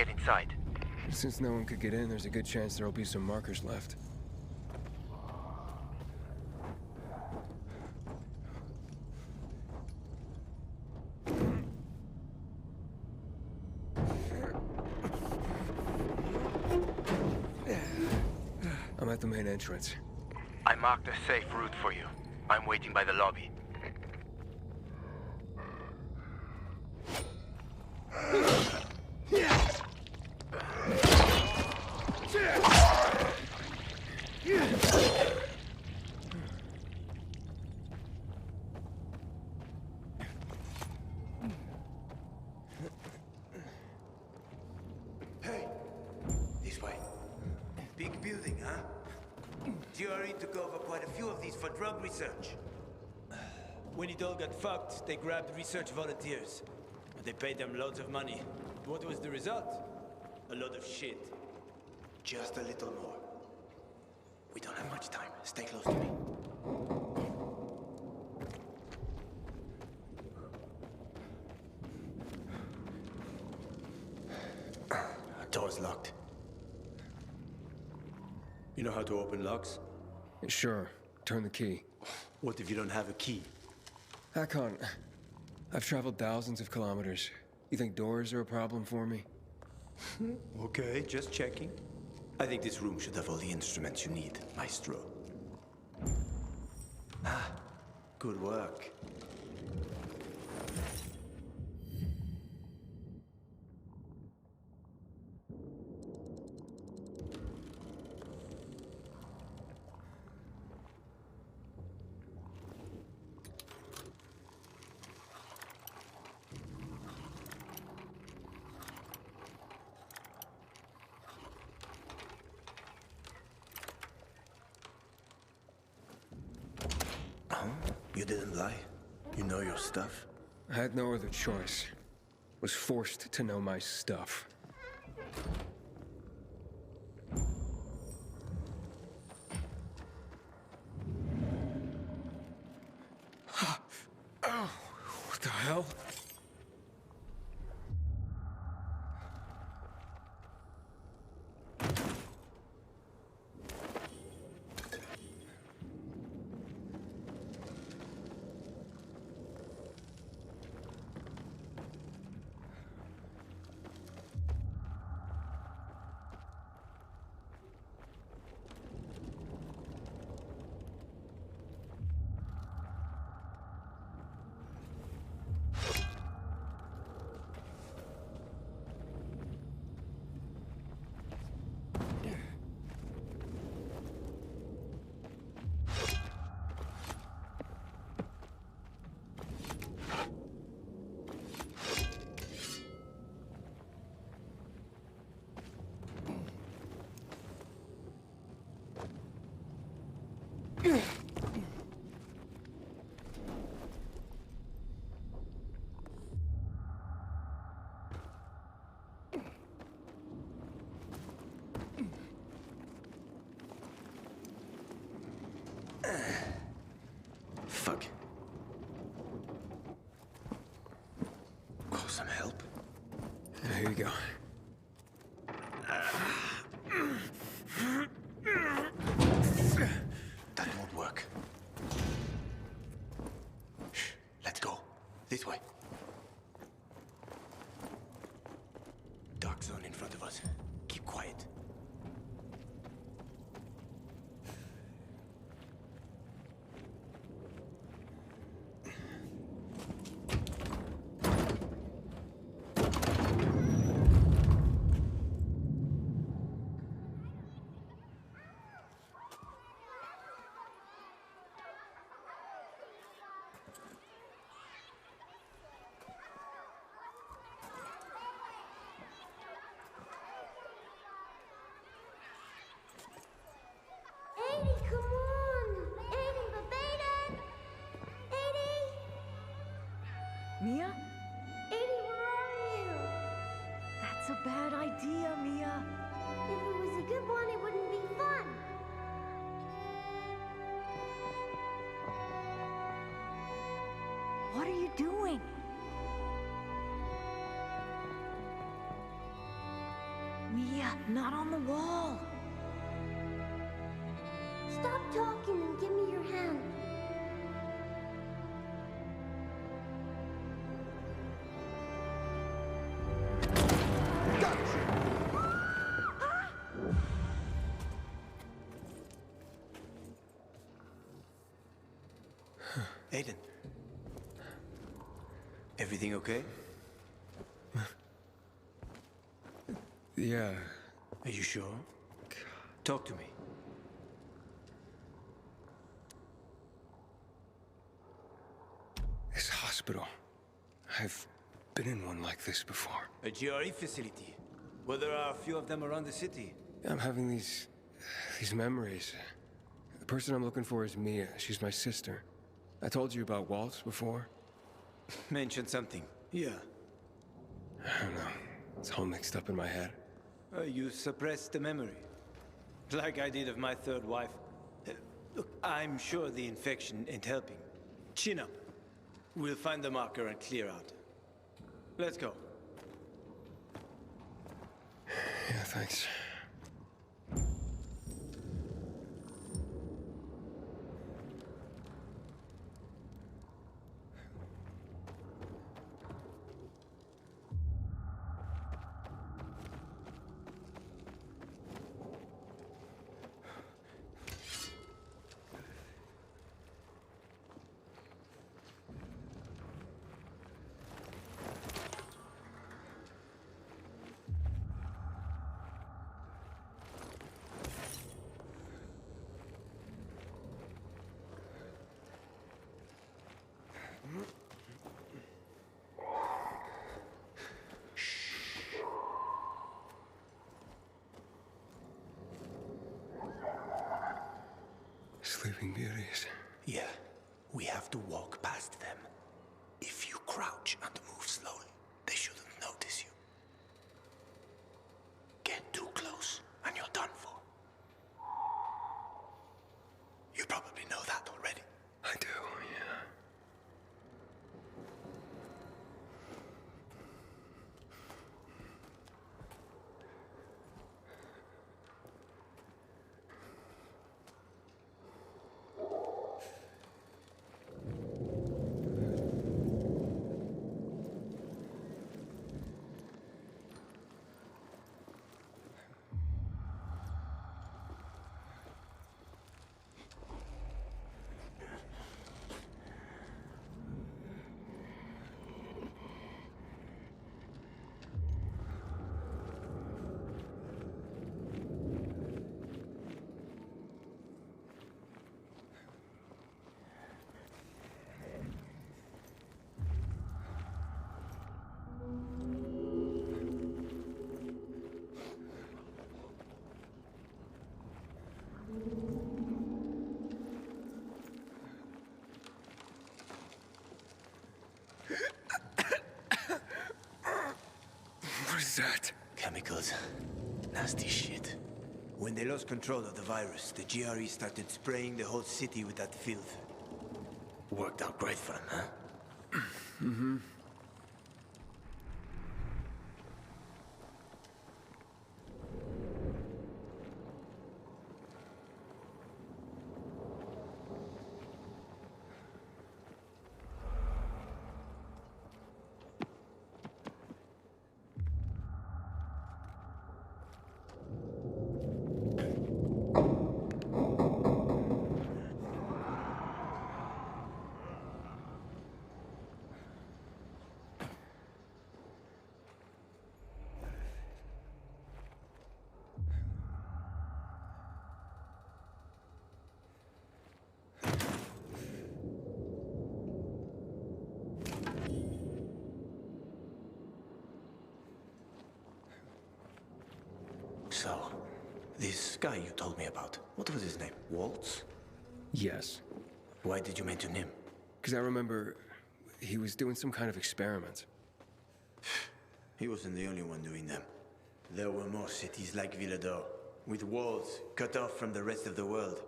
get inside. Since no one could get in, there's a good chance there'll be some markers left. I'm at the main entrance. I marked a safe route for you. I'm waiting by the lobby. Hey, this way. Big building, huh? GRE took over quite a few of these for drug research. When it all got fucked, they grabbed research volunteers. And they paid them loads of money. What was the result? A lot of shit. Just a little more. We don't have much time. Stay close to me. Door's locked. You know how to open locks? Sure. Turn the key. What if you don't have a key? Hakon, I've traveled thousands of kilometers. You think doors are a problem for me? Okay, just checking. I think this room should have all the instruments you need, Maestro. Ah, good work. You didn't lie. You know your stuff. I had no other choice. Was forced to know my stuff. Oh, what the hell? Fuck. Call some help. Here you go. That won't work. Shh, let's go. This way. Dark zone in front of us. Keep quiet. Mia? Eddie, where are you? That's a bad idea, Mia. If it was a good one, it wouldn't be fun. What are you doing? Mia, not on the wall. Stop talking and give me your hand. Aiden. Everything okay? Yeah. Are you sure? Talk to me. This hospital. I've been in one like this before. A GRE facility. Well, there are a few of them around the city. I'm having these memories. The person I'm looking for is Mia. She's my sister. I told you about Walt before. Mention something. Yeah. I don't know. It's all mixed up in my head. You suppressed the memory. Like I did of my third wife. Look, I'm sure the infection ain't helping. Chin up. We'll find the marker and clear out. Let's go. Yeah, thanks. Sleeping Beauties. Yeah, we have to walk past them. If you crouch and move slowly, they shouldn't notice you. Get too close and you're done for. You probably know that already. I do, yeah. What is that? Chemicals. Nasty shit. When they lost control of the virus, the GRE started spraying the whole city with that filth. Worked out great for them, huh? Mm-hmm. So, this guy you told me about, what was his name? Waltz? Yes. Why did you mention him? Because I remember he was doing some kind of experiment. He wasn't the only one doing them. There were more cities like Villador, with walls cut off from the rest of the world.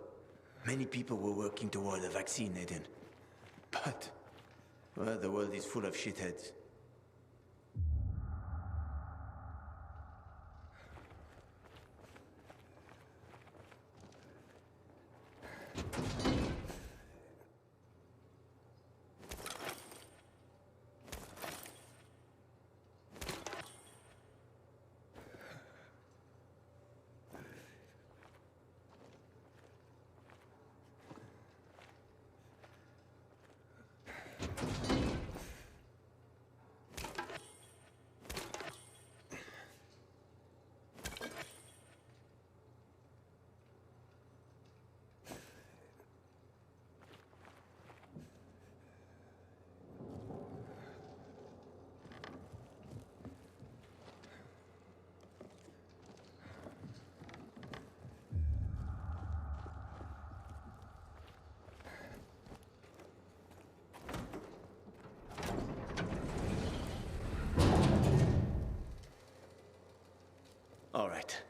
Many people were working toward a vaccine, Aiden. But, well, the world is full of shitheads. All right.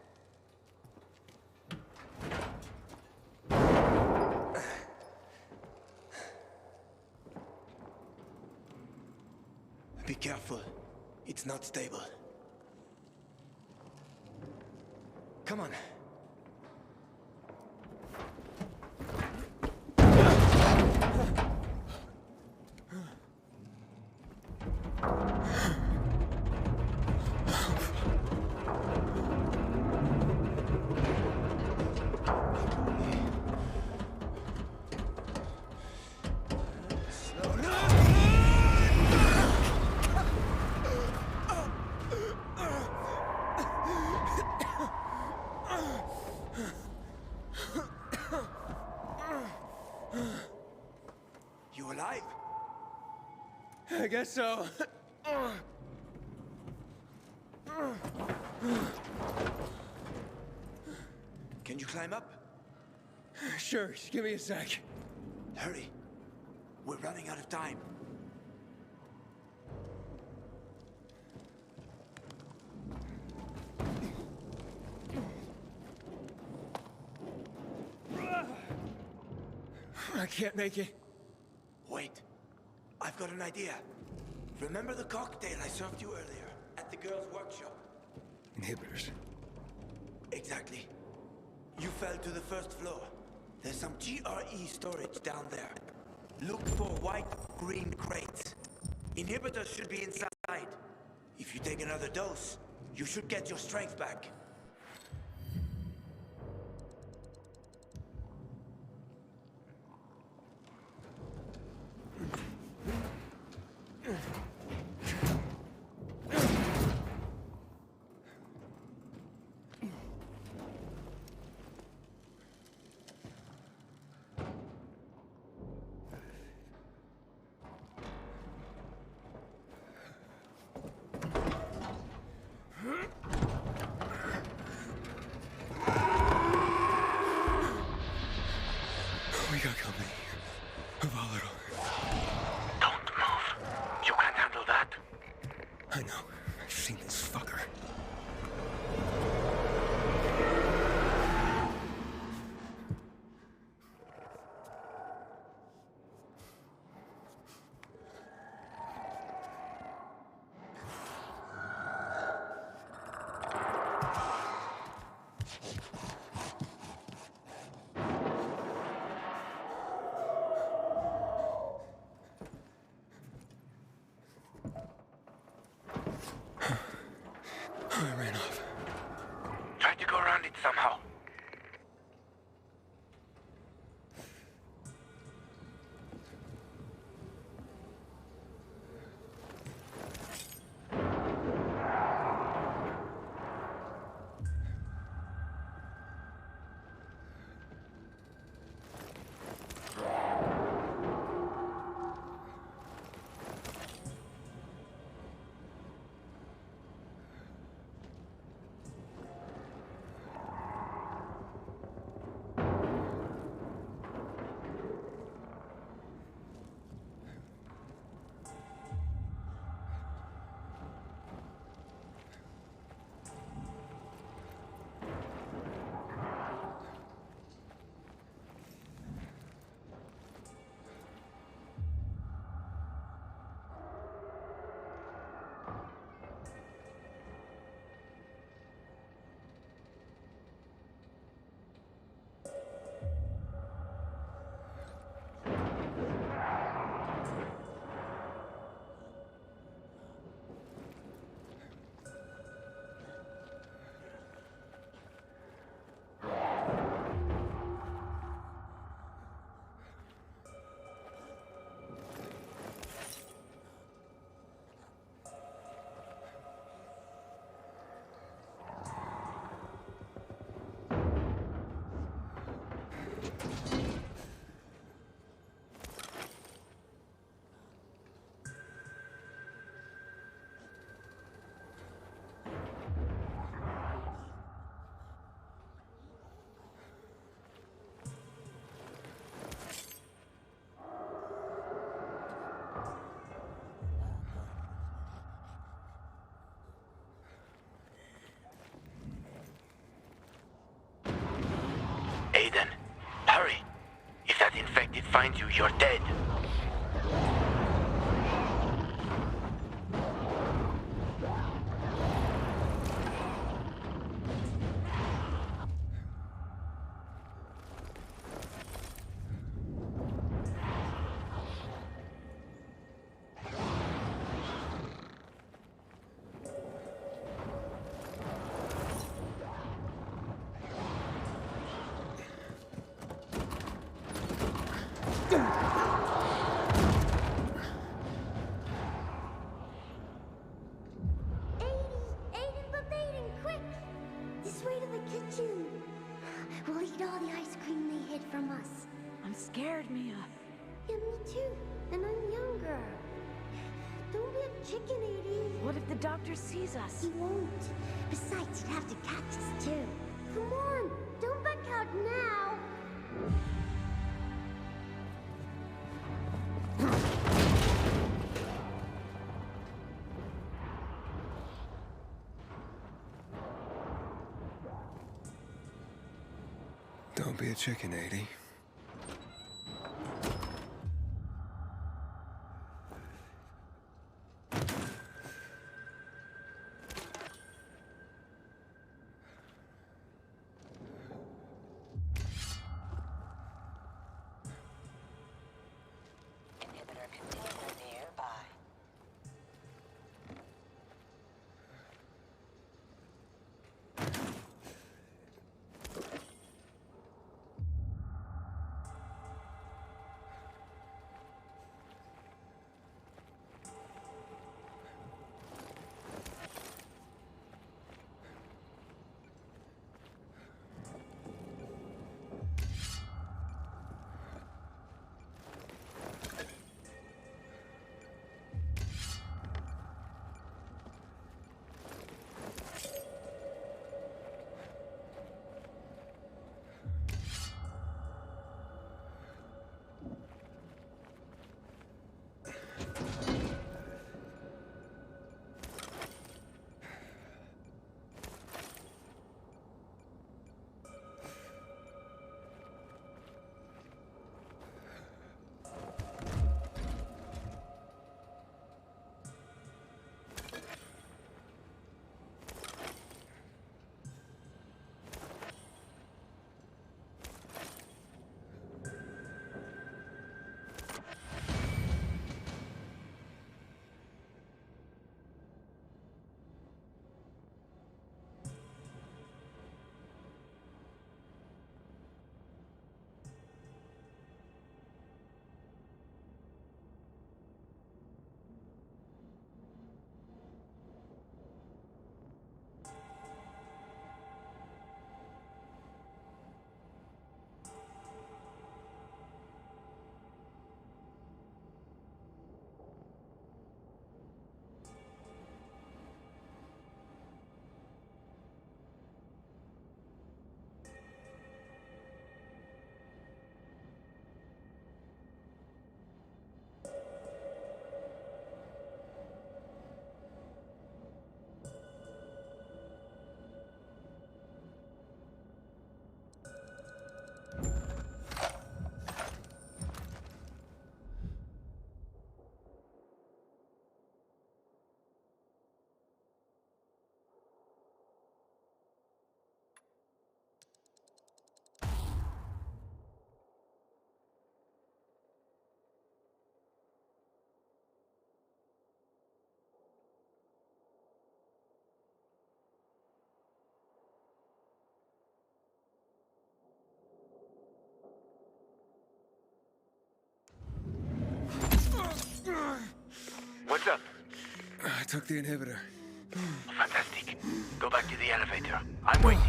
Be careful. It's not stable. Come on. You alive? I guess so. Can you climb up? Sure, just give me a sec. Hurry. We're running out of time. I can't make it. Wait. I've got an idea. Remember the cocktail I served you earlier at the girls' workshop? Inhibitors. Exactly. You fell to the first floor. There's some GRE storage down there. Look for white, green crates. Inhibitors should be inside. If you take another dose, you should get your strength back. We got company. A volatile. Don't move. You can't handle that. I know. I've seen this fucker. I ran off. Try to go around it somehow. finds you, you're dead. Aiden, but Aiden, quick! This way to the kitchen. We'll eat all the ice cream they hid from us. I'm scared, Mia. Yeah, me too. And I'm younger. Don't be a chicken, Aiden. What if the doctor sees us? He won't. Besides, he'd have to catch us too. Come on, don't back out now. Don't be a chicken, 80. Inhibitor container nearby. What's up? I took the inhibitor. Fantastic. Go back to the elevator. I'm waiting.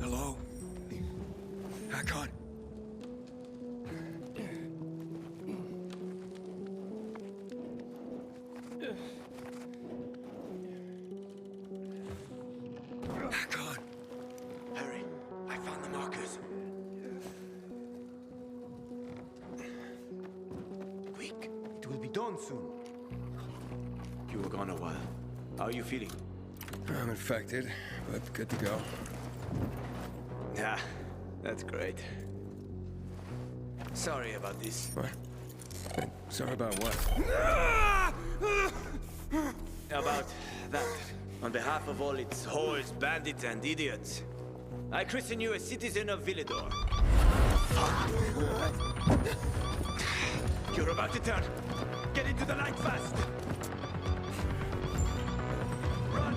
Hello? Back on. will be done soon. You were gone a while. How are you feeling? I'm infected, but good to go. Yeah, that's great. Sorry about this. What? Sorry about what? About that. On behalf of all its whores, bandits, and idiots, I christen you a citizen of Villador. You're about to turn. Get into the light fast. Run!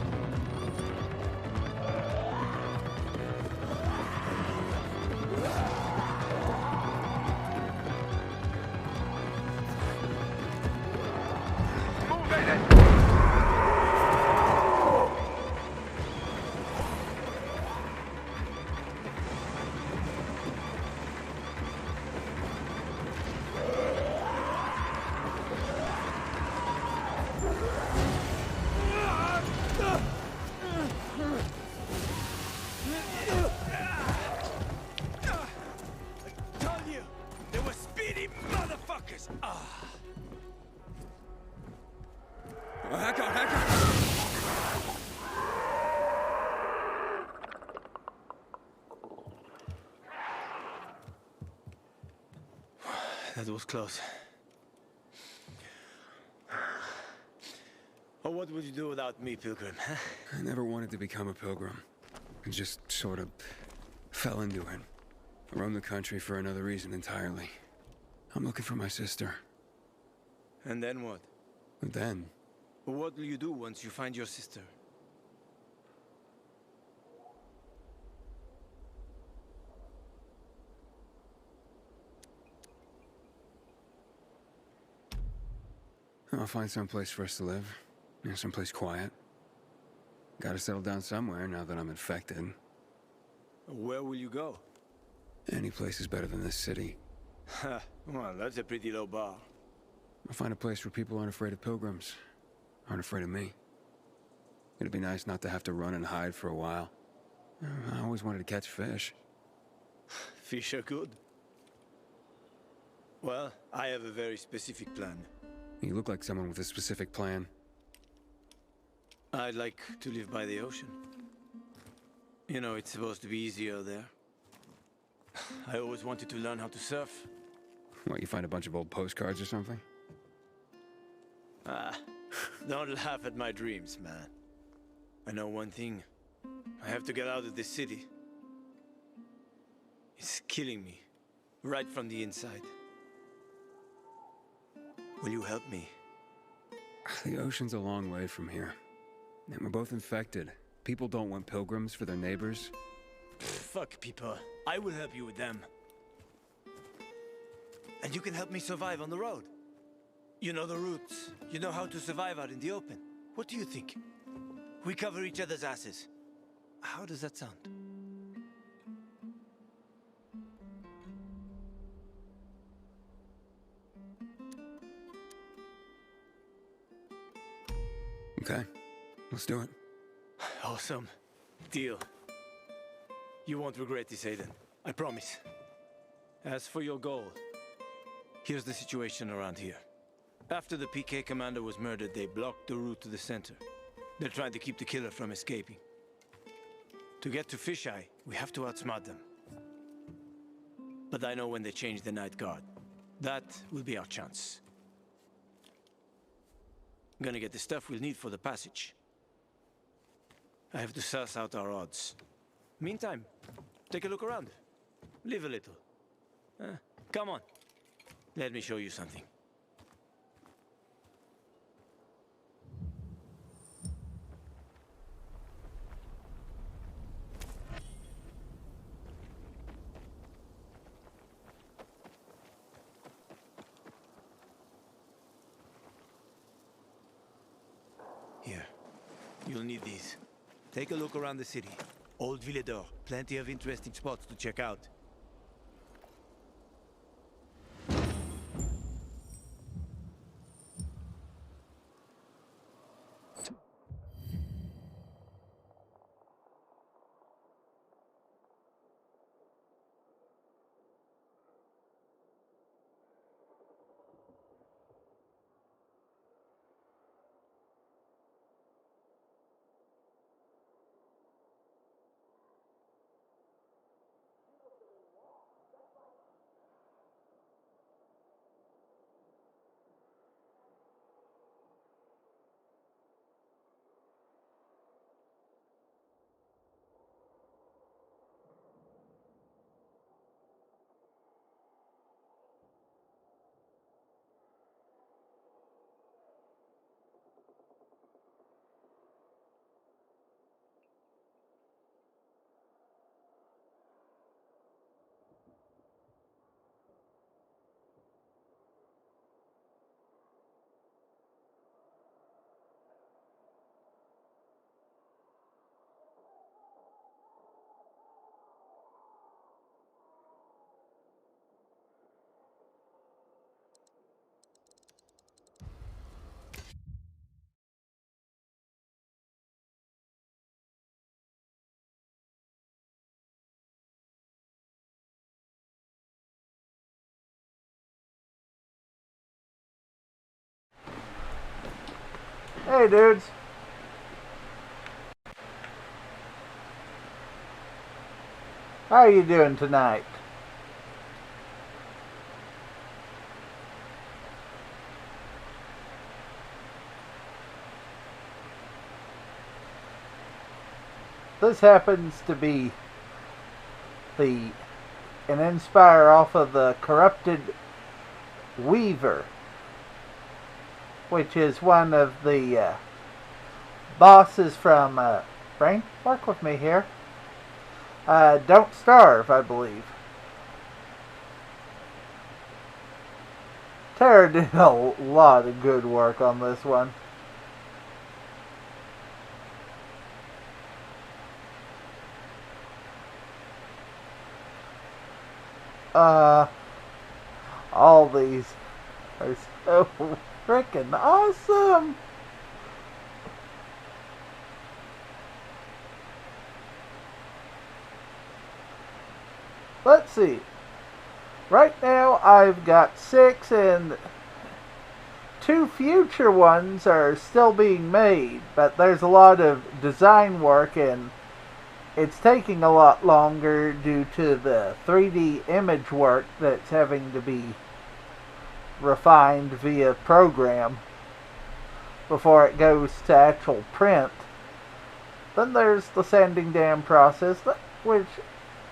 That was close. Oh, what would you do without me, Pilgrim? Huh? I never wanted to become a pilgrim. I just sort of fell into it. I roamed the country for another reason entirely. I'm looking for my sister. And then what? And then? What will you do once you find your sister? I'll find some place for us to live. Someplace quiet. Gotta settle down somewhere now that I'm infected. Where will you go? Any place is better than this city. Well, that's a pretty low bar. I'll find a place where people aren't afraid of pilgrims. Aren't afraid of me. It'd be nice not to have to run and hide for a while. I always wanted to catch fish. Fish are good. Well, I have a very specific plan. You look like someone with a specific plan. I'd like to live by the ocean. You know, it's supposed to be easier there. I always wanted to learn how to surf. What, you find a bunch of old postcards or something? Ah, don't laugh at my dreams, man. I know one thing. I have to get out of this city. It's killing me, right from the inside. Will you help me? The ocean's a long way from here. And we're both infected. People don't want pilgrims for their neighbors. Fuck people. I will help you with them. And you can help me survive on the road. You know the routes. You know how to survive out in the open. What do you think? We cover each other's asses. How does that sound? Okay, let's do it. Awesome. Deal. You won't regret this, Aiden. I promise. As for your goal, here's the situation around here. After the PK commander was murdered, they blocked the route to the center. They're trying to keep the killer from escaping. To get to Fisheye, we have to outsmart them. But I know when they change the night guard. That will be our chance. I'm gonna get the stuff we'll need for the passage. I have to suss out our odds. Meantime, take a look around. Live a little. Come on. Let me show you something. Here. You'll need these. Take a look around the city. Old Villador. Plenty of interesting spots to check out. Hey, dudes. How are you doing tonight? This happens to be an Inspire off of the Corrupted Weaver, which is one of the bosses from Brain, work with me here. Don't Starve, I believe. Tara did a lot of good work on this one. All these are so freaking awesome. Let's see. Right now I've got 6 and 2 future ones are still being made, but there's a lot of design work and it's taking a lot longer due to the 3D image work that's having to be refined via program before it goes to actual print. Then there's the sanding down process, which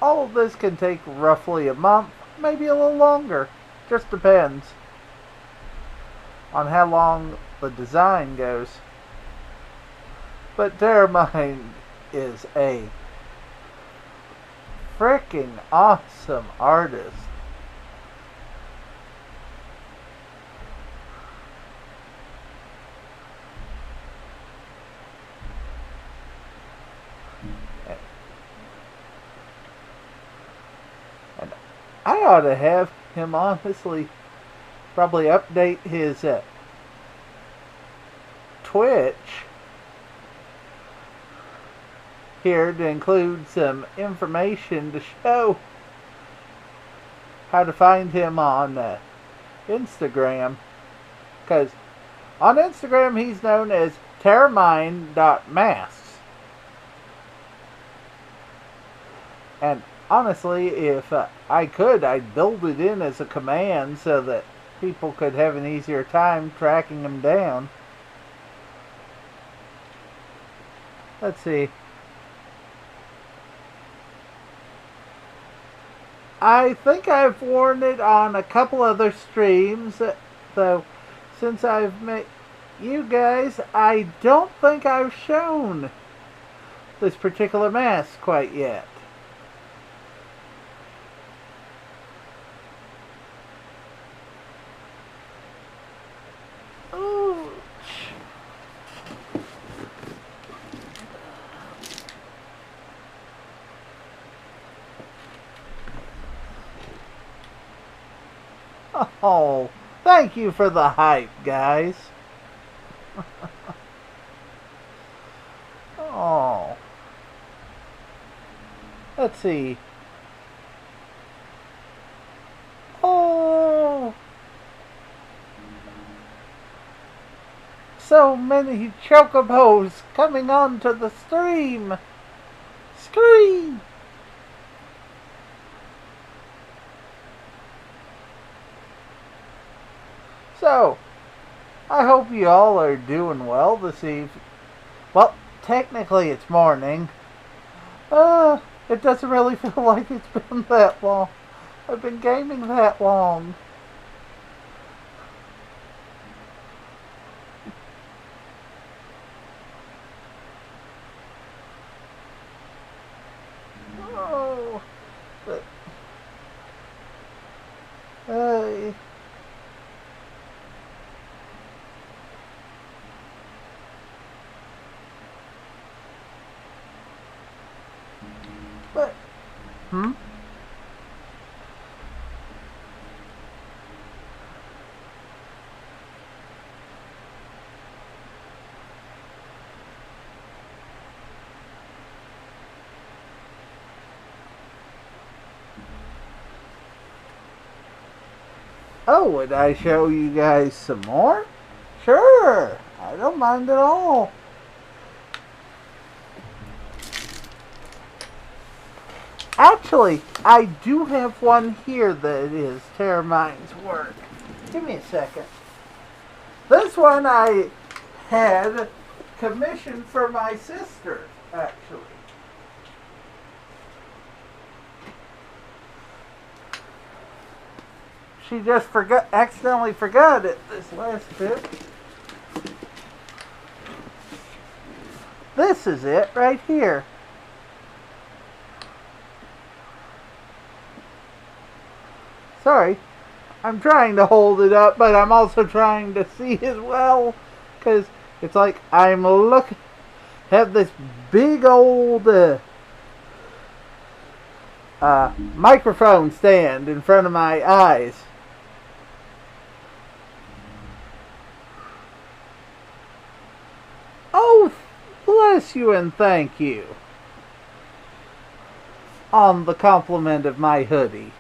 all of this can take roughly a month, maybe a little longer. Just depends on how long the design goes. But Terramine is a freaking awesome artist. And I ought to have him honestly probably update his Twitch here to include some information to show how to find him on Instagram. Because on Instagram he's known as terramine.masks. And honestly, if I could, I'd build it in as a command so that people could have an easier time tracking him down. Let's see. I think I've worn it on a couple other streams, though since I've met you guys, I don't think I've shown this particular mask quite yet. Oh, thank you for the hype, guys. Oh. Let's see. Oh. So many chocobos coming onto the stream. Scream. So, I hope you all are doing well this evening. Well, technically it's morning. It doesn't really feel like it's been that long. I've been gaming that long. Oh, but, Hmm? Oh, would I show you guys some more? Sure, I don't mind at all. Actually, I do have one here that is Terramine's work. Give me a second. This one I had commissioned for my sister, actually. She just accidentally forgot it this last bit. This is it right here. Sorry, I'm trying to hold it up, but I'm also trying to see as well, because it's like I'm have this big old microphone stand in front of my eyes. Oh, bless you and thank you on the compliment of my hoodie.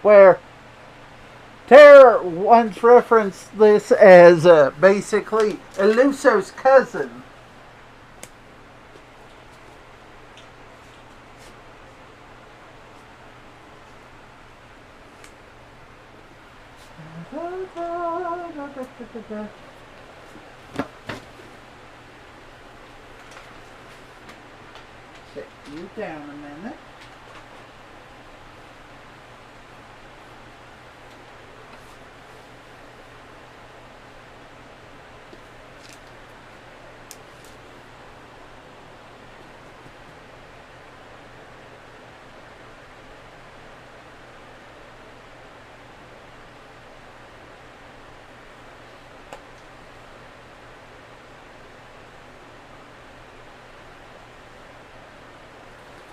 Where Tara once referenced this as basically Eluso's cousin. Sit you down a minute.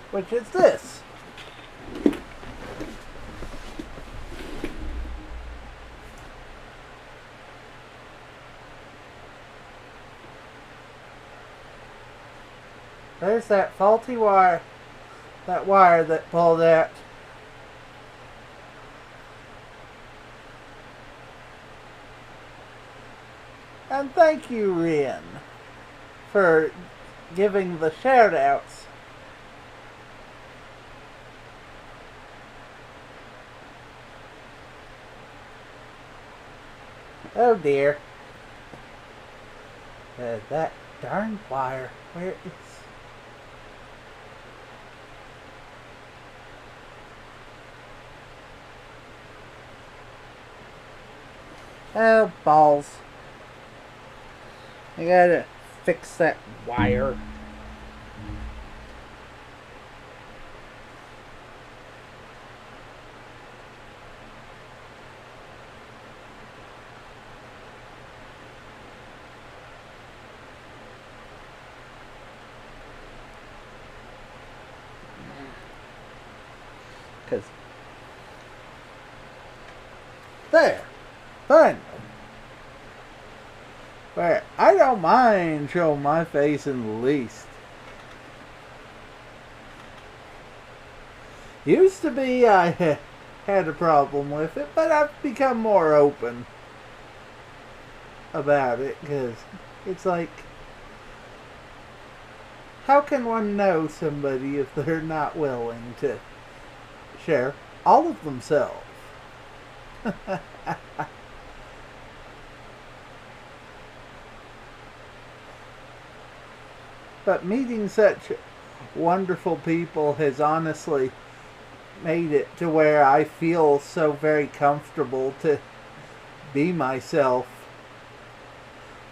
Which is this. There's that faulty wire. That wire that pulled out. And thank you, Rin, for giving the shout outs. Oh dear. That darn wire. Where is... Oh, balls. I gotta fix that wire. Because there, finally. Where I don't mind showing my face in the least. Used to be I had a problem with it, but I've become more open about it, because it's like, how can one know somebody if they're not willing to share all of themselves? But meeting such wonderful people has honestly made it to where I feel so very comfortable to be myself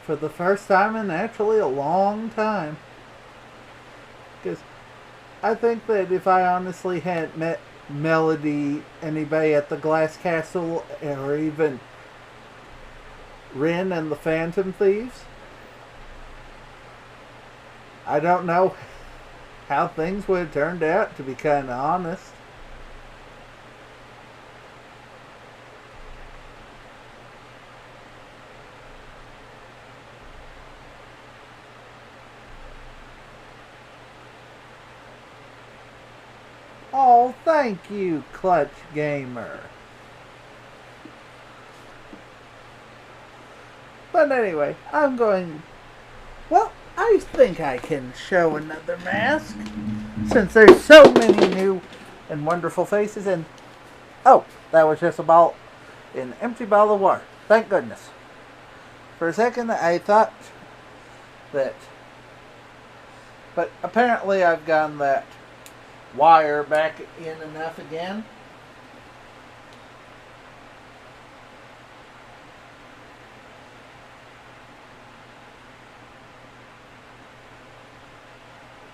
for the first time in actually a long time. Because I think that if I honestly hadn't met Melody, anybody at the Glass Castle, or even Rin and the Phantom Thieves, I don't know how things would have turned out, to be kind of honest. Oh, thank you, Clutch Gamer. But anyway, I'm going... Well, I think I can show another mask, since there's so many new and wonderful faces, and... Oh, that was just an empty bottle of water. Thank goodness. For a second, I thought that... But apparently I've gotten that wire back in enough again.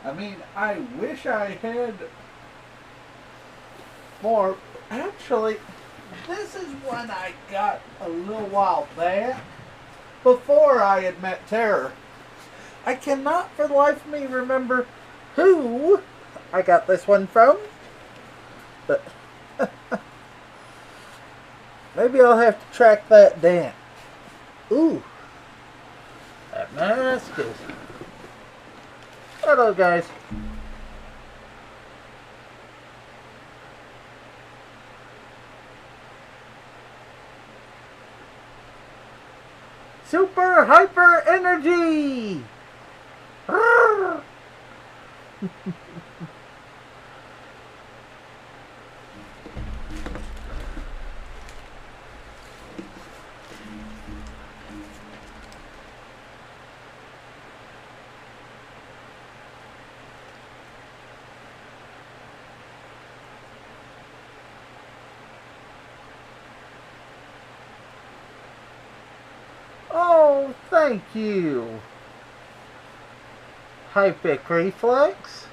I mean, I wish I had more. Actually, this is one I got a little while back, before I had met Terror. I cannot for the life of me remember who I got this one from, but maybe I'll have to track that down. Ooh, that mask is... Hello, guys. Super hyper energy! Oh, thank you. Hypic Reflex.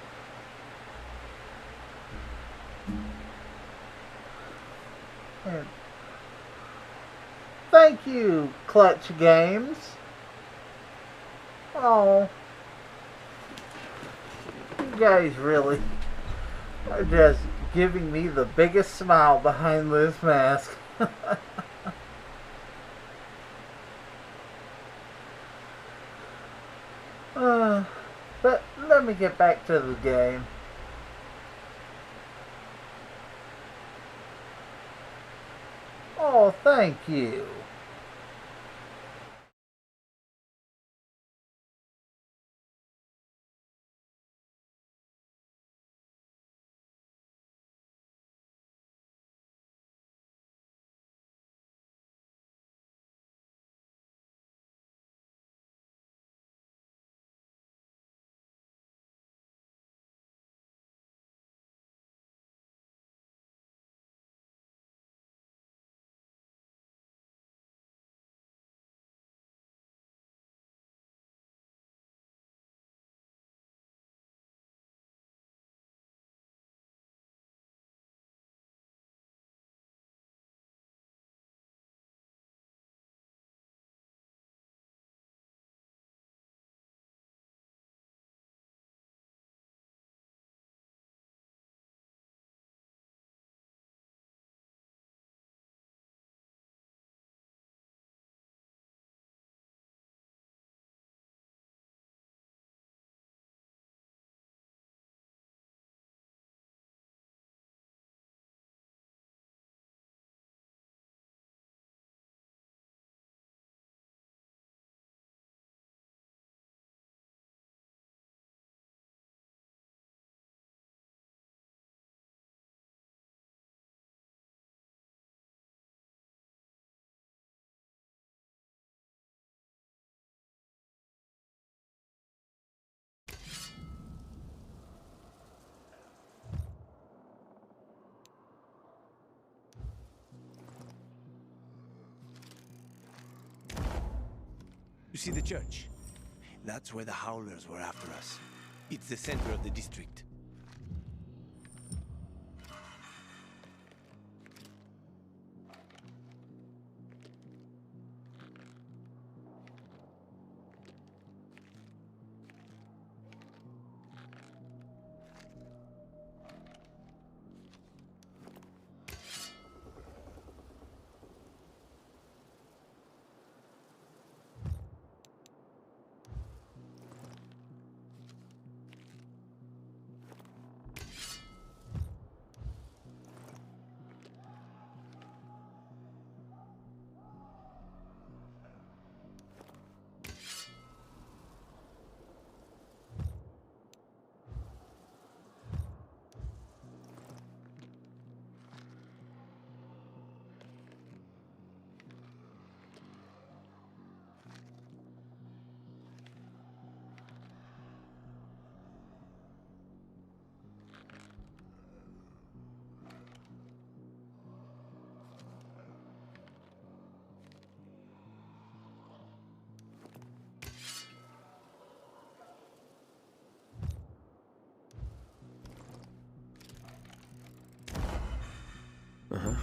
And thank you, Clutch Games. Oh, you guys really are just giving me the biggest smile behind this mask. But let me get back to the game. Oh, thank you. You see the church? That's where the Howlers were after us. It's the center of the district. Uh-huh.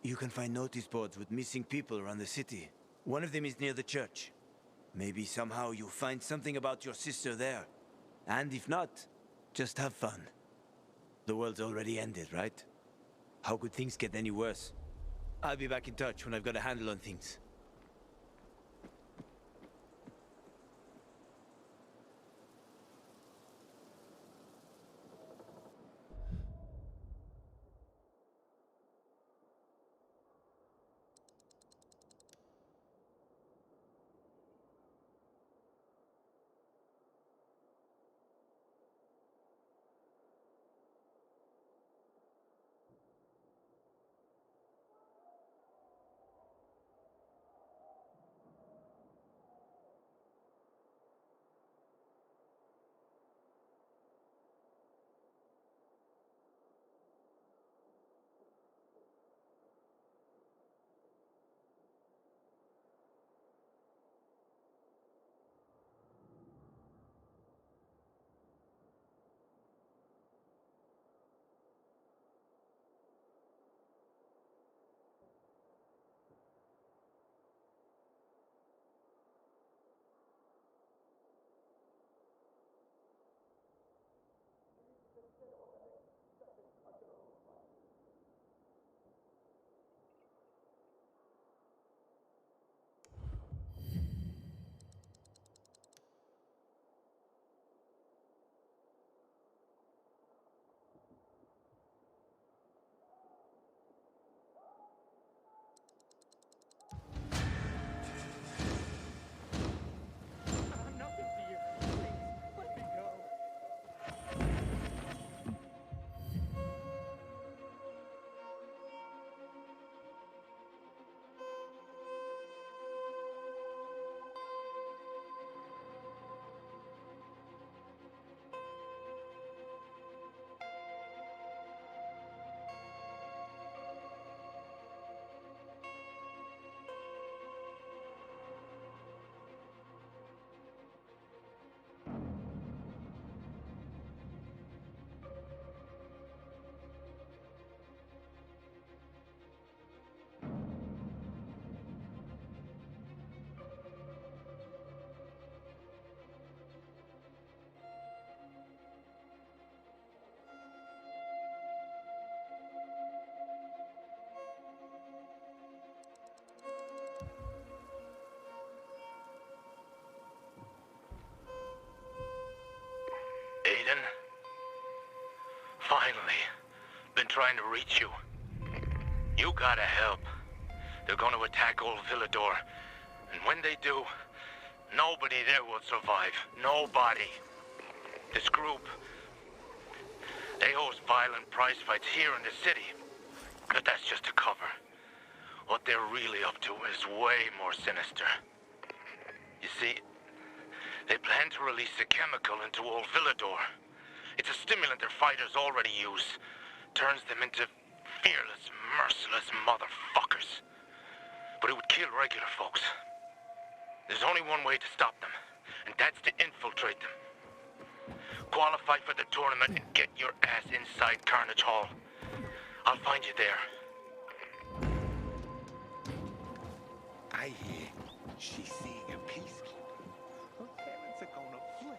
You can find notice boards with missing people around the city. One of them is near the church. Maybe somehow you'll find something about your sister there. And if not, just have fun. The world's already ended, right? How could things get any worse? I'll be back in touch when I've got a handle on things. Aiden? Finally. Been trying to reach you. You gotta help. They're gonna attack old Villador. And when they do, nobody there will survive. Nobody. This group, they host violent prize fights here in the city. But that's just a cover. What they're really up to is way more sinister. You see, they plan to release a chemical into old Villador. It's a stimulant their fighters already use. Turns them into fearless, merciless motherfuckers. But it would kill regular folks. There's only one way to stop them, and that's to infiltrate them. Qualify for the tournament and get your ass inside Carnage Hall. I'll find you there. I hear she's seeing a peacekeeper. Her parents are gonna flip.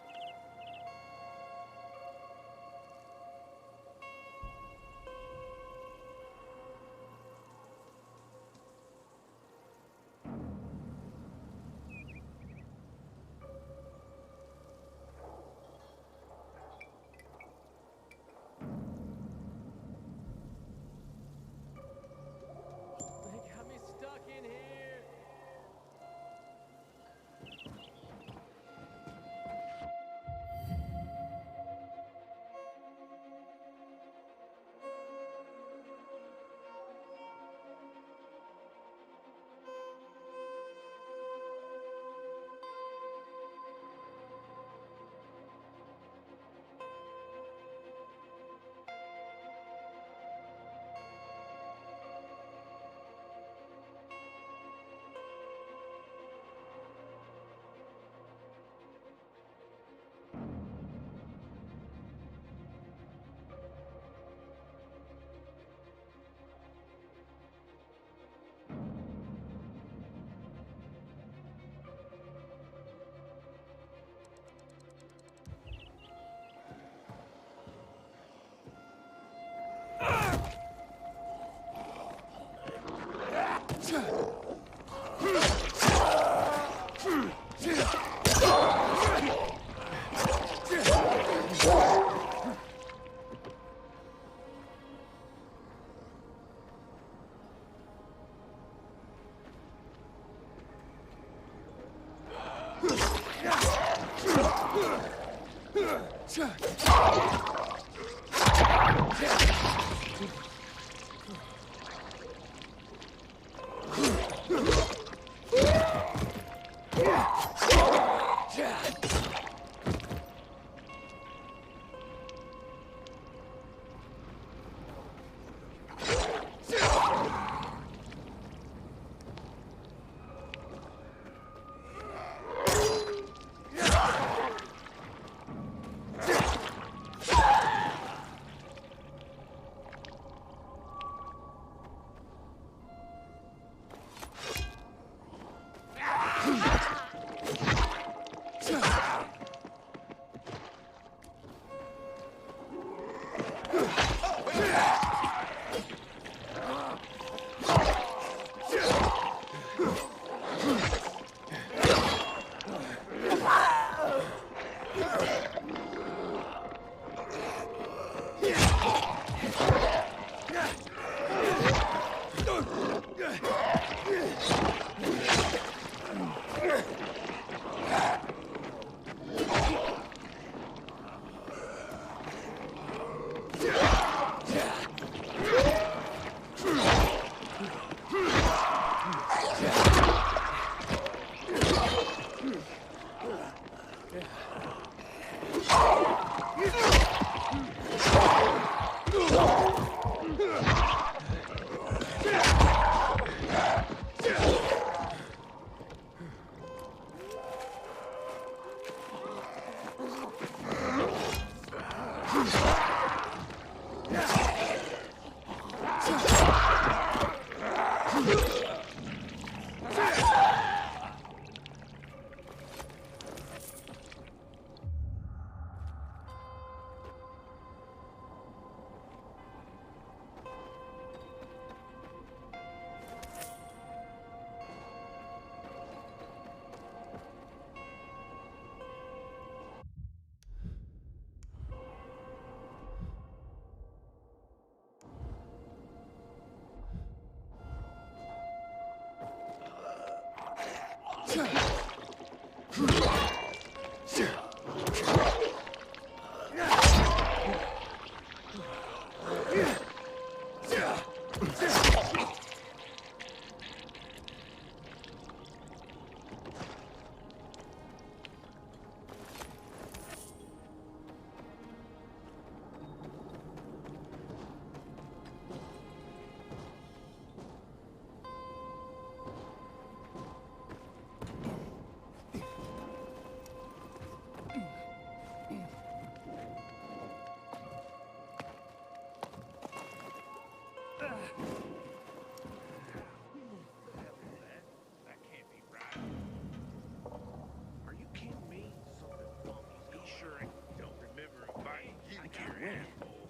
They got me stuck in here.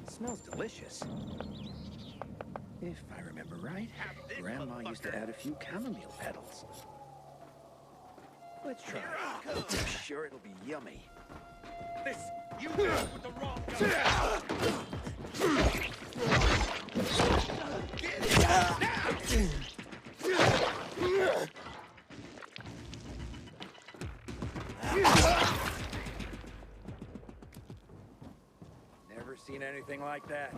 Smells delicious. If I remember right, Grandma used to add a few chamomile petals. Let's try it. I'm sure it'll be yummy. This, you did it with the wrong guy. Get it now! Never seen anything like that.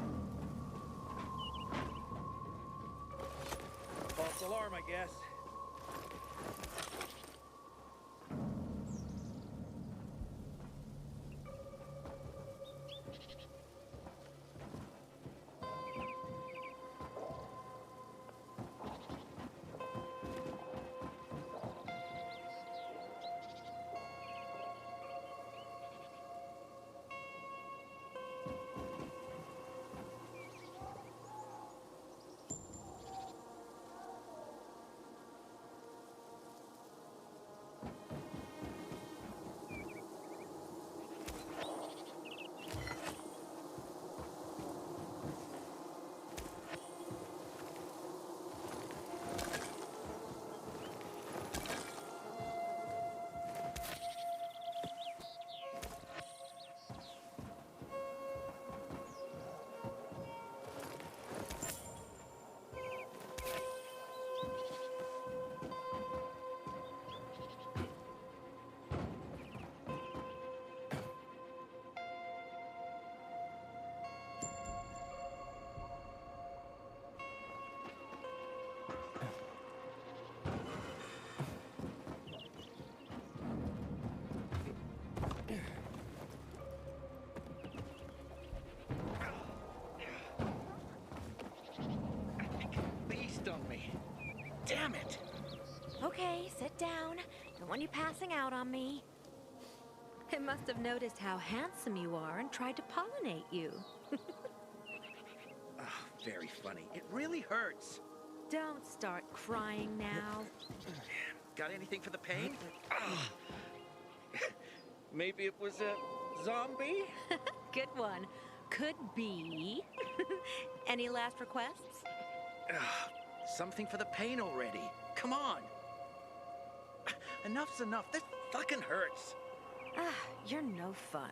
False alarm, I guess. Don't want you passing out on me. It must have noticed how handsome you are and tried to pollinate you. Very funny. It really hurts. Don't start crying now. Got anything for the pain? Maybe it was a zombie? Good one. Could be. Any last requests? Something for the pain already. Come on. Enough's enough. This fucking hurts. You're no fun.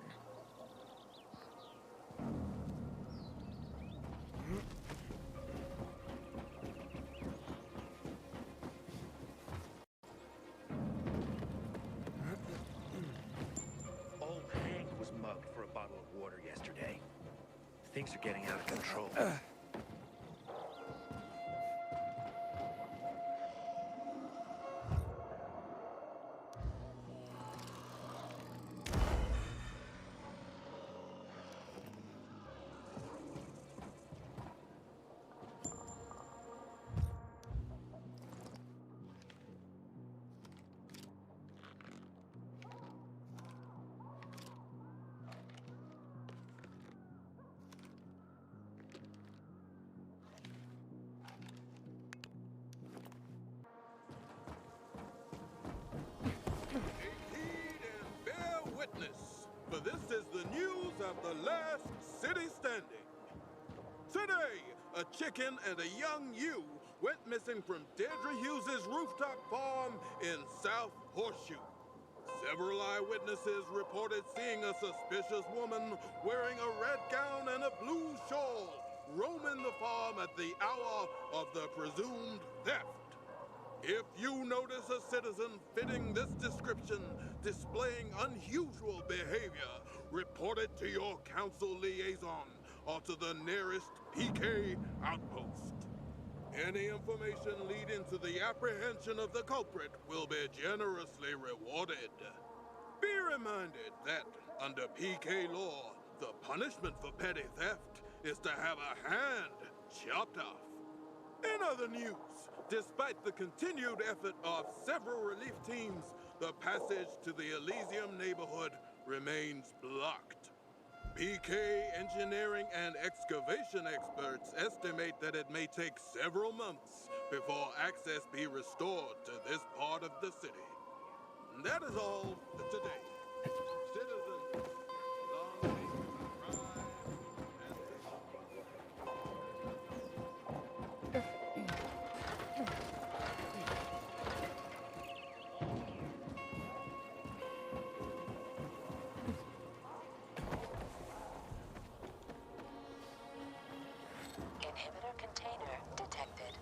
Old Hank was mugged for a bottle of water yesterday. Things are getting out of control. For this is the news of the last city standing. Today, a chicken and a young ewe went missing from Deirdre Hughes' rooftop farm in South Horseshoe. Several eyewitnesses reported seeing a suspicious woman wearing a red gown and a blue shawl roaming the farm at the hour of the presumed theft. If you notice a citizen fitting this description displaying unusual behavior, report it to your council liaison or to the nearest PK outpost. Any information leading to the apprehension of the culprit will be generously rewarded. Be reminded that under PK law, the punishment for petty theft is to have a hand chopped off. In other news, despite the continued effort of several relief teams, the passage to the Elysium neighborhood remains blocked. PK engineering and excavation experts estimate that it may take several months before access be restored to this part of the city. That is all for today. Citizens, long may you thrive Inhibitor container detected.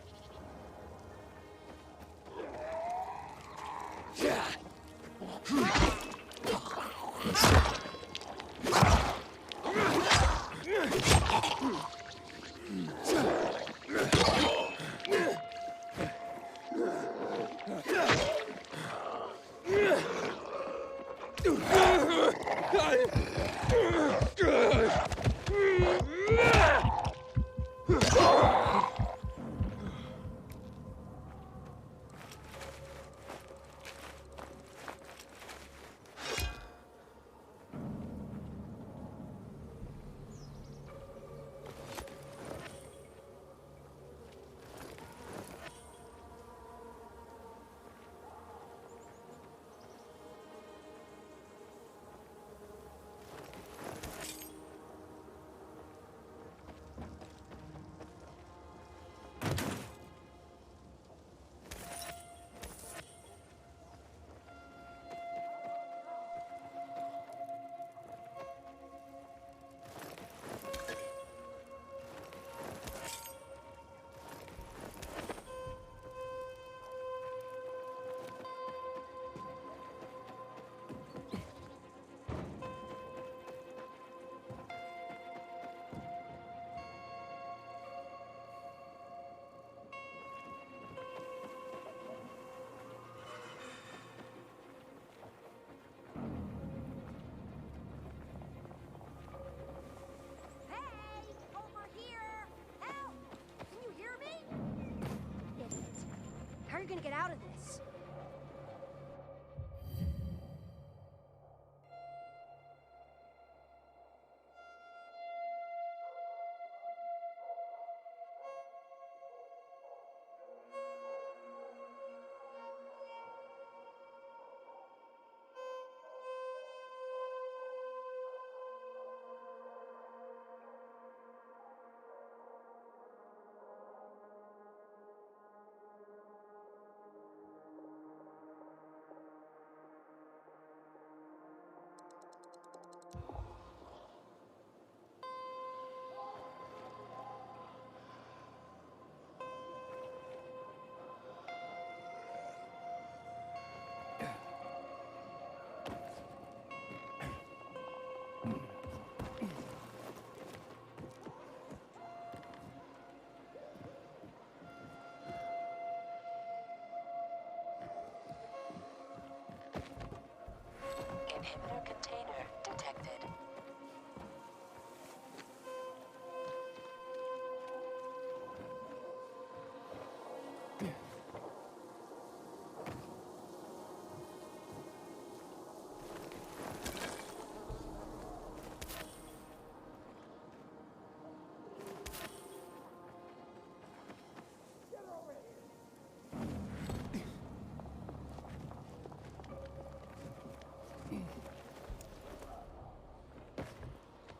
Inhibitor container detected.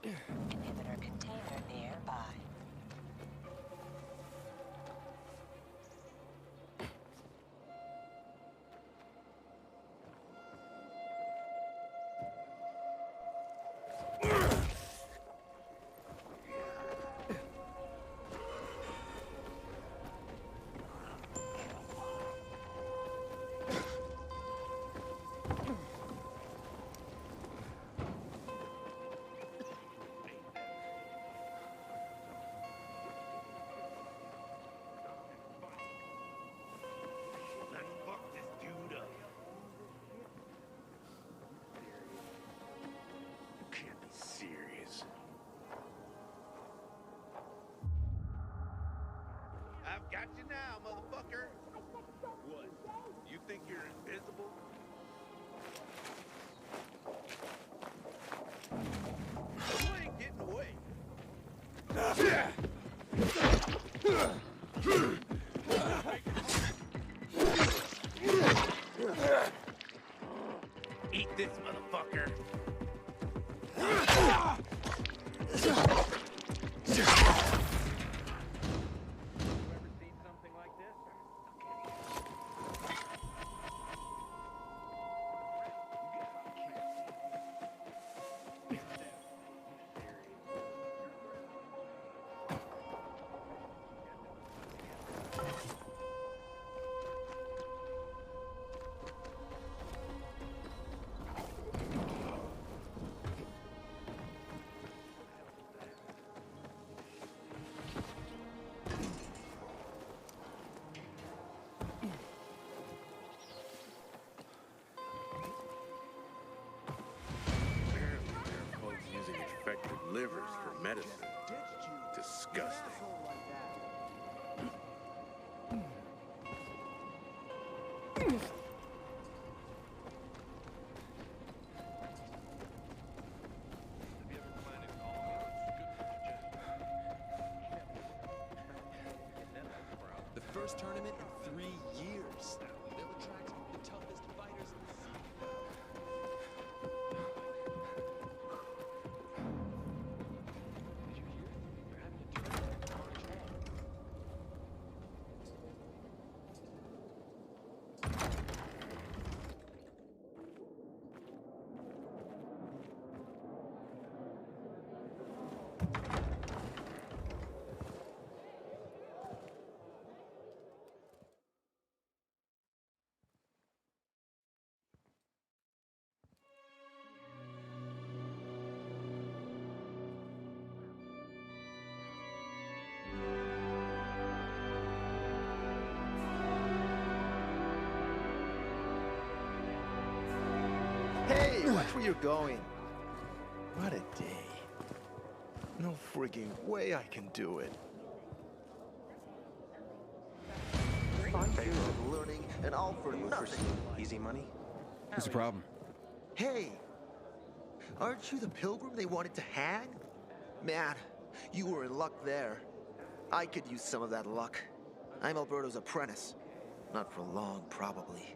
Inhibitor container nearby. I've got you now, motherfucker. What? You think you're invisible? You ain't getting away. Eat this, motherfucker. Infected livers for medicine. Disgusting. The first tournament in 3 years. They'll attract the toughest fighters in the scene. Hey, watch where you're going. What a day. No frigging way I can do it. 5 years of learning and all for nothing. Easy money? What's the problem? Hey, aren't you the pilgrim they wanted to hang? Man, you were in luck there. I could use some of that luck. I'm Alberto's apprentice. Not for long, probably.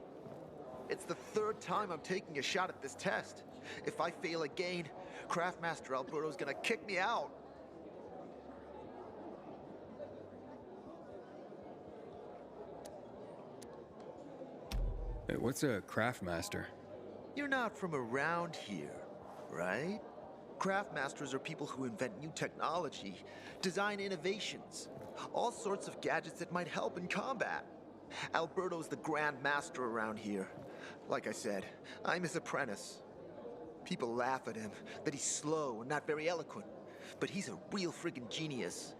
It's the 3rd time I'm taking a shot at this test. If I fail again, Craftmaster Alberto's gonna kick me out. Hey, what's a Craftmaster? You're not from around here, right? Craftmasters are people who invent new technology, design innovations, all sorts of gadgets that might help in combat. Alberto's the Grand Master around here. Like I said, I'm his apprentice. People laugh at him, that he's slow and not very eloquent, but he's a real friggin' genius.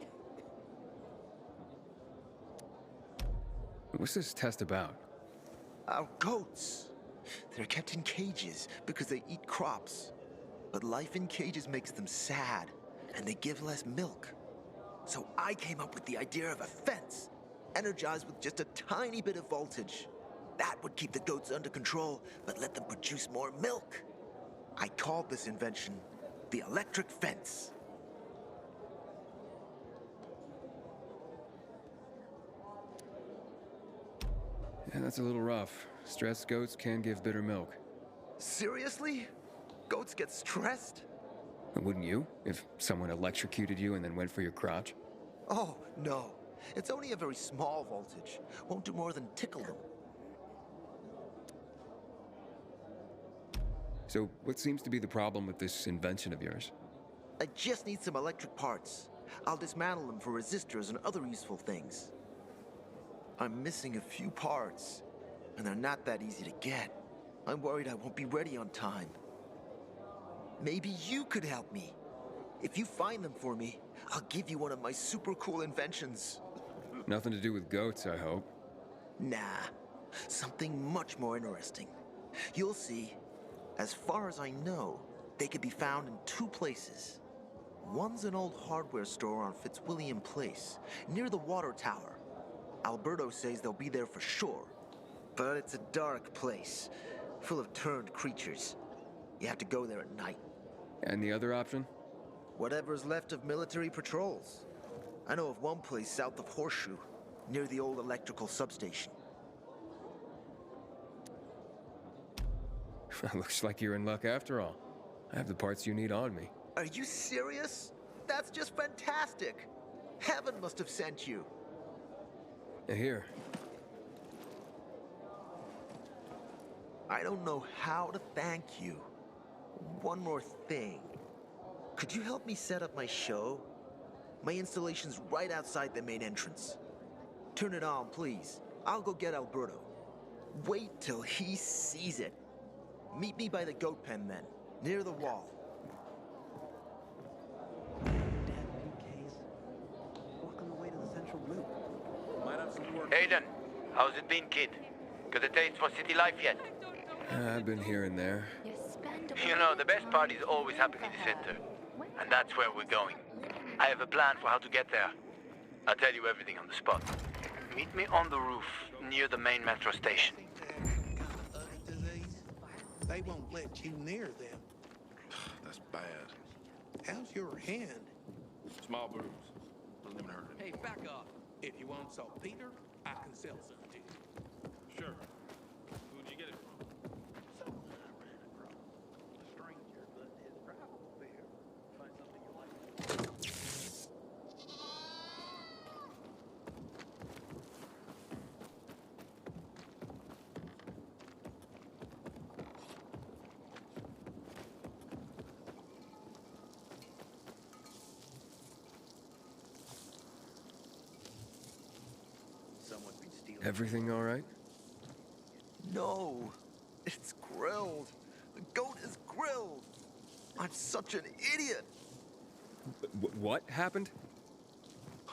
What's this test about? Our goats. They're kept in cages because they eat crops. But life in cages makes them sad, and they give less milk. So I came up with the idea of a fence, energized with just a tiny bit of voltage. That would keep the goats under control, but let them produce more milk. I called this invention the electric fence. Yeah, that's a little rough. Stressed goats can give bitter milk. Seriously? Goats get stressed? Wouldn't you? If someone electrocuted you and then went for your crotch? Oh, no. It's only a very small voltage. Won't do more than tickle them. So, what seems to be the problem with this invention of yours? I just need some electric parts. I'll dismantle them for resistors and other useful things. I'm missing a few parts, and they're not that easy to get. I'm worried I won't be ready on time. Maybe you could help me. If you find them for me, I'll give you one of my super cool inventions. Nothing to do with goats, I hope. Nah, something much more interesting. You'll see. As far as I know, they could be found in 2 places. One's an old hardware store on Fitzwilliam Place, near the water tower. Alberto says they'll be there for sure. But it's a dark place, full of turned creatures. You have to go there at night. And the other option? Whatever's left of military patrols. I know of one place south of Horseshoe, near the old electrical substation. Looks like you're in luck after all. I have the parts you need on me. Are you serious? That's just fantastic! Heaven must have sent you. Here. I don't know how to thank you. One more thing. Could you help me set up my show? My installation's right outside the main entrance. Turn it on, please. I'll go get Alberto. Wait till he sees it. Meet me by the goat pen then, near the wall. Aiden, how's it been, kid? Got a taste for city life yet? I've been here and there. You know, the best parties always happen in the center. And that's where we're going. I have a plan for how to get there. I'll tell you everything on the spot. Meet me on the roof, near the main metro station. They won't let you near them. That's bad. How's your hand? Small bruise. Doesn't even hurt. Hey, back up. If you want saltpeter, I can sell some to you. Sure. Who'd you get it from? Someone I ran across. A stranger, but his travel fair. Find something you like. Everything all right? No, it's grilled. The goat is grilled. I'm such an idiot. What happened?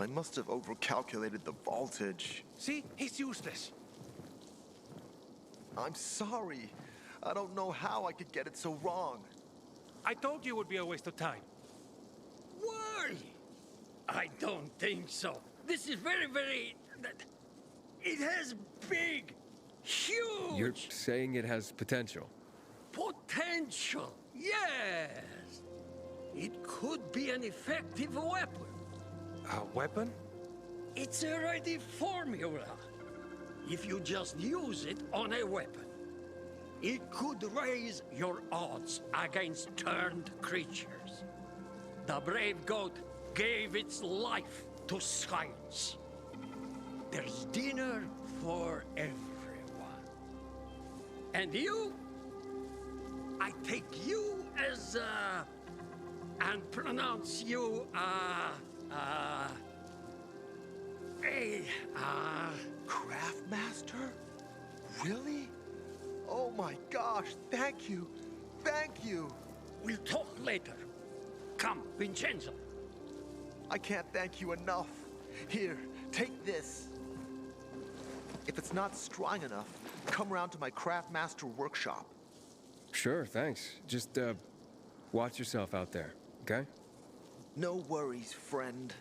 I must have overcalculated the voltage. See? He's useless. I'm sorry. I don't know how I could get it so wrong. I told you it would be a waste of time. Why? I don't think so. This is very... It has big, huge... You're saying it has potential? Potential, yes. It could be an effective weapon. A weapon? It's a ready formula. If you just use it on a weapon, it could raise your odds against turned creatures. The brave goat gave its life to science. There's dinner for everyone. And you? I take you as, and pronounce you, Craftmaster? Really? Oh my gosh, thank you. Thank you. We'll talk later. Come, Vincenzo. I can't thank you enough. Here, take this. If it's not strong enough, come around to my Craftmaster workshop. Sure, thanks. Just, watch yourself out there, okay? No worries, friend.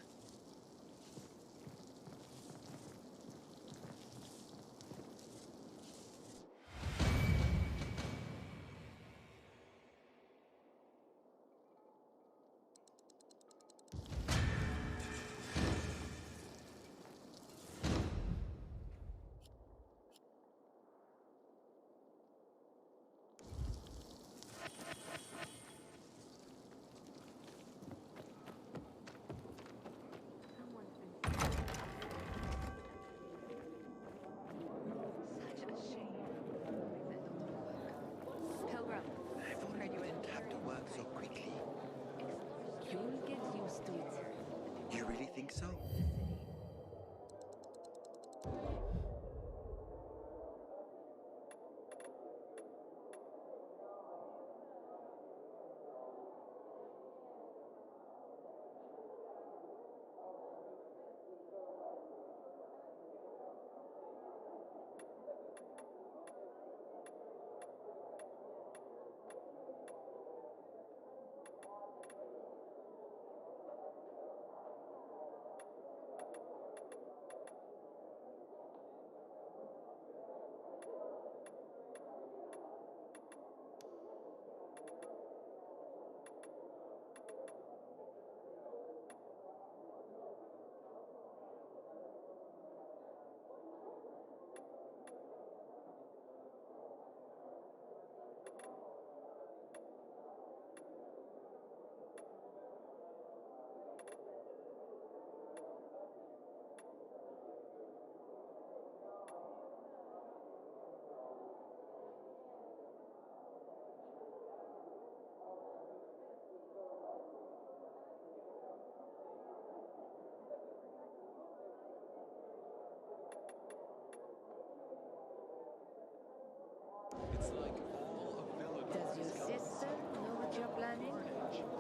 Pilgrim. If only you didn't have to work so quickly. You'll get used to it. You really think so? It's like all of Villador. Does your sister know what you're planning?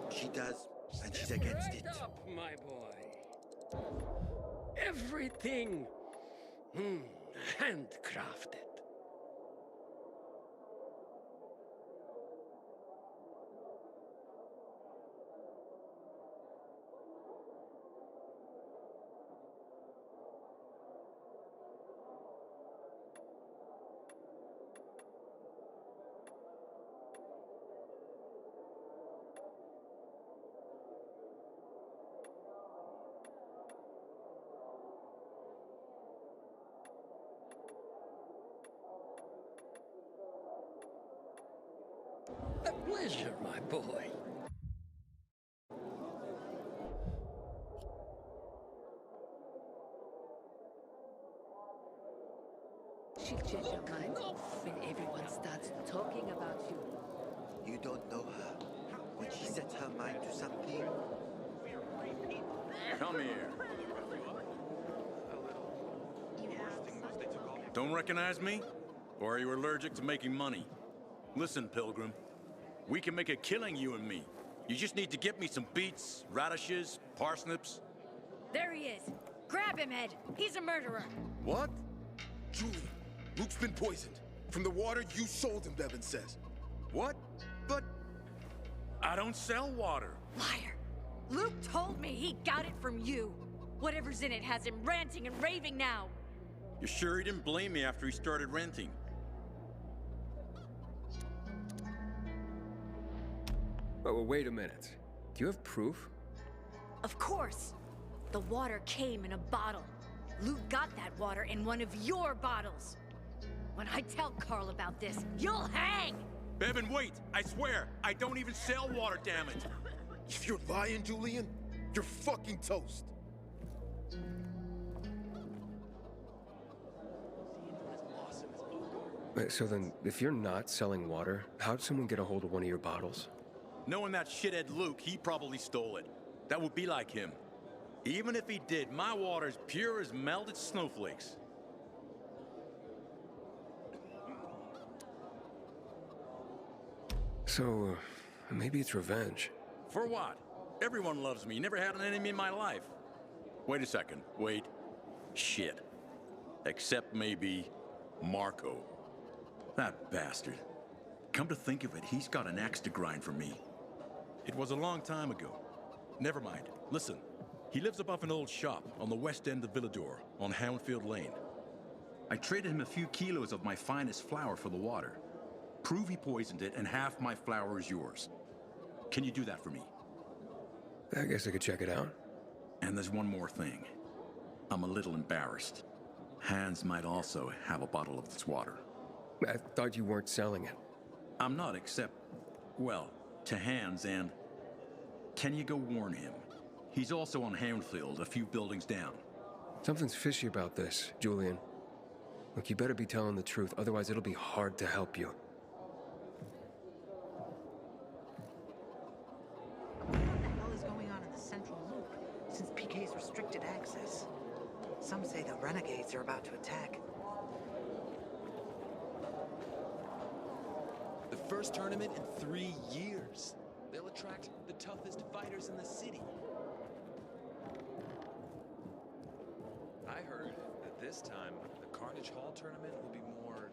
She does, and she's against Right it. up, my boy. Everything handcrafted. A pleasure, my boy. She'll change her mind when everyone starts talking about you. You don't know her. When she sets her mind to something, Come here. Don't recognize me? Or are you allergic to making money? Listen, Pilgrim. We can make a killing, you and me. You just need to get me some beets, radishes, parsnips. There he is. Grab him, Ed. He's a murderer. What? Julie, Luke's been poisoned. From the water you sold him, Bevan says. What? But I don't sell water. Liar. Luke told me he got it from you. Whatever's in it has him ranting and raving now. You sure he didn't blame me after he started renting? Oh, wait a minute. Do you have proof? Of course. The water came in a bottle. Luke got that water in one of your bottles. When I tell Carl about this, you'll hang! Bevan, wait! I swear, I don't even sell water, damn it! If you're lying, Julian, you're fucking toast. Wait, so then, if you're not selling water, how'd someone get a hold of one of your bottles? Knowing that shithead Luke, he probably stole it. That would be like him. Even if he did, my water's pure as melted snowflakes. So, maybe it's revenge. For what? Everyone loves me. Never had an enemy in my life. Wait a second. Wait. Shit. Except maybe Marco. That bastard. Come to think of it, he's got an axe to grind for me. It was a long time ago. Never mind. Listen, he lives above an old shop on the west end of Villador, on Houndfield Lane. I traded him a few kilos of my finest flour for the water. Prove he poisoned it, and half my flour is yours. Can you do that for me? I guess I could check it out. And there's one more thing. I'm a little embarrassed. Hans might also have a bottle of this water. I thought you weren't selling it. I'm not, except, well, to Hans, and can you go warn him? He's also on Houndfield, a few buildings down. Something's fishy about this, Julian. Look, you better be telling the truth, otherwise it'll be hard to help you. What the hell is going on in the Central Loop since PK's restricted access? Some say the renegades are about to attack. The first tournament in 3 years. They'll attract the toughest fighters in the city. I heard that this time, the Carnage Hall tournament will be more...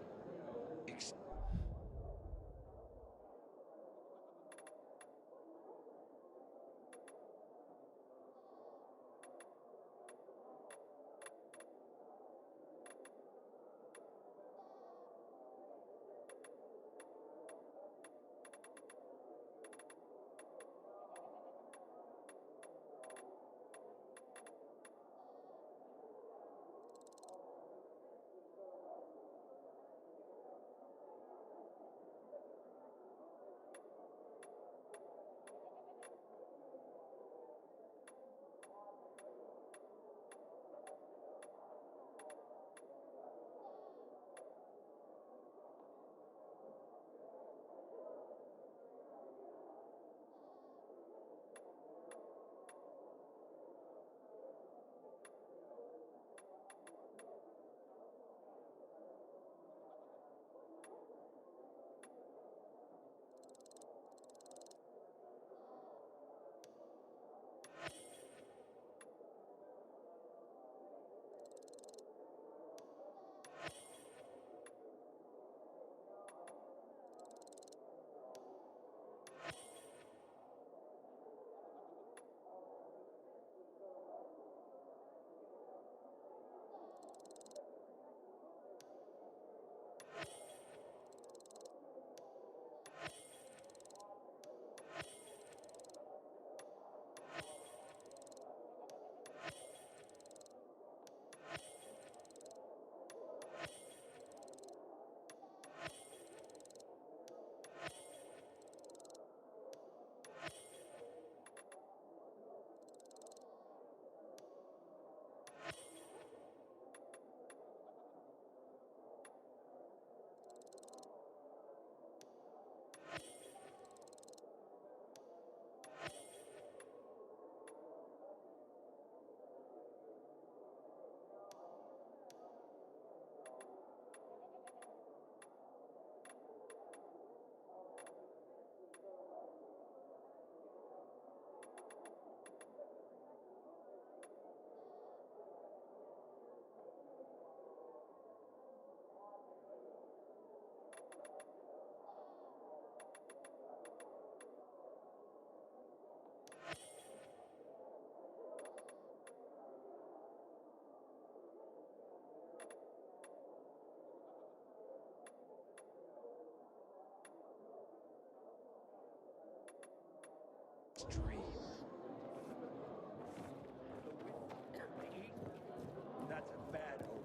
Dream. That's a bad omen.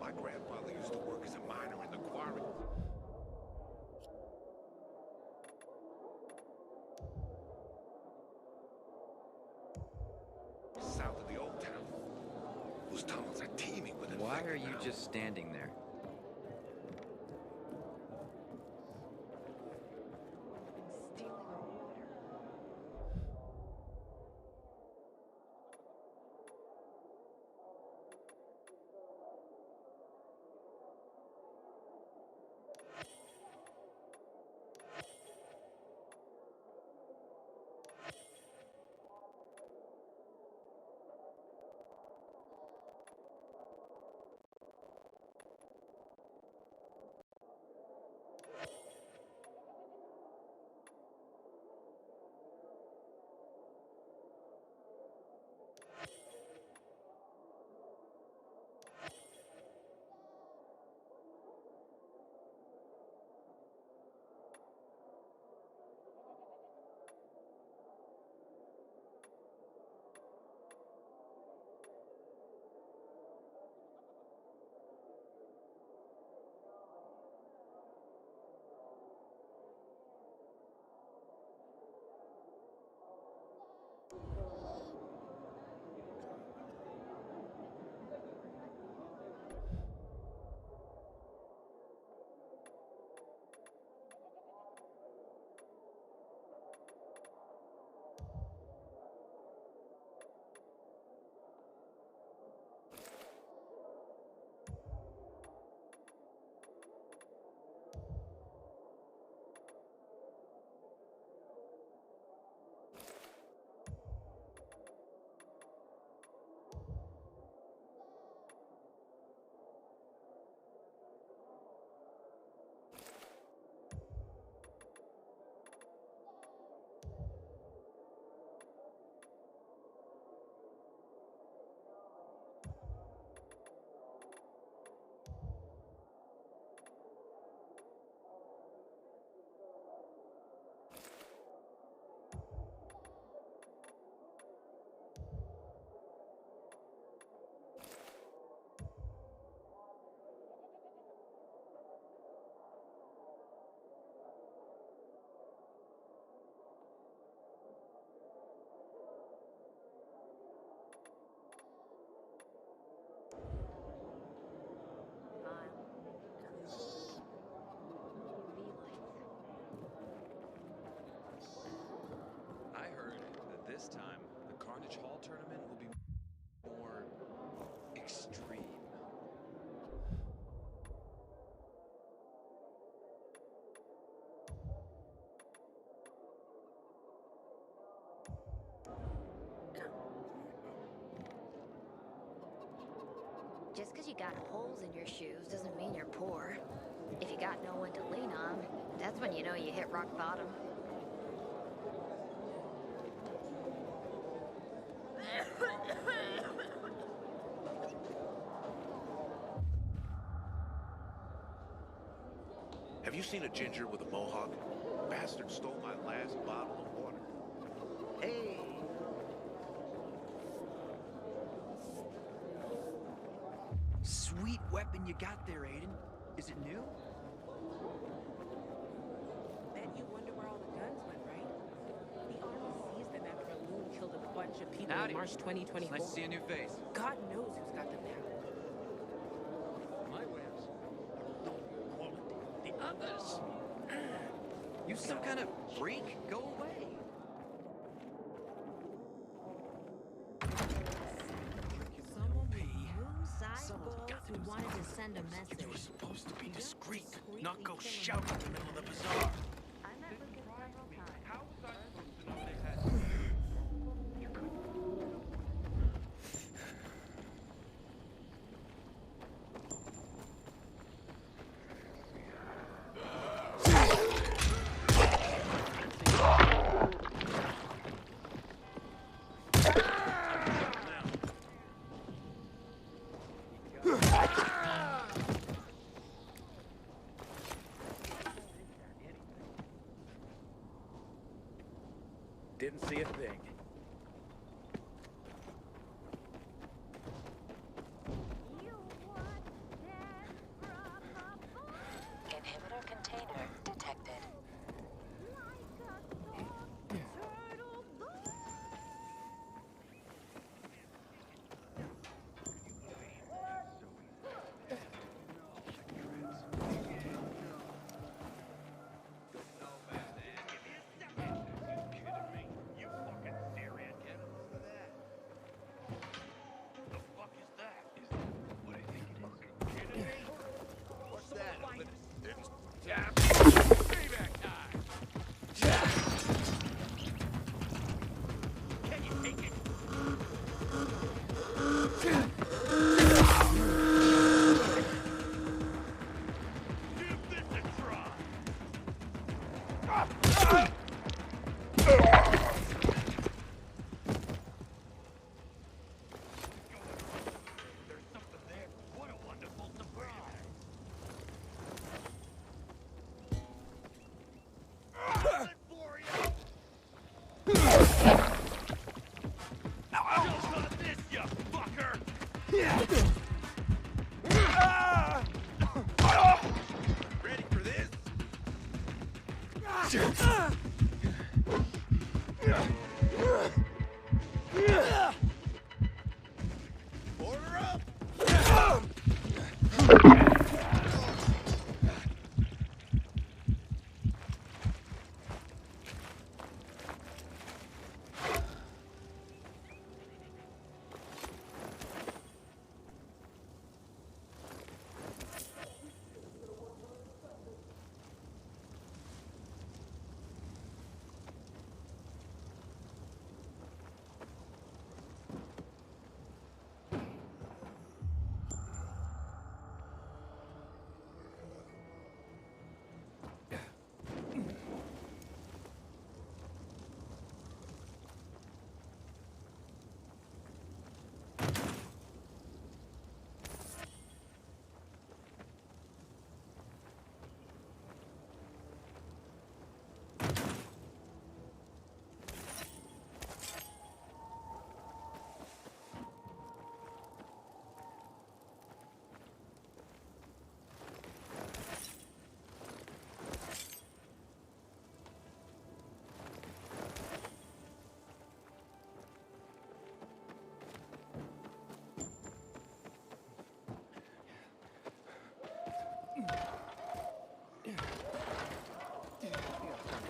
My grandfather used to work as a miner in the quarry. Those tunnels are teeming with Why are infected you animals. just standing there? I heard that this time the Carnage Hall tournament will be more extreme. Just because you got holes in your shoes doesn't mean you're poor. If you got no one to lean on, that's when you know you hit rock bottom. Have you seen a ginger with a mohawk? Bastard stole my last bottle of water. Hey! Sweet weapon you got there, Aiden. Is it new? Bet you wonder where all the guns went, right? The Army seized them after a loon killed a bunch of people Howdy. in March 2024. It's nice to see a new face. God knows who's got them now. My wares are low quality. The others. You some kind of freak? Go away. Someone with moon-sized balls who wanted to send a message. You were supposed to be discreet, not go shout in the middle of the bazaar. I met Lucas several times. How was I supposed to know they had... Didn't see a thing. Inhibitor container detected. Ready for this? Order up!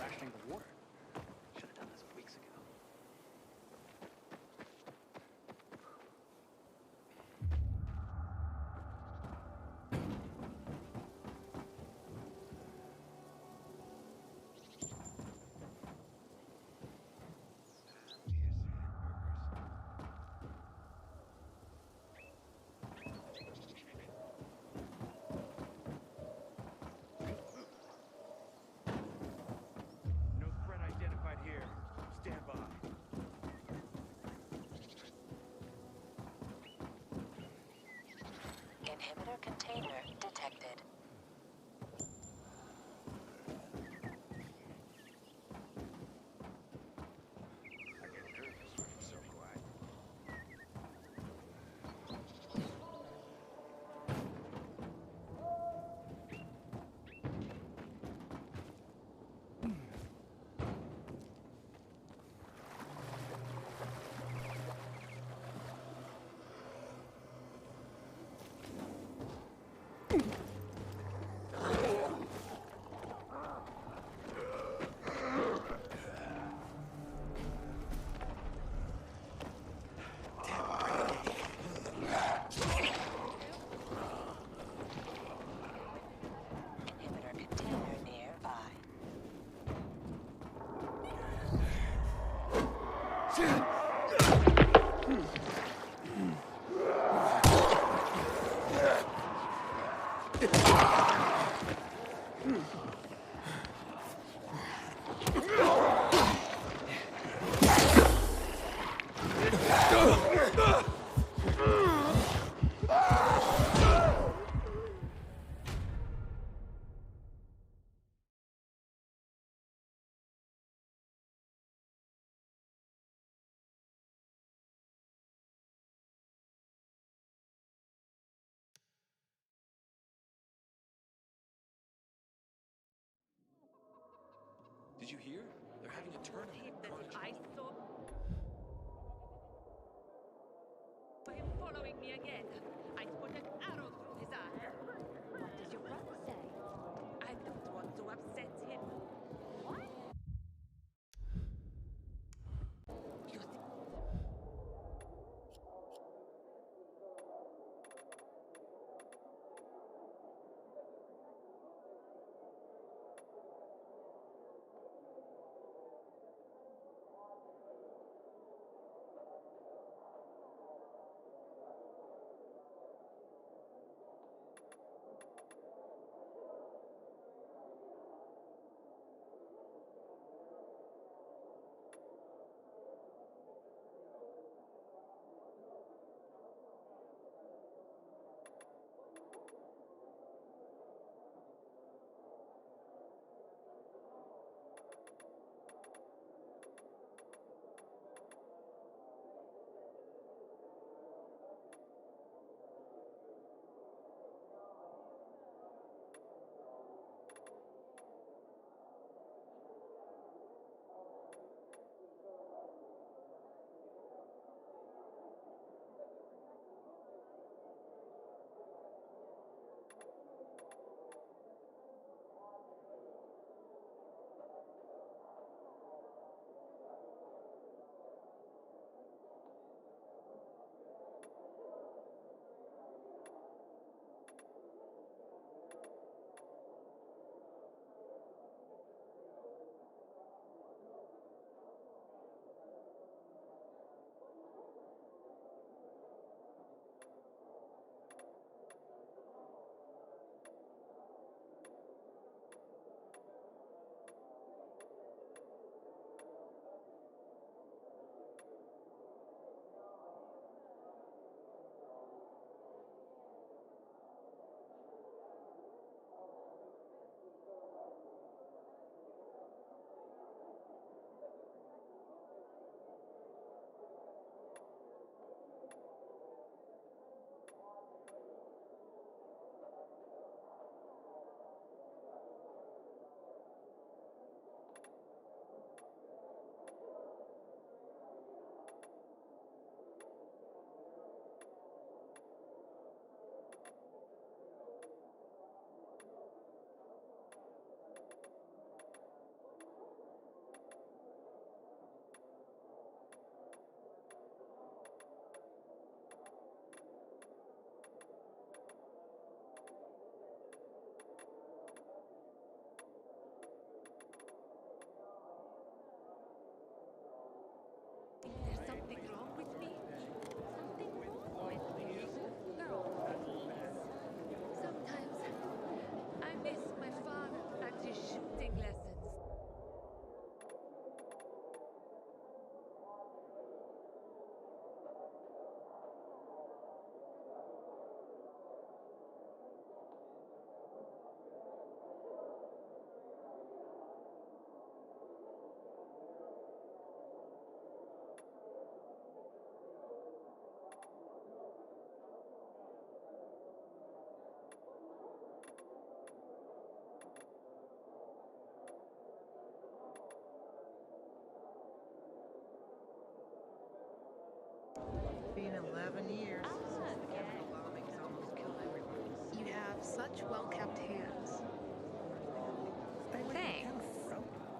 Rationing the water. Should have done this weeks ago. No threat identified here. Stand by. Inhibitor container detected. I get nervous when it's so quiet. Inhibitor container nearby. Did you hear? They're having a tournament. I saw him following me again. I put an arrow through his eye. What does your brother say? I don't want to upset him. What? cupped hands. Thanks.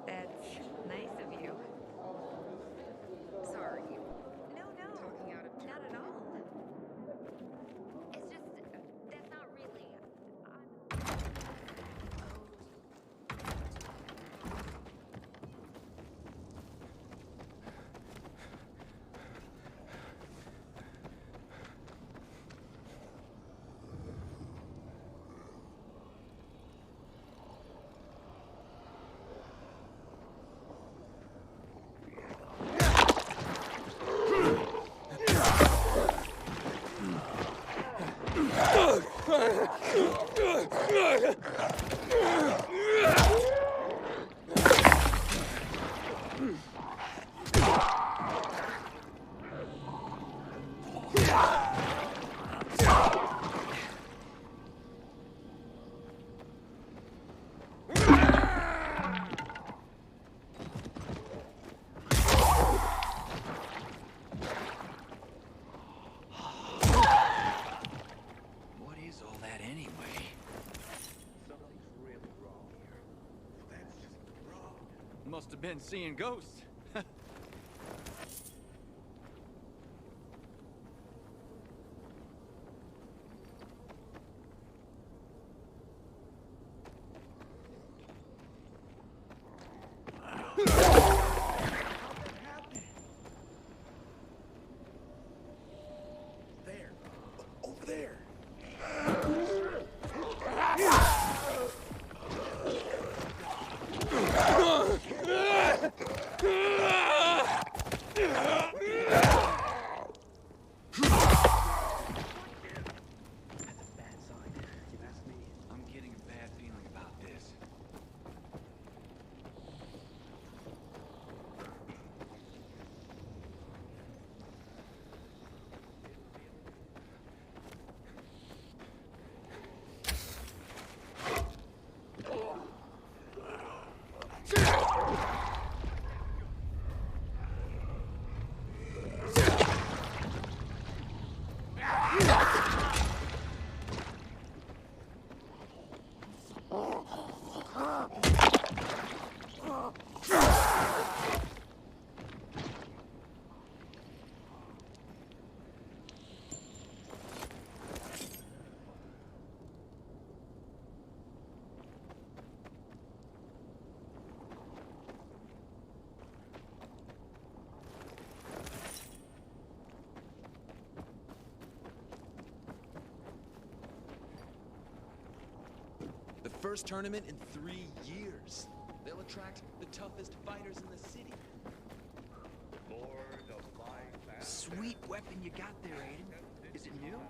That's nice of you. Sorry. No, talking out of turn. Not at all. It's just that's not really. What is all that anyway? Something's really wrong here. That's just wrong. Must have been seeing ghosts. There. Over there. Bad sign, if you ask me. I'm getting a bad feeling about this. The first tournament in 3 years. They'll attract the toughest fighters in the city. Lord of life. Sweet weapon you got there, Aiden. Is it new?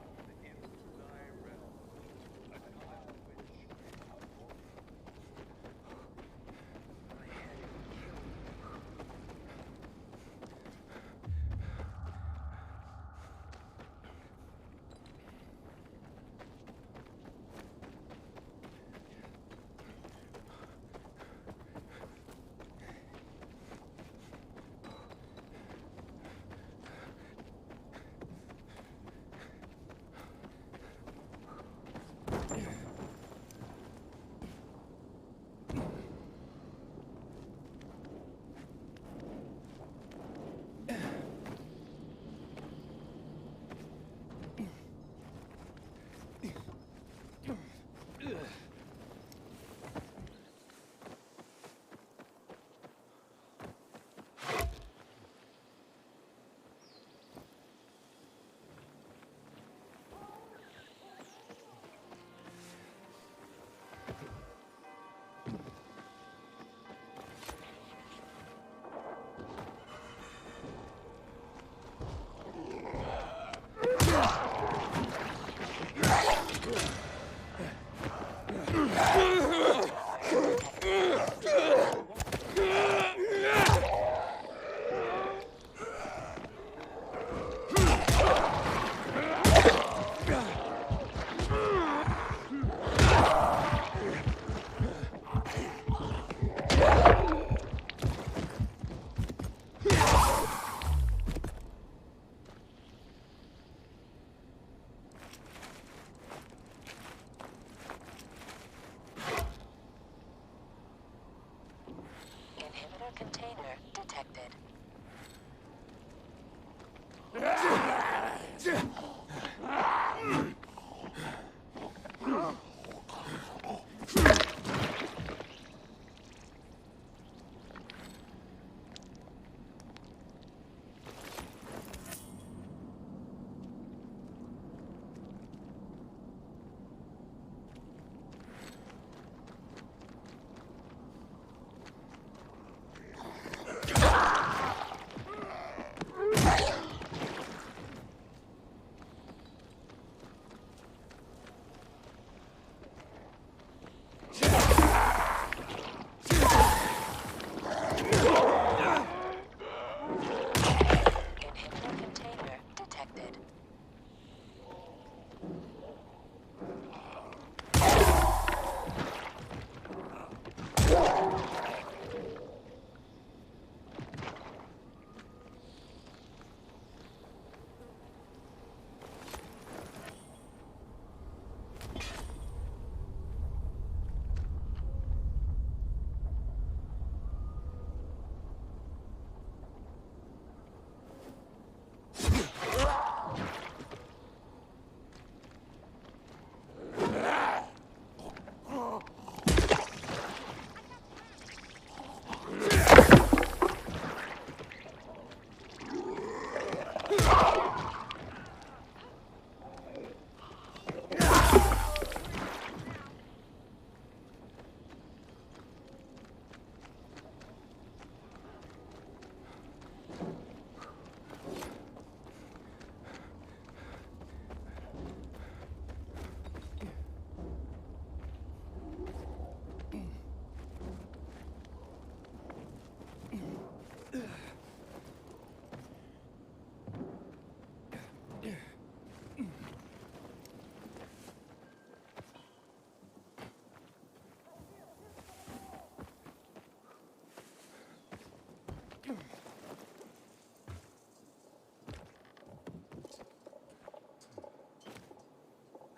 Inhibitor container detected.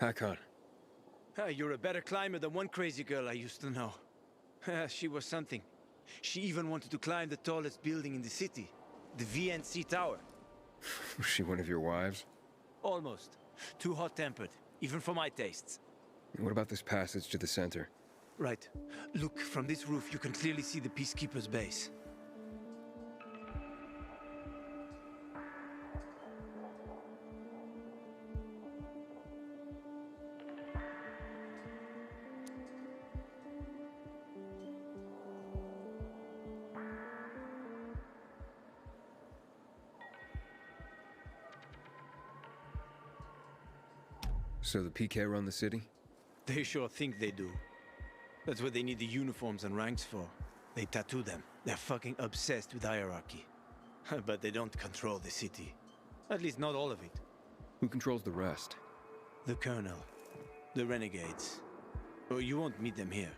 Hakon. You're a better climber than one crazy girl I used to know. She was something. She even wanted to climb the tallest building in the city, the VNC Tower. Was she one of your wives? Almost. Too hot-tempered, even for my tastes. And what about this passage to the center? Right. Look, from this roof you can clearly see the Peacekeeper's base. So the PK run the city? They sure think they do. That's what they need the uniforms and ranks for. They tattoo them. They're fucking obsessed with hierarchy. But they don't control the city. At least not all of it. Who controls the rest? The Colonel. The Renegades. Oh, you won't meet them here.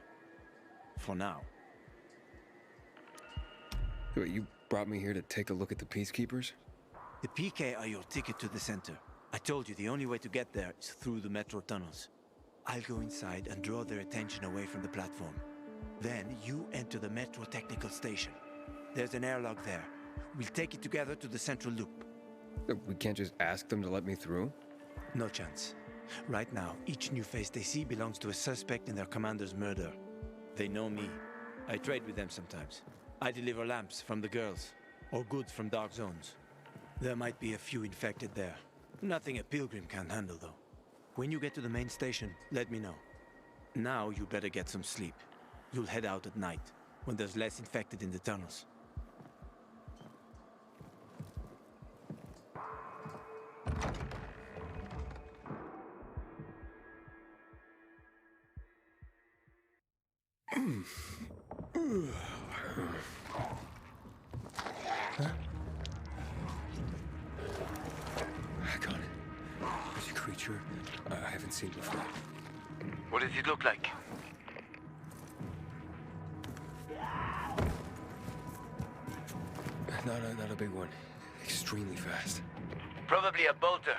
For now. Wait, you brought me here to take a look at the Peacekeepers? The PK are your ticket to the center. I told you the only way to get there is through the metro tunnels. I'll go inside and draw their attention away from the platform. Then you enter the metro technical station. There's an airlock there. We'll take it together to the central loop. We can't just ask them to let me through? No chance. Right now, each new face they see belongs to a suspect in their commander's murder. They know me. I trade with them sometimes. I deliver lamps from the girls, or goods from dark zones. There might be a few infected there. Nothing a pilgrim can't handle, though. When you get to the main station, let me know. Now you better get some sleep. You'll head out at night, when there's less infected in the tunnels. Hakon. There's a creature I haven't seen before. What does it look like? Not a big one. Extremely fast. Probably a bolter.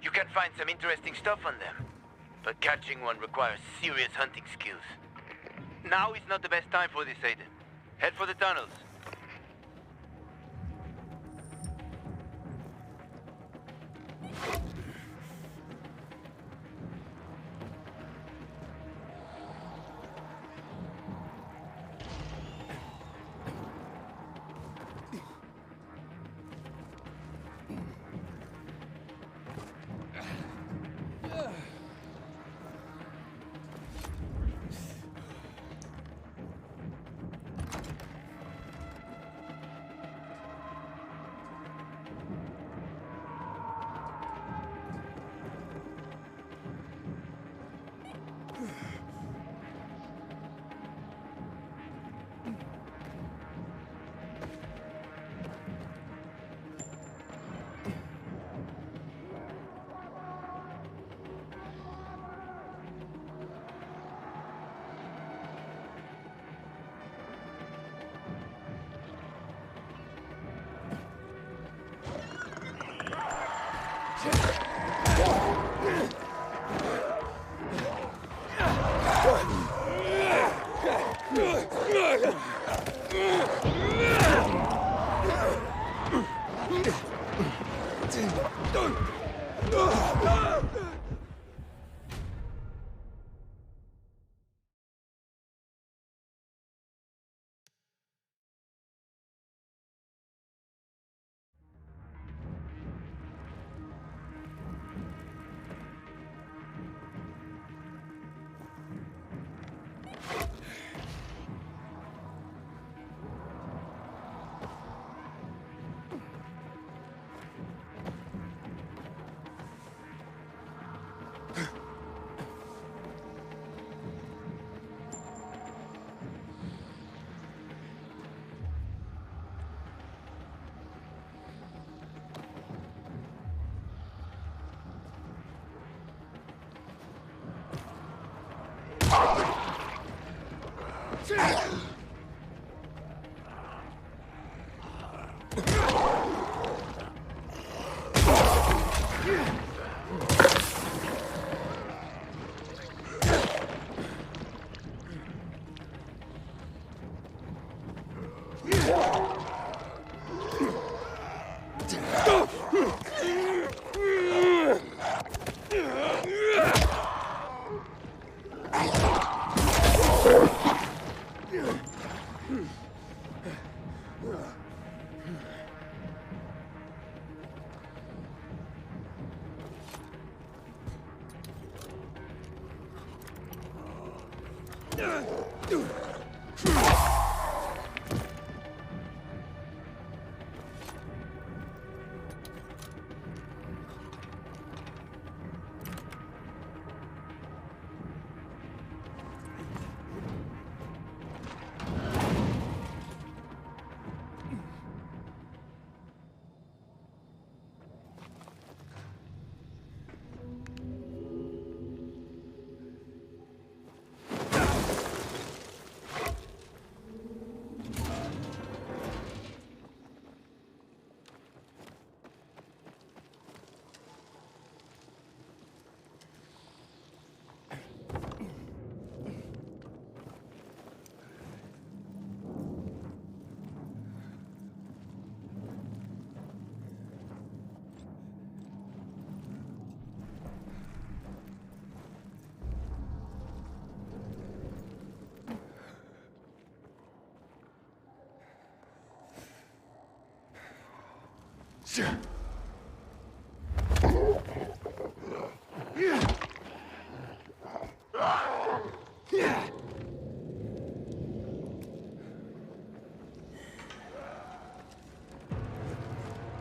You can find some interesting stuff on them. But catching one requires serious hunting skills. Now is not the best time for this, Aiden. Head for the tunnels.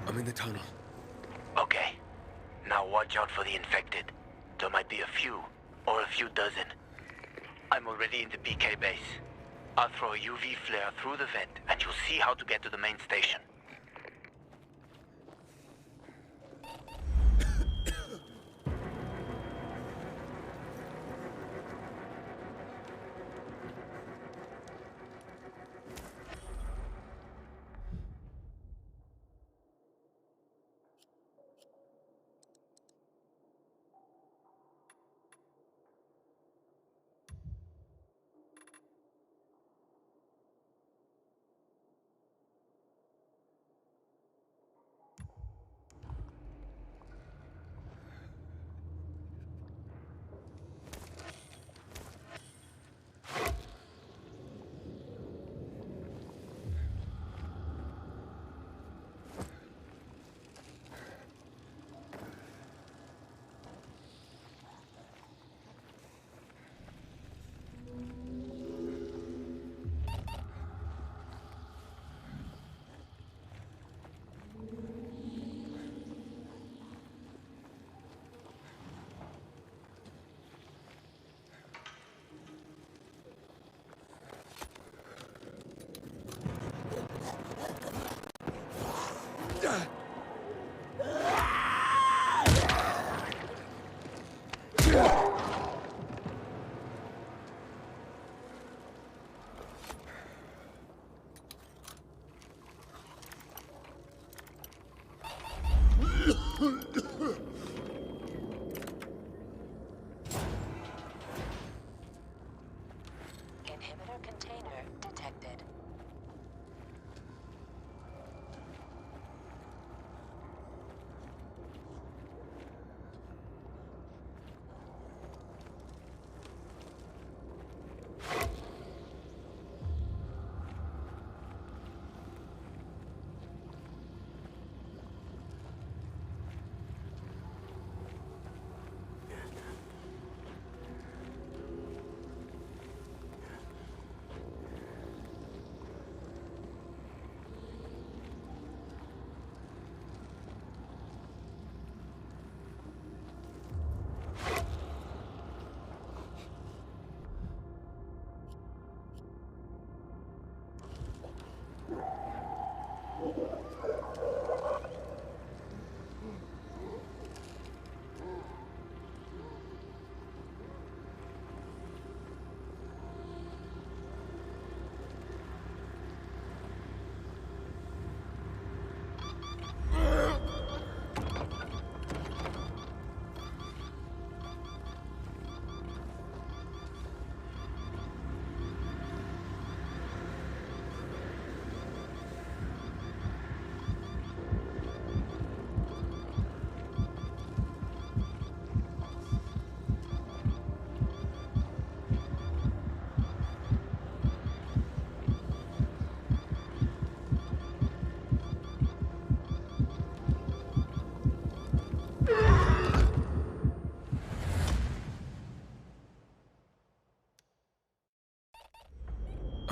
I'm in the tunnel. Okay. Now watch out for the infected. There might be a few, or a few dozen. I'm already in the PK base. I'll throw a UV flare through the vent, and you'll see how to get to the main station.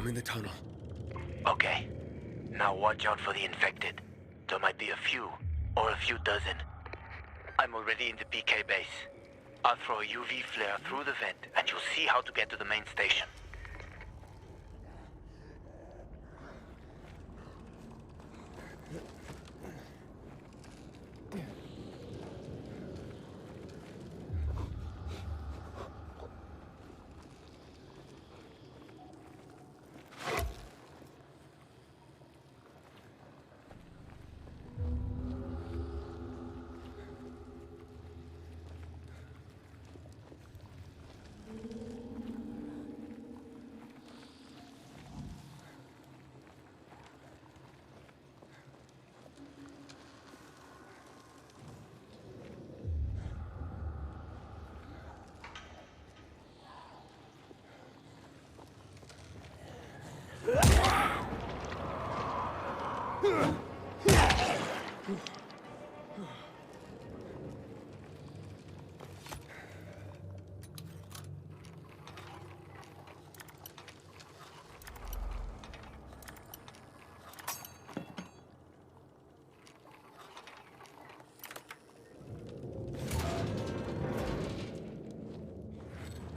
I'm in the tunnel. Okay. Now watch out for the infected. There might be a few, or a few dozen. I'm already in the PK base. I'll throw a UV flare through the vent, and you'll see how to get to the main station.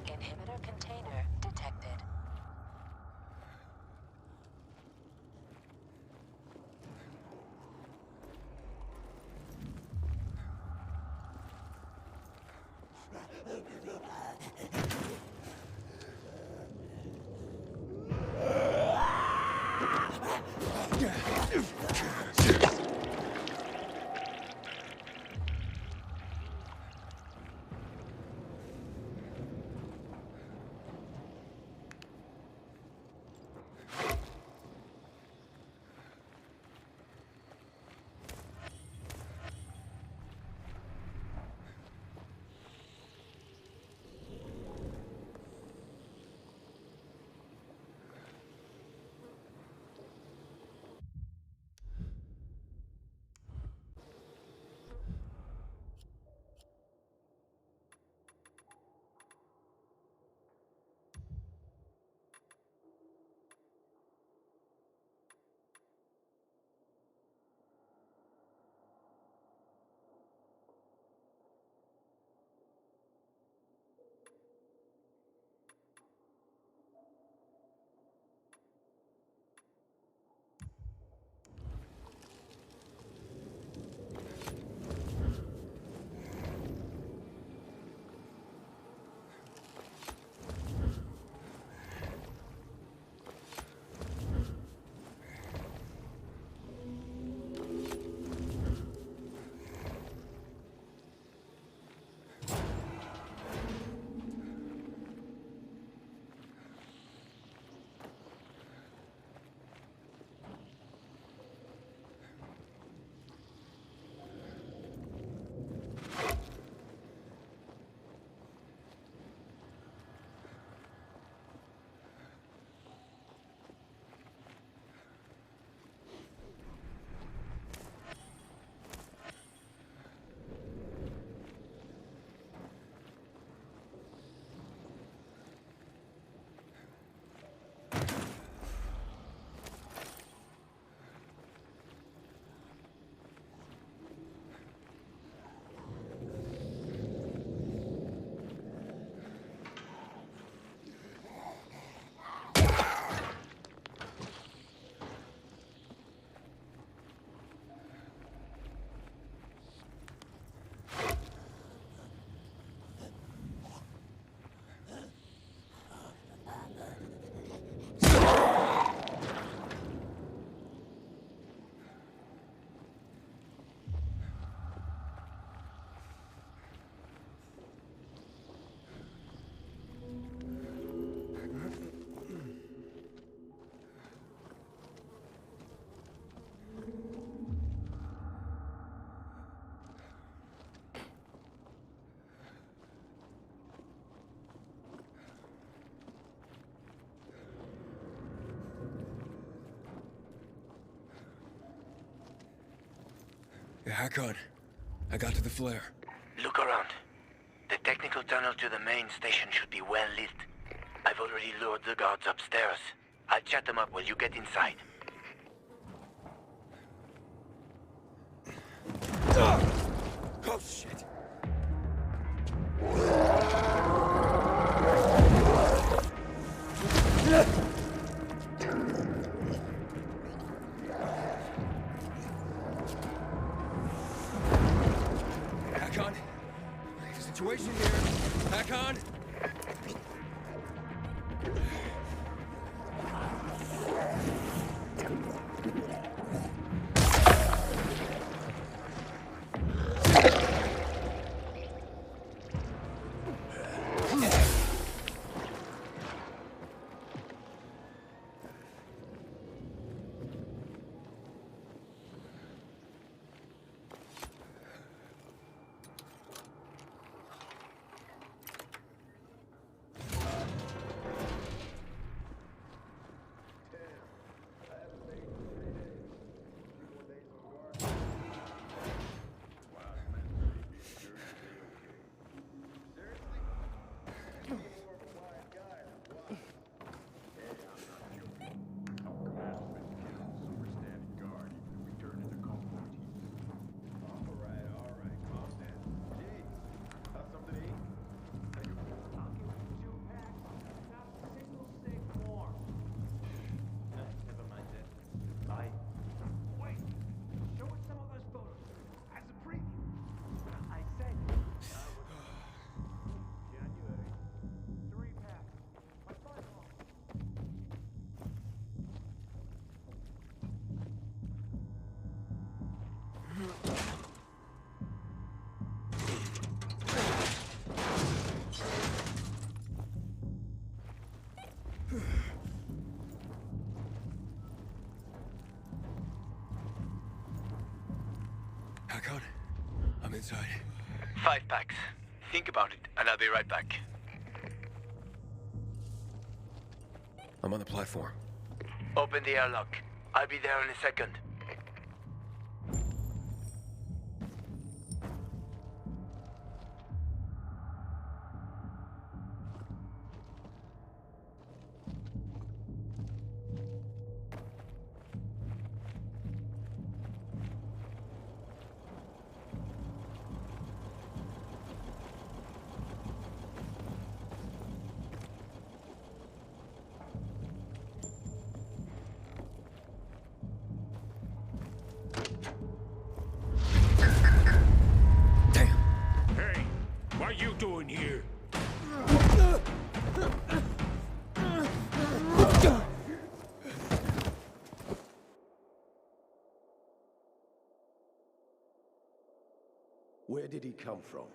Inhibitor container detected. Yeah, hack on. I got to the flare. Look around. The technical tunnel to the main station should be well lit. I've already lured the guards upstairs. I'll chat them up while you get inside. Oh, shit. Hakon, situation here. Hakon. Hakon, I'm inside. 5 packs. Think about it, and I'll be right back. I'm on the platform. Open the airlock. I'll be there in a second. What are you doing here? Where did he come from?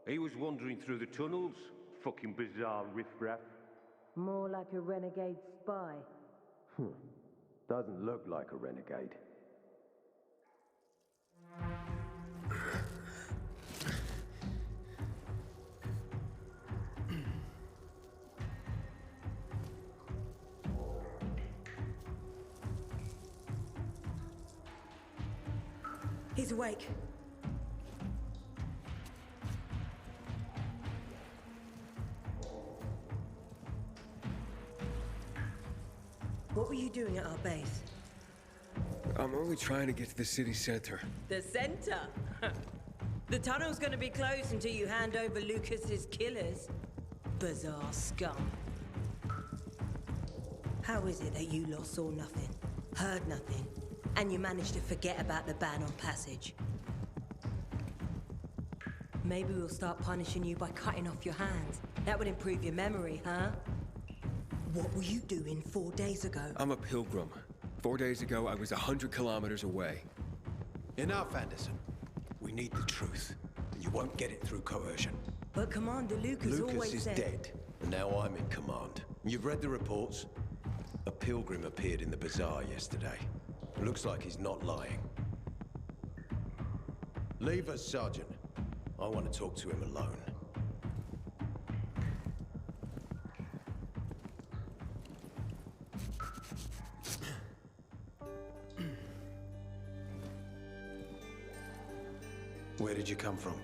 He was wandering through the tunnels. Fucking bizarre riffraff. More like a renegade spy. Doesn't look like a renegade. He's awake. What were you doing at our base? I'm only trying to get to the city center. The center? The tunnel's gonna be closed until you hand over Lucas's killers. Bizarre scum. How is it that you lot saw nothing, heard nothing, and you managed to forget about the ban on passage? Maybe we'll start punishing you by cutting off your hands. That would improve your memory, huh? What were you doing 4 days ago? I'm a pilgrim. 4 days ago, I was 100 kilometers away. Enough, Anderson. We need the truth, and you won't get it through coercion. But Commander Lucas always is said... dead, and now I'm in command. You've read the reports? A pilgrim appeared in the bazaar yesterday. Looks like he's not lying. Leave us, Sergeant. I want to talk to him alone. Where did you come from?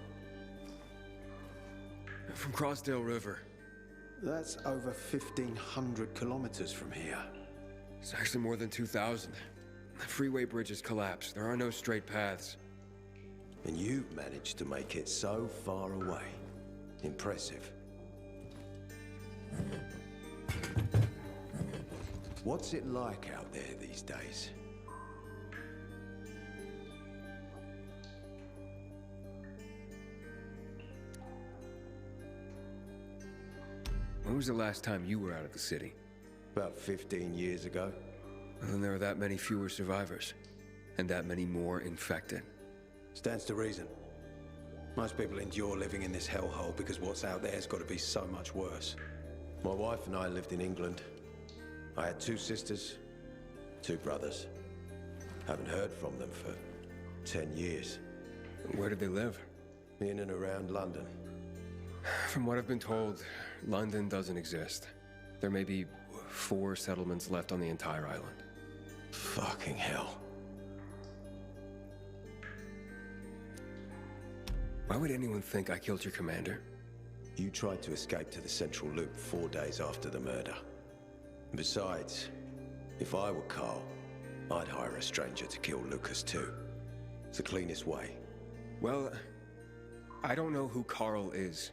From Crossdale River. That's over 1,500 kilometers from here. It's actually more than 2,000. The freeway bridges collapsed. There are no straight paths. And you've managed to make it so far away. Impressive. What's it like out there these days? When was the last time you were out of the city? About 15 years ago. Well, then there are that many fewer survivors. And that many more infected. Stands to reason. Most people endure living in this hellhole because what's out there has got to be so much worse. My wife and I lived in England. I had 2 sisters, 2 brothers. Haven't heard from them for 10 years. Where did they live? In and around London. From what I've been told, London doesn't exist. There may be 4 settlements left on the entire island. Fucking hell. Why would anyone think I killed your commander? You tried to escape to the Central Loop 4 days after the murder. Besides, if I were Carl, I'd hire a stranger to kill Lucas too. It's the cleanest way. Well, I don't know who Carl is.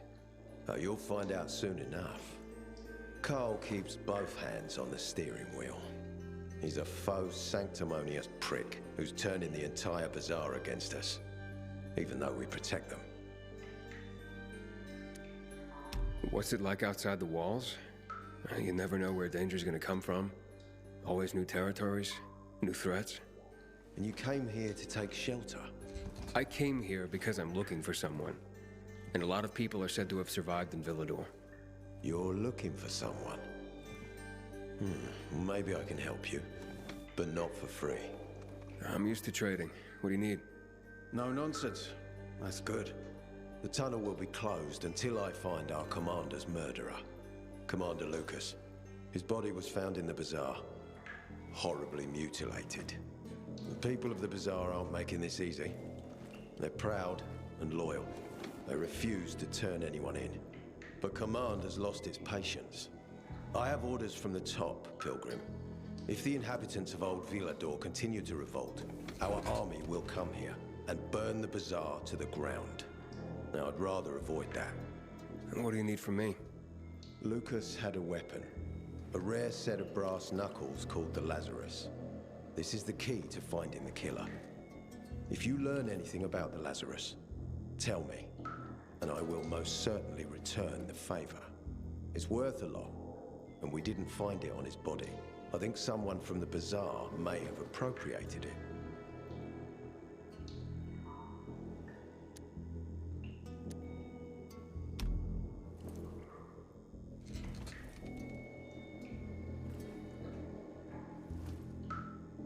Oh, you'll find out soon enough. Carl keeps both hands on the steering wheel. He's a faux sanctimonious prick who's turning the entire bazaar against us, even though we protect them. What's it like outside the walls? You never know where danger's gonna come from. Always new territories, new threats. And you came here to take shelter? I came here because I'm looking for someone. And a lot of people are said to have survived in Villador. You're looking for someone? Maybe I can help you, but not for free. I'm used to trading. What do you need? No nonsense. That's good. The tunnel will be closed until I find our commander's murderer, Commander Lucas. His body was found in the bazaar, horribly mutilated. The people of the bazaar aren't making this easy. They're proud and loyal. They refuse to turn anyone in. But command has lost its patience. I have orders from the top, Pilgrim. If the inhabitants of Old Villador continue to revolt, our army will come here and burn the bazaar to the ground. Now, I'd rather avoid that. And what do you need from me? Lucas had a weapon. A rare set of brass knuckles called the Lazarus. This is the key to finding the killer. If you learn anything about the Lazarus, tell me, and I will most certainly return the favor. It's worth a lot, and we didn't find it on his body. I think someone from the bazaar may have appropriated it.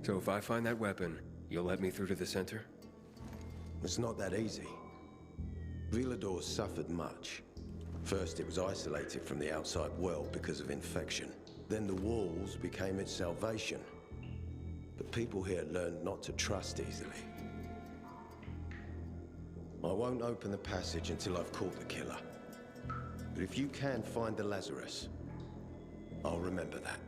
So if I find that weapon, you'll let me through to the center? It's not that easy. Villador suffered much. First, it was isolated from the outside world because of infection. Then the walls became its salvation. But people here learned not to trust easily. I won't open the passage until I've caught the killer. But if you can find the Lazarus, I'll remember that.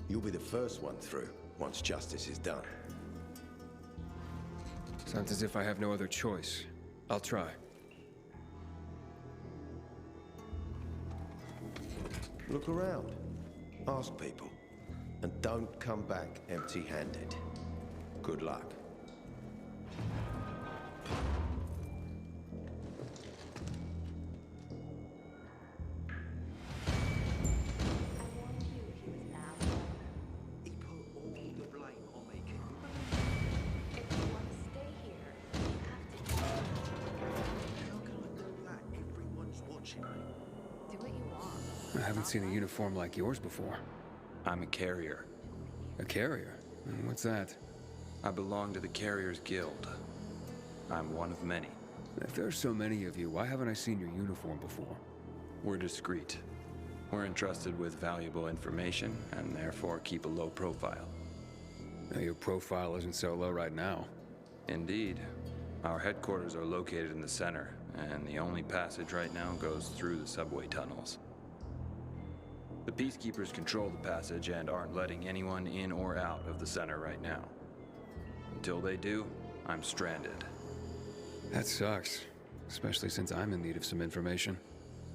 You'll be the first one through, once justice is done. Sounds as if I have no other choice. I'll try. Look around. Ask people. And don't come back empty-handed. Good luck. I haven't seen a uniform like yours before. I'm a carrier. A carrier? What's that? I belong to the Carriers Guild. I'm one of many. If there's so many of you, why haven't I seen your uniform before? We're discreet. We're entrusted with valuable information, and therefore keep a low profile. Now, your profile isn't so low right now. Indeed. Our headquarters are located in the center, and the only passage right now goes through the subway tunnels. The Peacekeepers control the passage and aren't letting anyone in or out of the center right now. Until they do, I'm stranded. That sucks, especially since I'm in need of some information.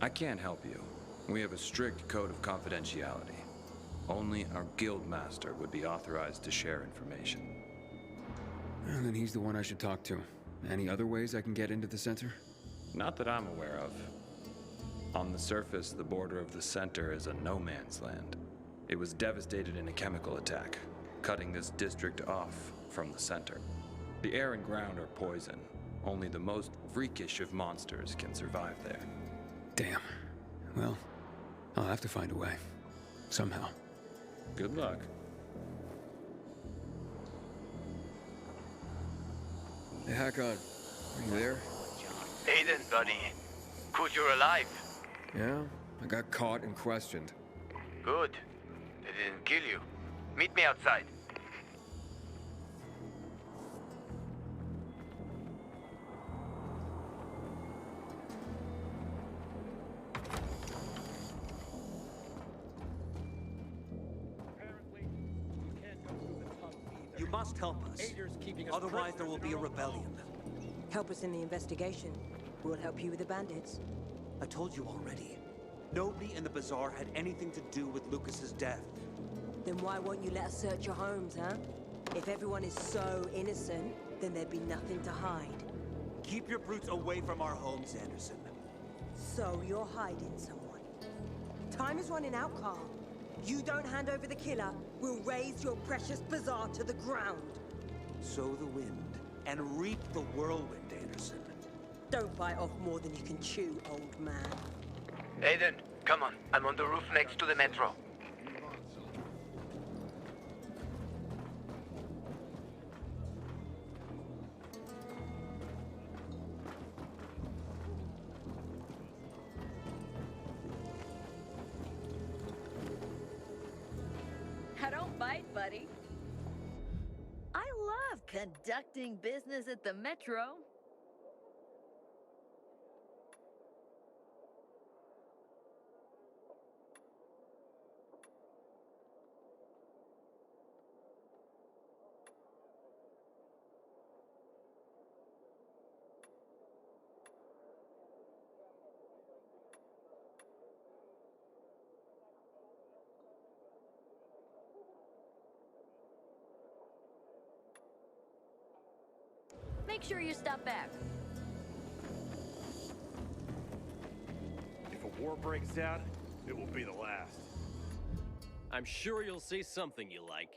I can't help you. We have a strict code of confidentiality. Only our guild master would be authorized to share information. And then he's the one I should talk to. Any other ways I can get into the center? Not that I'm aware of. On the surface, the border of the center is a no-man's land. It was devastated in a chemical attack, cutting this district off from the center. The air and ground are poison. Only the most freakish of monsters can survive there. Damn. Well, I'll have to find a way. Somehow. Good luck. Hey, Hakon. Are you there? Aiden, buddy. Good you're alive. Yeah, I got caught and questioned. Good. They didn't kill you. Meet me outside. You must help us. Otherwise there will be a rebellion. Help us in the investigation. We'll help you with the bandits. I told you already. Nobody in the bazaar had anything to do with Lucas's death. Then why won't you let us search your homes, huh? If everyone is so innocent, then there'd be nothing to hide. Keep your brutes away from our homes, Anderson. So you're hiding someone. Time is running out, Carl. You don't hand over the killer, we'll raise your precious bazaar to the ground. Sow the wind and reap the whirlwind, Anderson. Don't bite off more than you can chew, old man. Aiden, come on. I'm on the roof next to the metro. I don't bite, buddy. I love conducting business at the metro. Make sure you stop back. If a war breaks out, it will be the last. I'm sure you'll see something you like.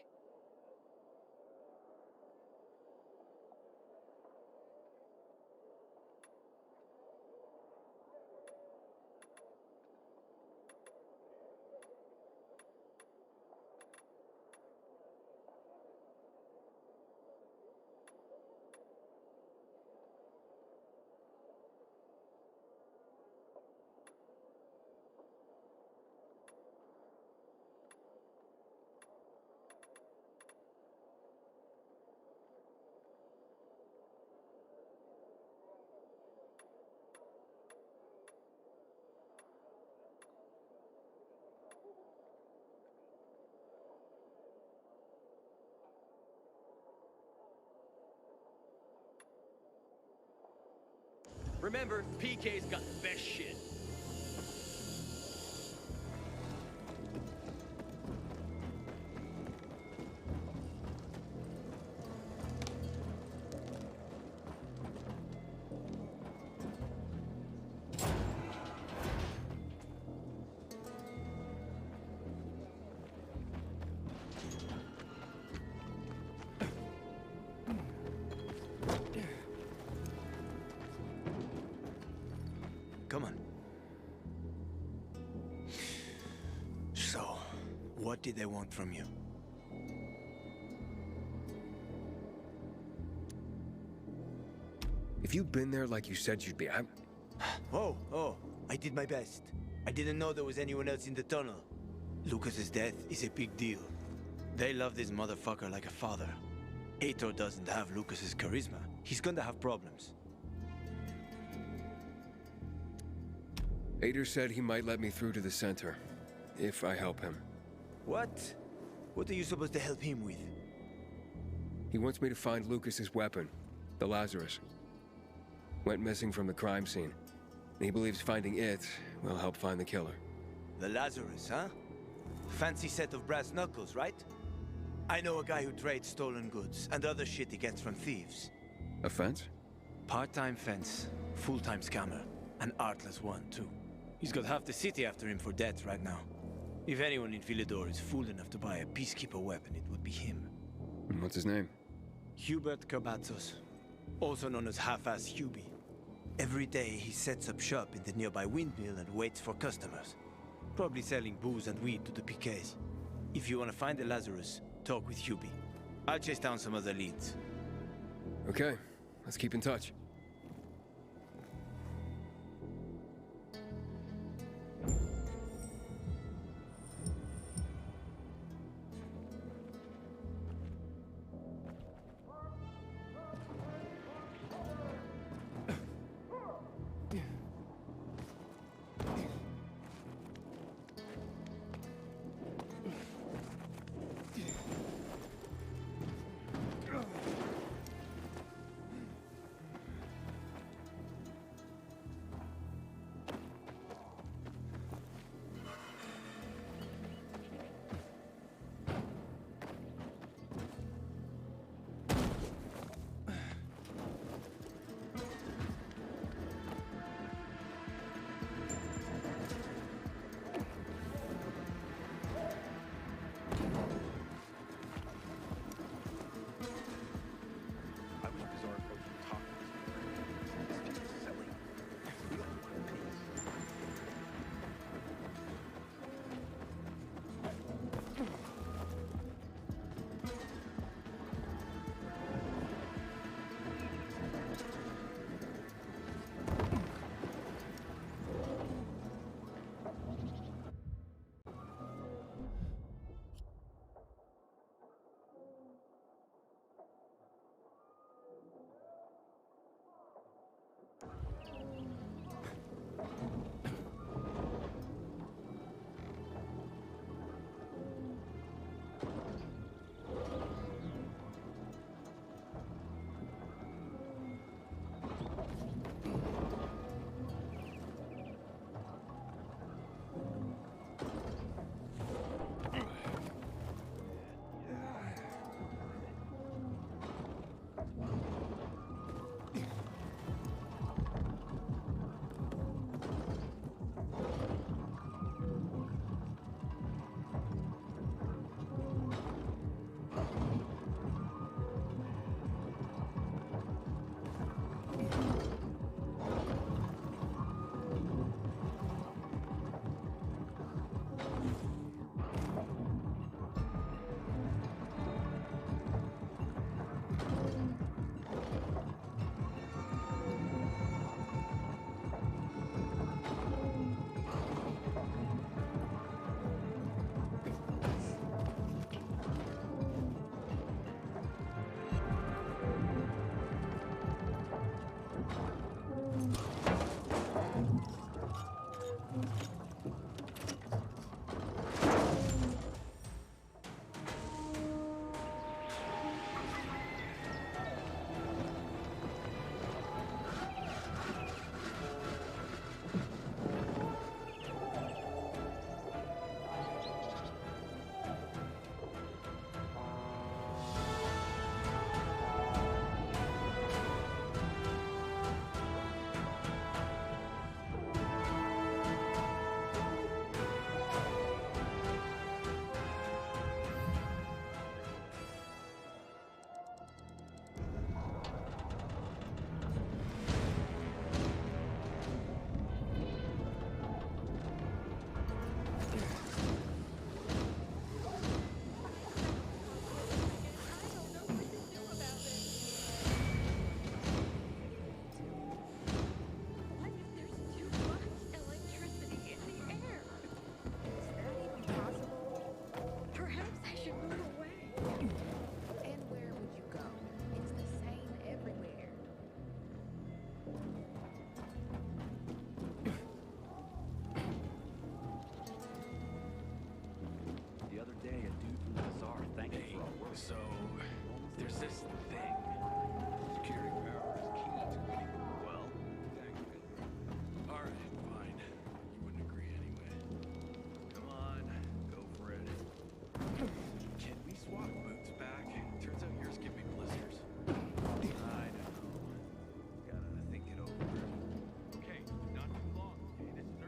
Remember, PK's got the best shit. Come on. So, what did they want from you? If you'd been there like you said you'd be, Oh, I did my best. I didn't know there was anyone else in the tunnel. Lucas's death is a big deal. They love this motherfucker like a father. Aitor doesn't have Lucas's charisma. He's gonna have problems. Aitor said he might let me through to the center. if I help him. What? What are you supposed to help him with? He wants me to find Lucas's weapon, the Lazarus. Went missing from the crime scene. He believes finding it will help find the killer. The Lazarus, huh? Fancy set of brass knuckles, right? I know a guy who trades stolen goods and other shit he gets from thieves. A fence? Part-time fence, full-time scammer. An artless one, too. He's got half the city after him for debts right now. If anyone in Villador is fool enough to buy a peacekeeper weapon, it would be him. And what's his name? Hubert Kerbatzos, also known as Half-Ass Hubie. Every day he sets up shop in the nearby windmill and waits for customers. Probably selling booze and weed to the PKs. If you want to find the Lazarus, talk with Hubie. I'll chase down some other leads. Okay, let's keep in touch.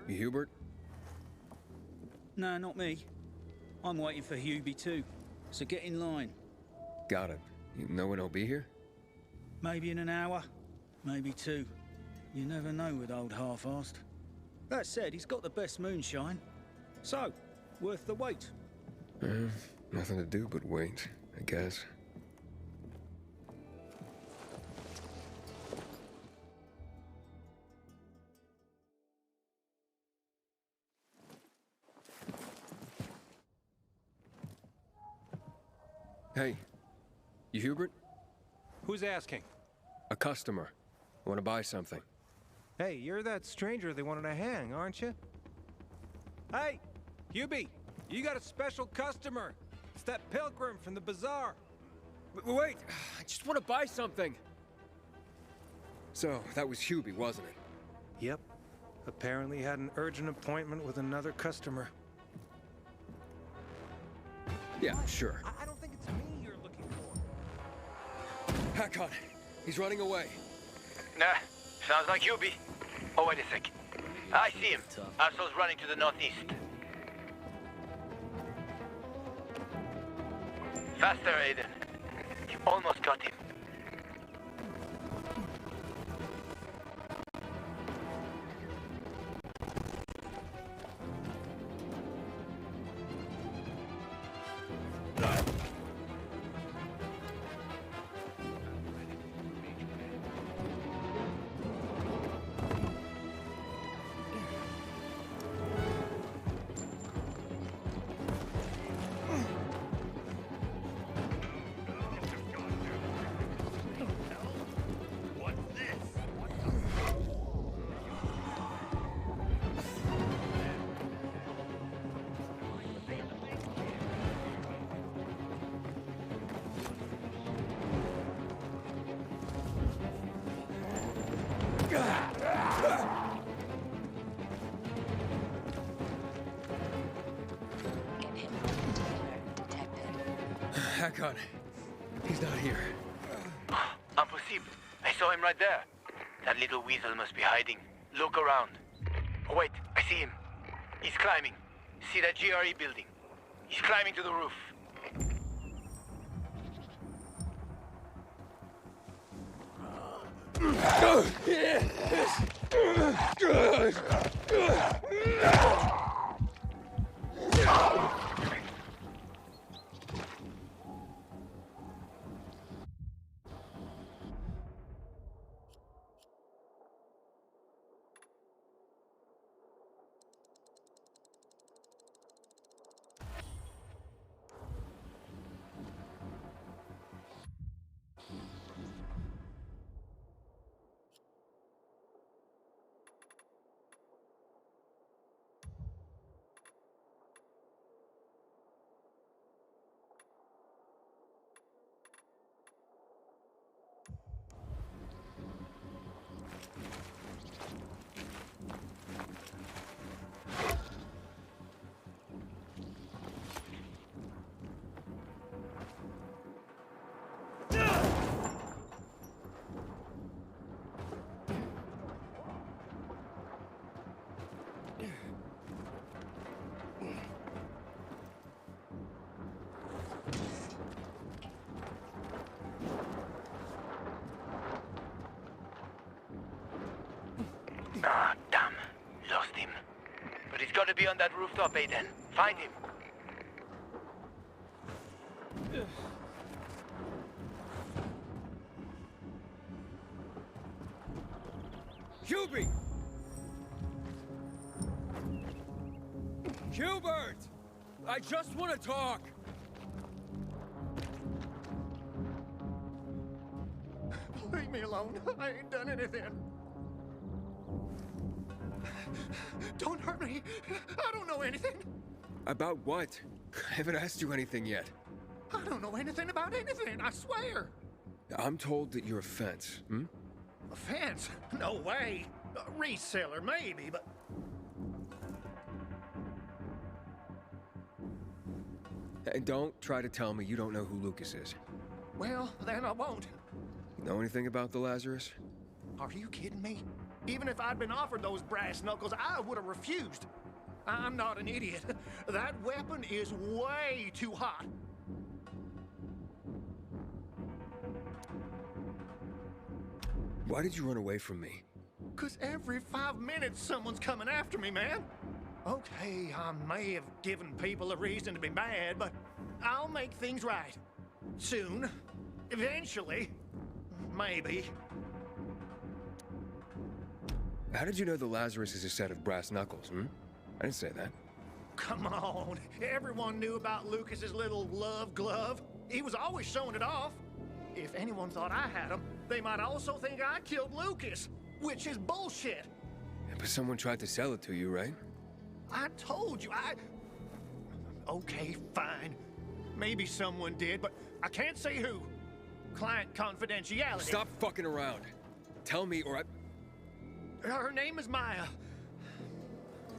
You Hubert? No, not me. I'm waiting for Hubie too, so get in line. Got it. You know when he'll be here? Maybe in an hour, maybe two. You never know with old half-assed. That said, he's got the best moonshine. So, worth the wait. Nothing to do but wait, I guess. Hey, you Hubert? Who's asking? A customer. I want to buy something. Hey, you're that stranger they wanted to hang, aren't you? Hey, Hubie, you got a special customer. It's that pilgrim from the bazaar. Wait, I just want to buy something. So, that was Hubie, wasn't it? Yep. Apparently had an urgent appointment with another customer. Yeah, sure. I don't think it's me you're looking for. Hack on. He's running away. Nah, sounds like Hubie. Oh, wait a sec. I see him. Arsenal's running to the northeast. Faster, Aiden. You almost got him. Hack on. He's not here. Impossible. I saw him right there. That little weasel must be hiding. Look around. Oh, wait, I see him. He's climbing. See that GRE building? He's climbing to the roof. Ah, damn. Lost him. But he's got to be on that rooftop, Aiden. Find him. Hubie! Hubert! I just want to talk! Leave me alone. I ain't done anything. Don't hurt me. I don't know anything. About what? I haven't asked you anything yet. I don't know anything about anything, I swear. I'm told that you're a fence, A fence? No way. A reseller, maybe, but... And don't try to tell me you don't know who Lucas is. Well, then I won't. Know anything about the Lazarus? Are you kidding me? Even if I'd been offered those brass knuckles, I would have refused. I'm not an idiot. That weapon is way too hot. Why did you run away from me? 'Cause every 5 minutes someone's coming after me, man. Okay, I may have given people a reason to be mad, but I'll make things right. Soon. Eventually. Maybe. How did you know the Lazarus is a set of brass knuckles, I didn't say that. Come on. Everyone knew about Lucas's little love glove. He was always showing it off. If anyone thought I had him, they might also think I killed Lucas, which is bullshit. Yeah, but someone tried to sell it to you, right? I told you, Okay, fine. Maybe someone did, but I can't say who. Client confidentiality. Stop fucking around. Tell me or Her name is Maya.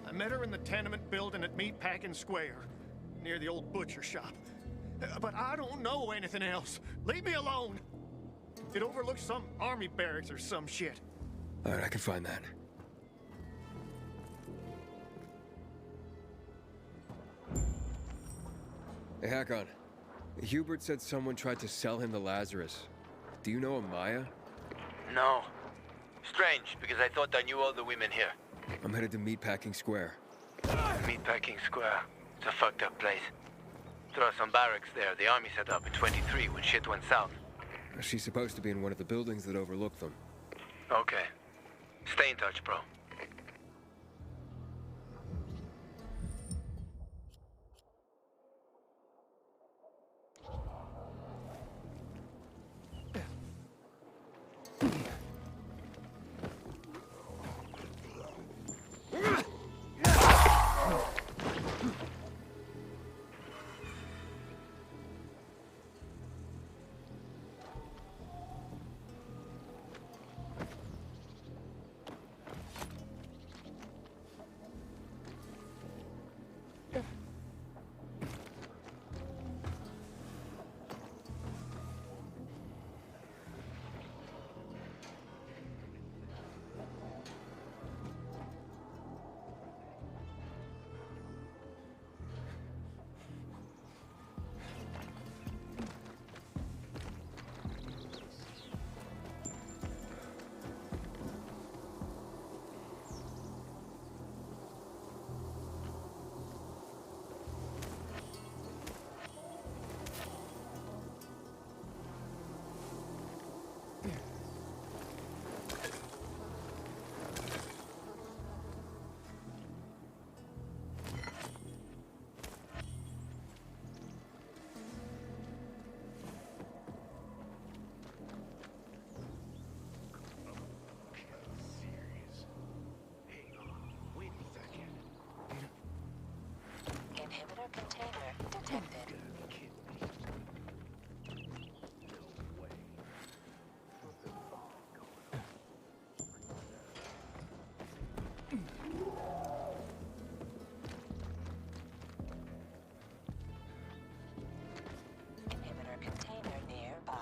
I met her in the tenement building at Meatpacking Square, near the old butcher shop. But I don't know anything else. Leave me alone. It overlooks some army barracks or some shit. All right, I can find that. Hey, Hakon. Hubert said someone tried to sell him the Lazarus. Do you know a Maya? No. Strange, because I thought I knew all the women here. I'm headed to Meatpacking Square. Meatpacking Square. It's a fucked up place. There are some barracks there the army set up in 23 when shit went south. She's supposed to be in one of the buildings that overlook them. Okay. Stay in touch, bro. Inhibitor container detected. Inhibitor container nearby.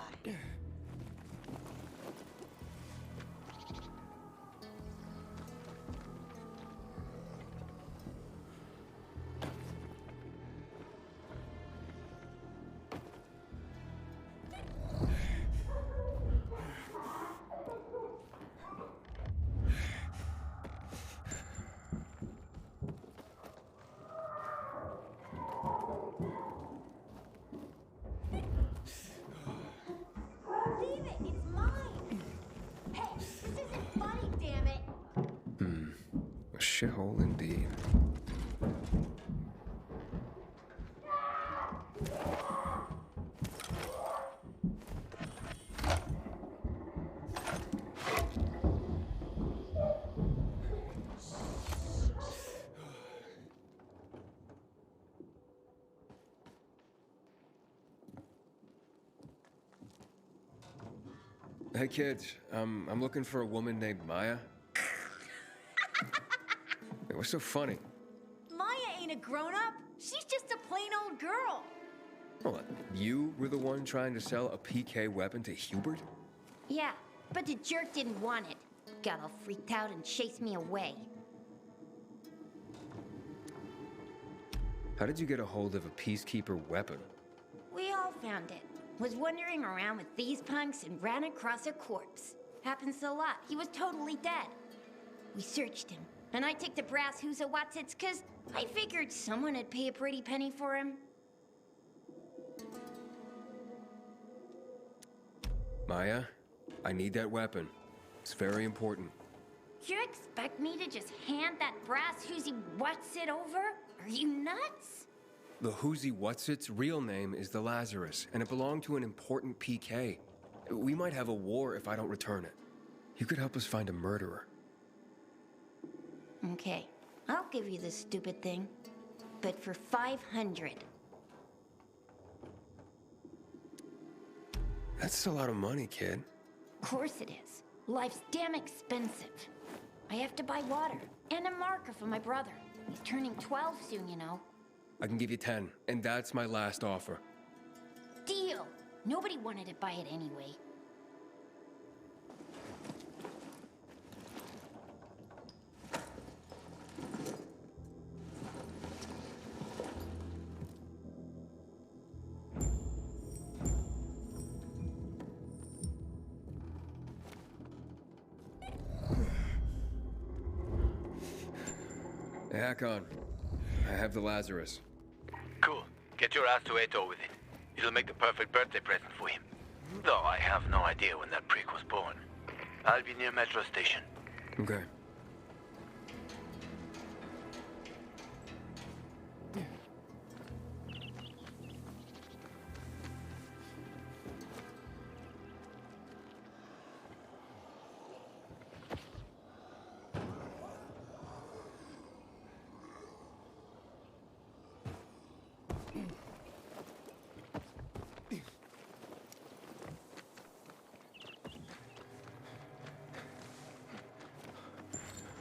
Leave it! It's mine! Hey, this isn't funny, damn it! A shithole indeed. Hey kids, I'm looking for a woman named Maya. Hey, what's so funny? Maya ain't a grown-up. She's just a plain old girl. Hold on, you were the one trying to sell a PK weapon to Hubert? Yeah, but the jerk didn't want it. got all freaked out and chased me away. How did you get a hold of a peacekeeper weapon? We all found it. Was wandering around with these punks and ran across a corpse. Happens a lot. He was totally dead. We searched him, and I took the brass who's a what's-its, 'cause I figured someone would pay a pretty penny for him. Maya, I need that weapon. It's very important. You expect me to just hand that brass who's what's it over? Are you nuts? The Whoozy Whatsit's real name is the Lazarus, and it belonged to an important PK. We might have a war if I don't return it. You could help us find a murderer. Okay, I'll give you this stupid thing, but for 500. That's a lot of money, kid. Of course it is. Life's damn expensive. I have to buy water and a marker for my brother. He's turning 12 soon, you know. I can give you 10, and that's my last offer. Deal! Nobody wanted to buy it anyway. Hey, Hakon. I have the Lazarus. Cool. Get your ass to Ato with it. It'll make the perfect birthday present for him. Though I have no idea when that prick was born. I'll be near Metro Station. Okay.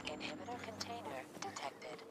Inhibitor container detected.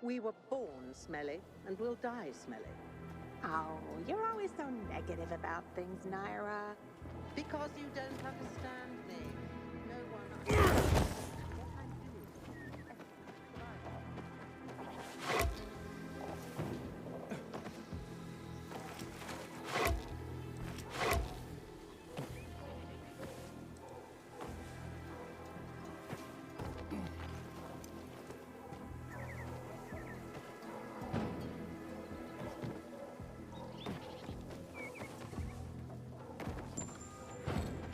We were born smelly, and we'll die smelly. Oh, you're always so negative about things, Naira. Because you don't understand me. No one...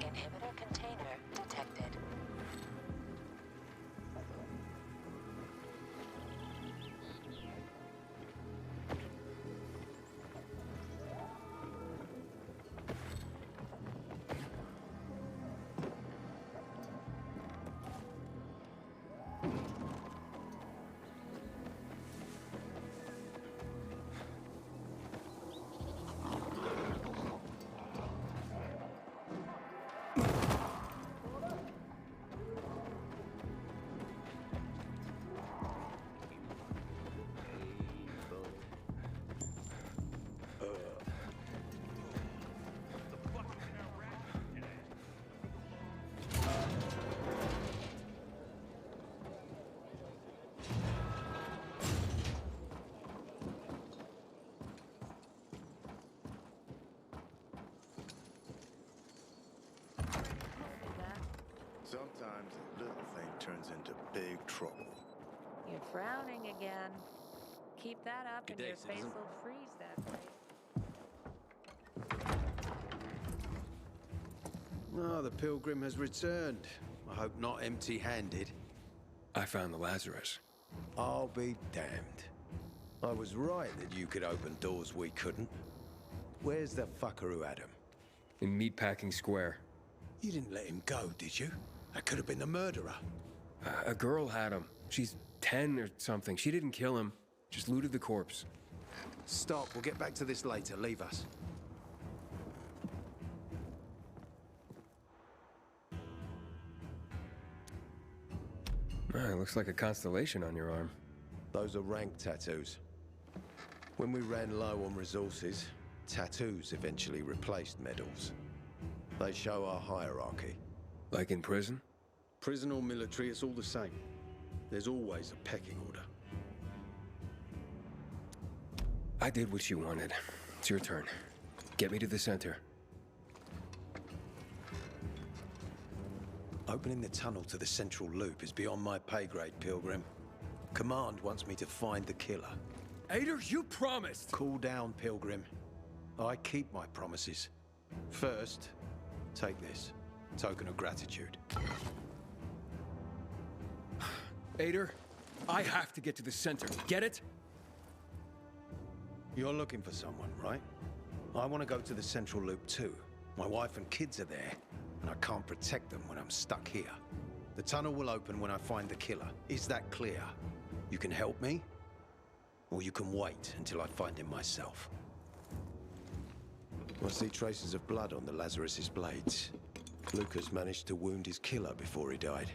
Inhibitor container detected. Sometimes a little thing turns into big trouble. You're frowning again. keep that up Good and day, your face Susan. will freeze that place. Oh, the pilgrim has returned. I hope not empty-handed. I found the Lazarus. I'll be damned. I was right that you could open doors we couldn't. Where's the fucker who had him? In Meatpacking Square. You didn't let him go, did you? That could have been the murderer. A girl had him. She's 10 or something. She didn't kill him. Just looted the corpse. Stop. We'll get back to this later. Leave us. Looks like a constellation on your arm. Those are rank tattoos. When we ran low on resources, tattoos eventually replaced medals. They show our hierarchy. Like in prison? Prison or military, it's all the same. There's always a pecking order. I did what you wanted. It's your turn. Get me to the center. Opening the tunnel to the central loop is beyond my pay grade, Pilgrim. Command wants me to find the killer. Ader, you promised! Cool down, Pilgrim. I keep my promises. First, take this. Token of gratitude. Ader, I have to get to the center. Get it? You're looking for someone, right? I want to go to the central loop too. My wife and kids are there, and I can't protect them when I'm stuck here. The tunnel will open when I find the killer. Is that clear? You can help me, or you can wait until I find him myself. I see traces of blood on the Lazarus's blades. Lucas managed to wound his killer before he died.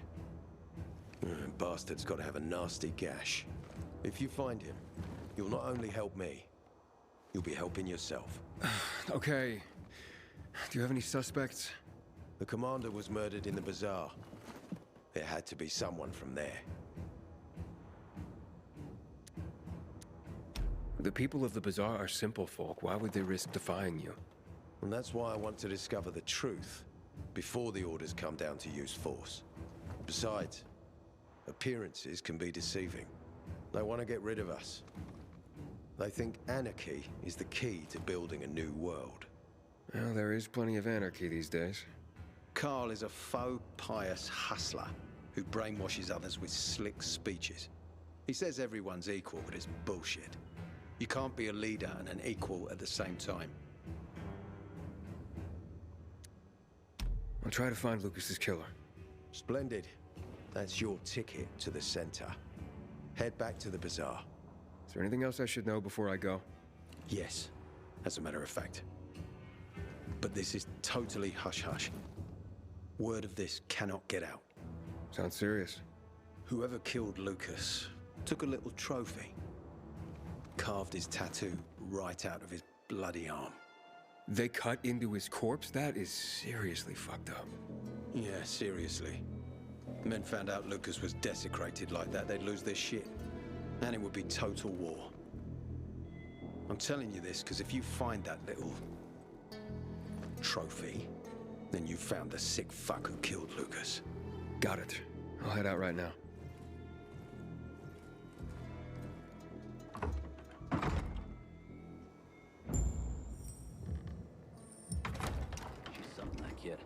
Bastard's got to have a nasty gash. If you find him, you'll not only help me, you'll be helping yourself. Okay. Do you have any suspects? The commander was murdered in the bazaar. It had to be someone from there. The people of the bazaar are simple folk. Why would they risk defying you? And that's why I want to discover the truth before the orders come down to use force. Besides, appearances can be deceiving. They want to get rid of us. They think anarchy is the key to building a new world. Well, there is plenty of anarchy these days. Carl is a faux pious hustler who brainwashes others with slick speeches. He says everyone's equal, but it's bullshit. You can't be a leader and an equal at the same time. I'll try to find Lucas's killer. Splendid. That's your ticket to the center. Head back to the bazaar. Is there anything else I should know before I go? Yes, as a matter of fact. But this is totally hush-hush. Word of this cannot get out. Sounds serious. Whoever killed Lucas took a little trophy. Carved his tattoo right out of his bloody arm. They cut into his corpse? That is seriously fucked up. Yeah, seriously. Men found out Lucas was desecrated like that, they'd lose their shit. And it would be total war. I'm telling you this because if you find that little trophy, then you found the sick fuck who killed Lucas. Got it. I'll head out right now. She's something, that kid.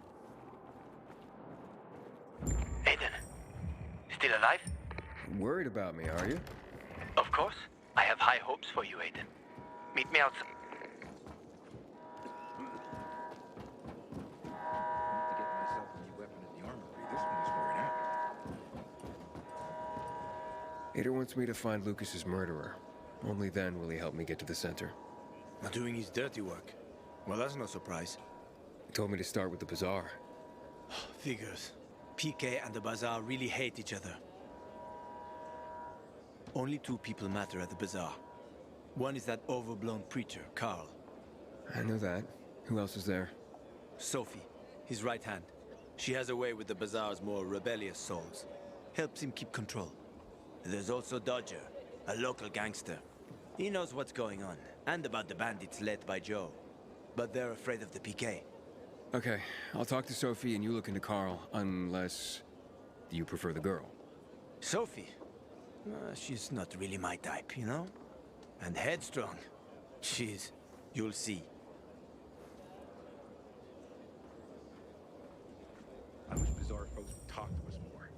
Aiden, still alive? Worried about me, are you? Of course. I have high hopes for you, Aiden. Meet me outside. To get myself a new weapon at the armory. This one's wearing out. Ader wants me to find Lucas's murderer. Only then will he help me get to the center. Not doing his dirty work. Well, that's no surprise. He told me to start with the bazaar. Figures. PK and the bazaar really hate each other. Only two people matter at the bazaar. One is that overblown preacher, Carl. I know that. Who else is there? Sophie, his right hand. She has a way with the bazaar's more rebellious souls. Helps him keep control. There's also Dodger, a local gangster. He knows what's going on, and about the bandits led by Joe. But they're afraid of the PK. Okay, I'll talk to Sophie and you look into Carl, unless you prefer the girl. Sophie? She's not really my type, you know? And headstrong. Jeez, you'll see. I wish Bizarre folks would talk to us more.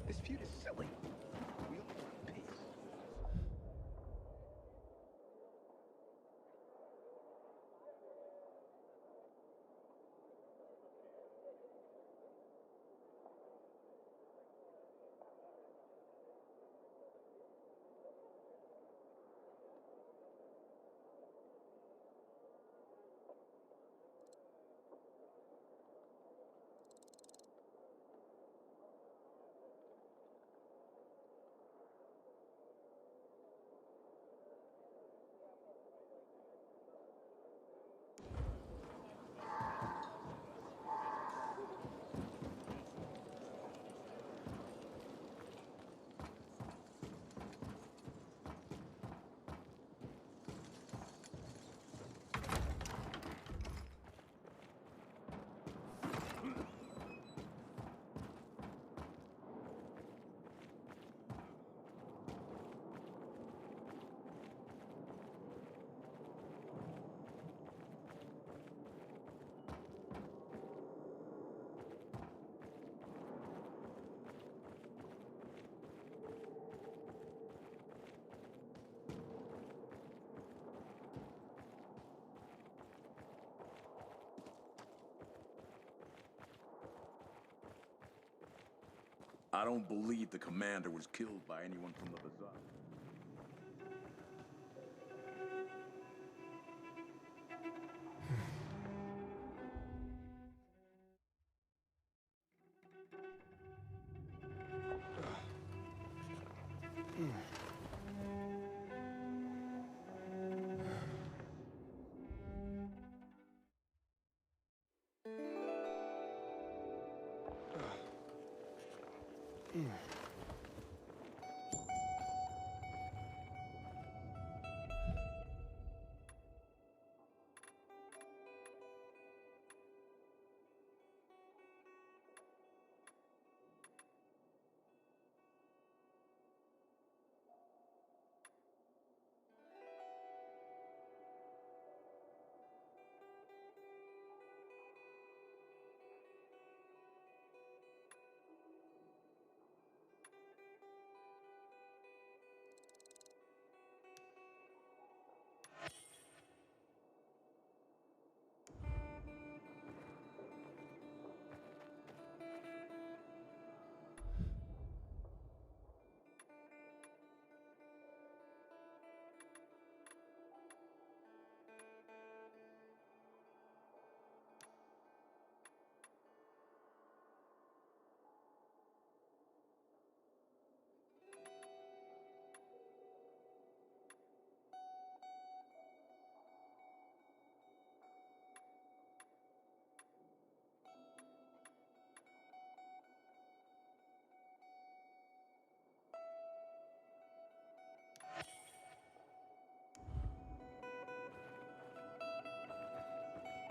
This feud is silly. We all want peace. I don't believe the commander was killed by anyone from the bazaar.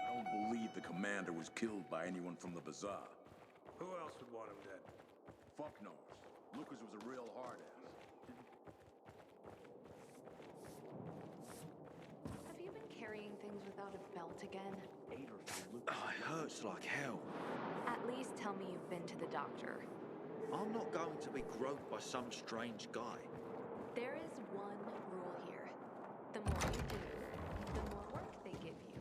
I don't believe the commander was killed by anyone from the bazaar. Who else would want him dead? Fuck knows. Lucas was a real hard-ass. Have you been carrying things without a belt again? Oh, it hurts like hell. At least tell me you've been to the doctor. I'm not going to be groped by some strange guy. There is one rule here. The more you do, the more work they give you.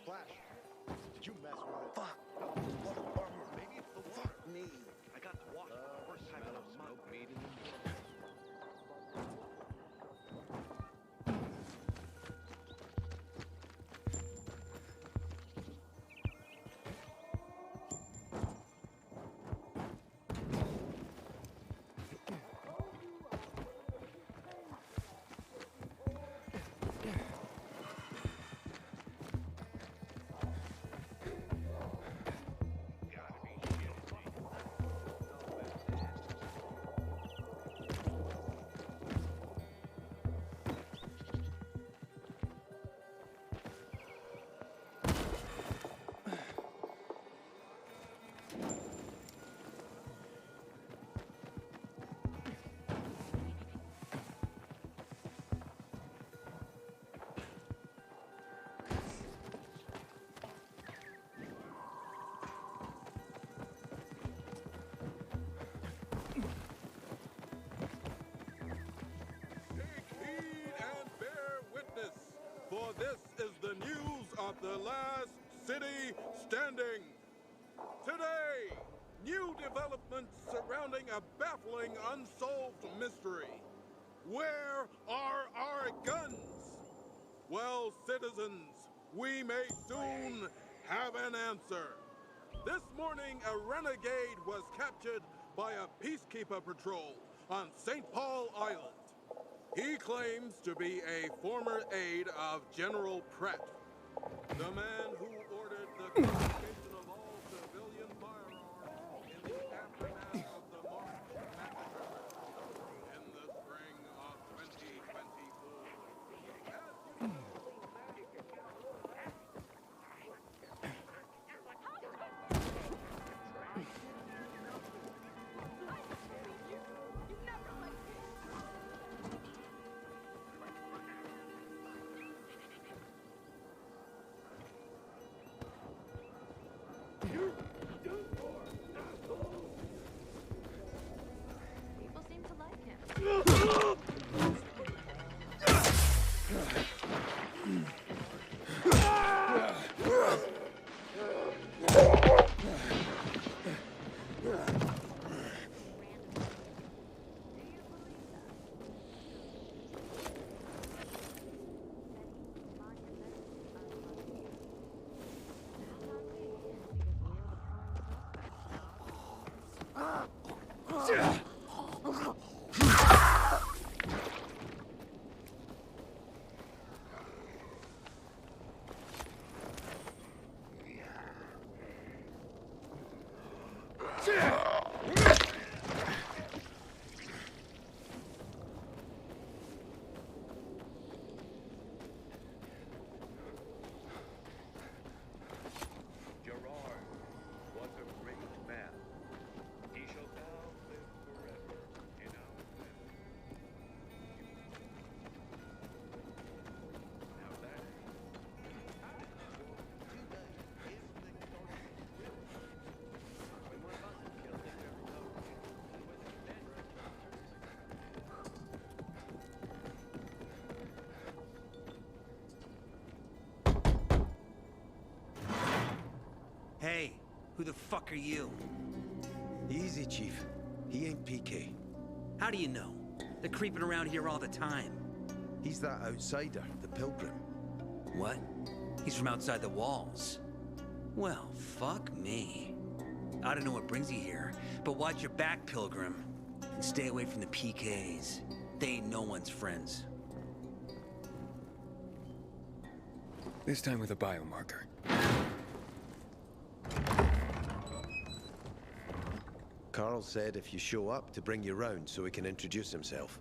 Flash, did you mess with it? Fuck! Maybe it's the water. Fuck me! I got washed for the first time in a month. last city standing. Today, new developments surrounding a baffling unsolved mystery. Where are our guns? Well, citizens, we may soon have an answer. This morning, a renegade was captured by a peacekeeper patrol on St. Paul Island. He claims to be a former aide of General Pratt, the man who ordered the confiscation of all civilian firearms in the aftermath of the March massacre in the spring of 2024. People seem to like him. Gerard was a great man. He shall now live forever in our memory. Now that Hey, who the fuck are you? Easy, Chief. He ain't PK. How do you know? They're creeping around here all the time. He's that outsider, the Pilgrim. What? He's from outside the walls. Well, fuck me. I don't know what brings you here, but watch your back, Pilgrim. And stay away from the PKs. They ain't no one's friends. This time with a biomarker. Carl said if you show up to bring you round so he can introduce himself.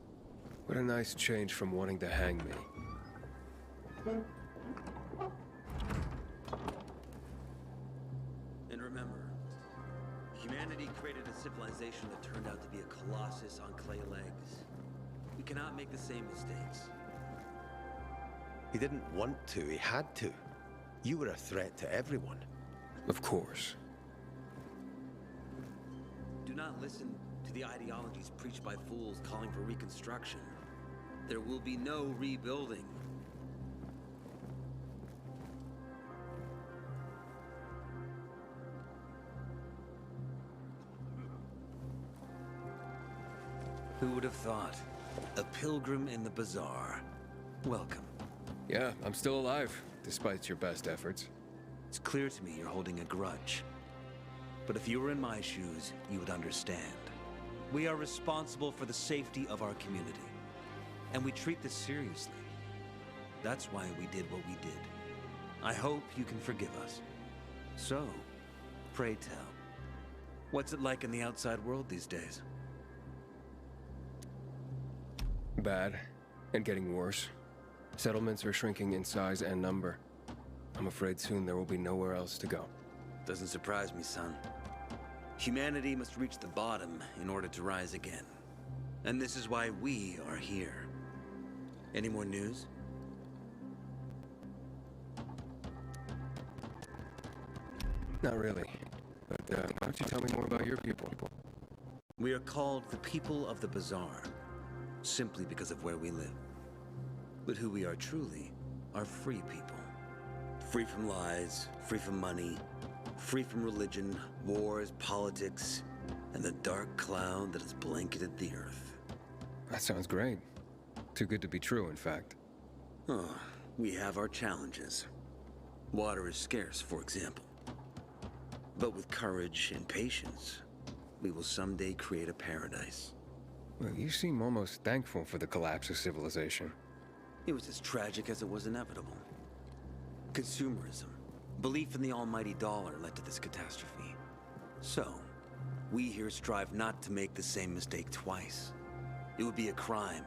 What a nice change from wanting to hang me. And remember, humanity created a civilization that turned out to be a colossus on clay legs. We cannot make the same mistakes. He didn't want to, he had to. You were a threat to everyone. Of course. Do not listen to the ideologies preached by fools calling for reconstruction. There will be no rebuilding. Who would have thought? A pilgrim in the bazaar. Welcome. Yeah, I'm still alive, despite your best efforts. It's clear to me you're holding a grudge. But if you were in my shoes, you would understand. We are responsible for the safety of our community. And we treat this seriously. That's why we did what we did. I hope you can forgive us. So, pray tell, what's it like in the outside world these days? Bad, and getting worse. Settlements are shrinking in size and number. I'm afraid soon there will be nowhere else to go. Doesn't surprise me, son. Humanity must reach the bottom in order to rise again. And this is why we are here. Any more news? Not really. But why don't you tell me more about your people? We are called the people of the bazaar, simply because of where we live. But who we are truly are free people. Free from lies, free from money, free from religion, wars, politics, and the dark cloud that has blanketed the earth. That sounds great. Too good to be true, in fact. Oh, we have our challenges. Water is scarce, for example. But with courage and patience, we will someday create a paradise. Well, you seem almost thankful for the collapse of civilization. It was as tragic as it was inevitable. Consumerism, belief in the almighty dollar led to this catastrophe. So, we here strive not to make the same mistake twice. It would be a crime.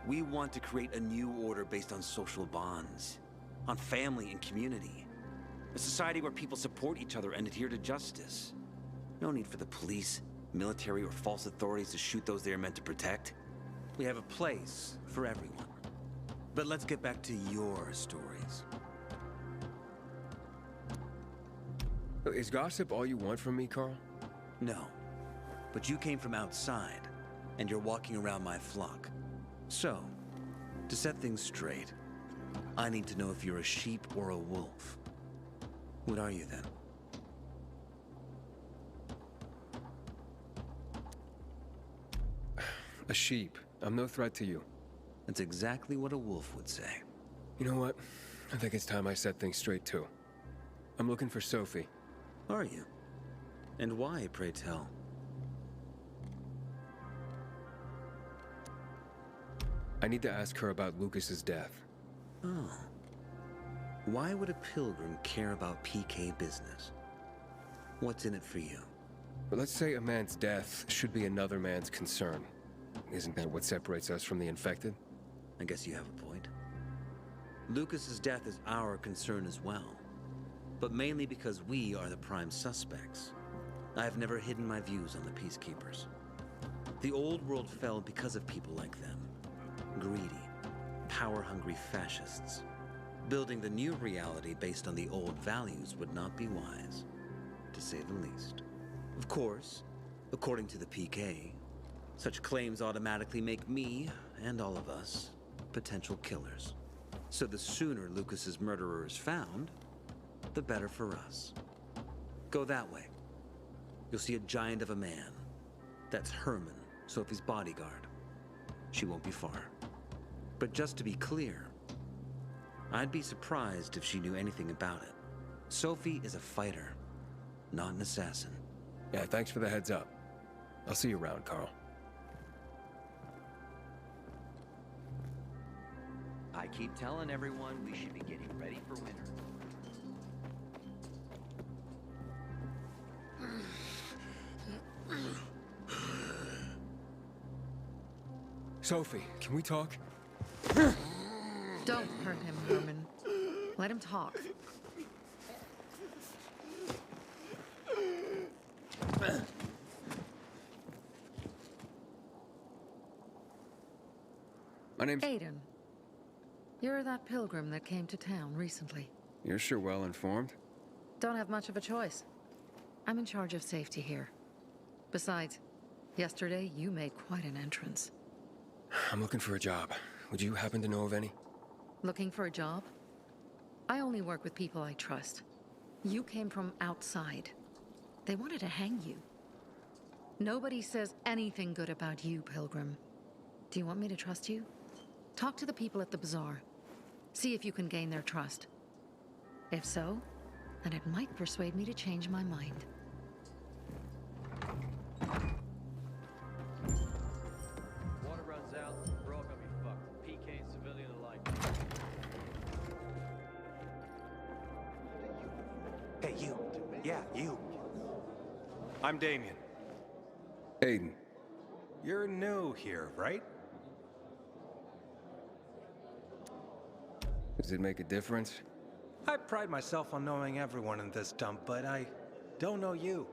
We want to create a new order based on social bonds, on family and community. A society where people support each other and adhere to justice. No need for the police, military, or false authorities to shoot those they are meant to protect. We have a place for everyone. But let's get back to your stories. Is gossip all you want from me, Carl? No. But you came from outside, and you're walking around my flock. So, to set things straight, I need to know if you're a sheep or a wolf. What are you then? A sheep. I'm no threat to you. That's exactly what a wolf would say. You know what? I think it's time I set things straight, too. I'm looking for Sophie. Are you? And why, pray tell? I need to ask her about Lucas's death. Oh. Why would a pilgrim care about PK business? What's in it for you? But let's say a man's death should be another man's concern. Isn't that what separates us from the infected? I guess you have a point. Lucas's death is our concern as well. But mainly because we are the prime suspects. I have never hidden my views on the Peacekeepers. The old world fell because of people like them. Greedy, power-hungry fascists. Building the new reality based on the old values would not be wise, to say the least. Of course, according to the PK, such claims automatically make me, and all of us, potential killers. So the sooner Lucas's murderer is found, the better for us. Go that way. You'll see a giant of a man. That's Herman, Sophie's bodyguard. She won't be far. But just to be clear, I'd be surprised if she knew anything about it. Sophie is a fighter, not an assassin. Yeah, thanks for the heads up. I'll see you around, Carl. I keep telling everyone we should be getting ready for winter. Sophie, can we talk? Don't hurt him, Herman. Let him talk. My name's... Aiden. You're that pilgrim that came to town recently. You're sure well informed. Don't have much of a choice. I'm in charge of safety here. Besides, yesterday you made quite an entrance. I'm looking for a job. Would you happen to know of any? Looking for a job? I only work with people I trust. You came from outside. They wanted to hang you. Nobody says anything good about you, Pilgrim. Do you want me to trust you? Talk to the people at the bazaar. See if you can gain their trust. If so, then it might persuade me to change my mind. Water runs out, we're all gonna be fucked. PK and civilian alike. Hey, you. Yeah, you. I'm Damien. Aiden. You're new here, right? Does it make a difference? I pride myself on knowing everyone in this dump, but I don't know you.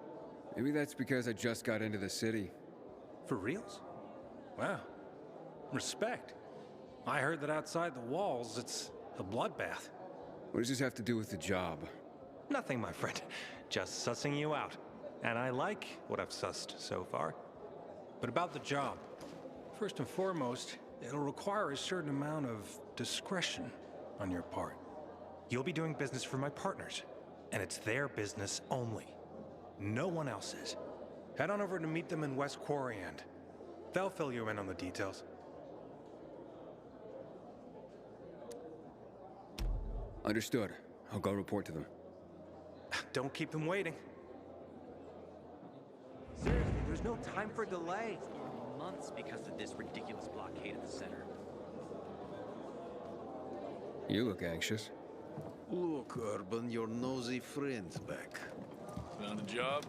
Maybe that's because I just got into the city. For reals? Wow. Respect. I heard that outside the walls, it's a bloodbath. What does this have to do with the job? Nothing, my friend. Just sussing you out. And I like what I've sussed so far. But about the job. First and foremost, it'll require a certain amount of discretion on your part. You'll be doing business for my partners, and it's their business only. No one else's. Head on over to meet them in West Quarry End. They'll fill you in on the details. Understood. I'll go report to them. Don't keep them waiting. Seriously, there's no time for delay. It's gonna be months because of this ridiculous blockade at the center. You look anxious. Look, Urban, your nosy friend's back. Found a job?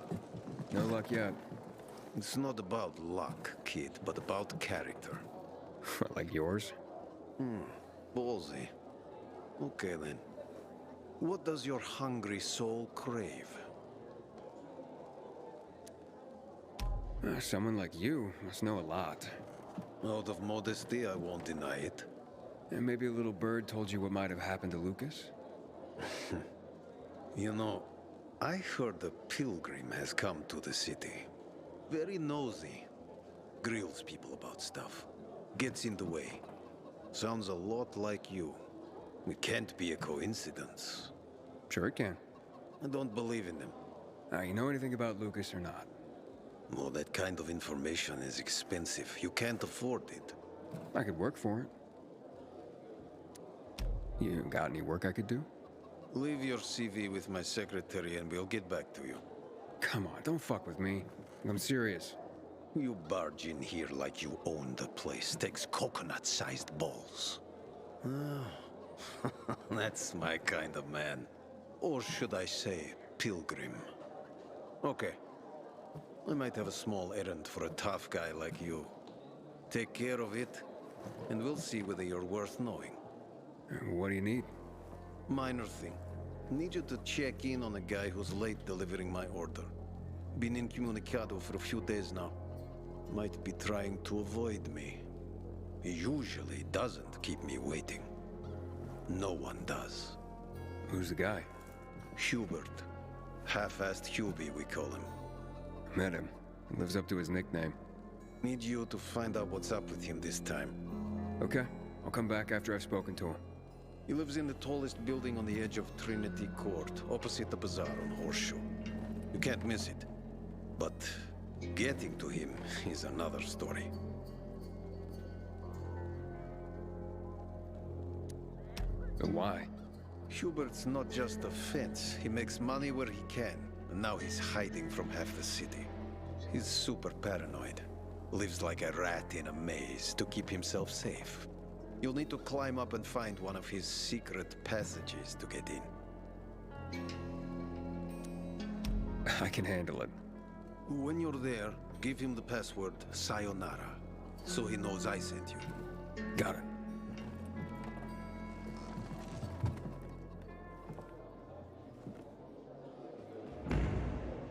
No luck yet. It's not about luck, kid, but about character. Like yours? Ballsy. Okay then. What does your hungry soul crave? Someone like you must know a lot. Out of modesty, I won't deny it. And maybe a little bird told you what might have happened to Lucas? You know, I heard a pilgrim has come to the city. Very nosy. Grills people about stuff. Gets in the way. Sounds a lot like you. It can't be a coincidence. Sure it can. I don't believe in them. You know anything about Lucas or not? Well, that kind of information is expensive. You can't afford it. I could work for it. You got any work I could do? Leave your CV with my secretary and we'll get back to you. Come on, don't fuck with me. I'm serious. You barge in here like you own the place. Takes coconut-sized balls. That's my kind of man. Or should I say, pilgrim. Okay. I might have a small errand for a tough guy like you. Take care of it, and we'll see whether you're worth knowing. What do you need? Minor thing. Need you to check in on a guy who's late delivering my order. Been incommunicado for a few days now. Might be trying to avoid me. He usually doesn't keep me waiting. No one does. Who's the guy? Hubert. Half-assed Hubie, we call him. Met him. Lives up to his nickname. Need you to find out what's up with him this time. Okay. I'll come back after I've spoken to him. He lives in the tallest building on the edge of Trinity Court, opposite the bazaar on Horseshoe. You can't miss it. But getting to him is another story. Why? Hubert's not just a fence. He makes money where he can. And now he's hiding from half the city. He's super paranoid. Lives like a rat in a maze to keep himself safe. You'll need to climb up and find one of his secret passages to get in. I can handle it. When you're there, give him the password Sayonara, so he knows I sent you. Got it.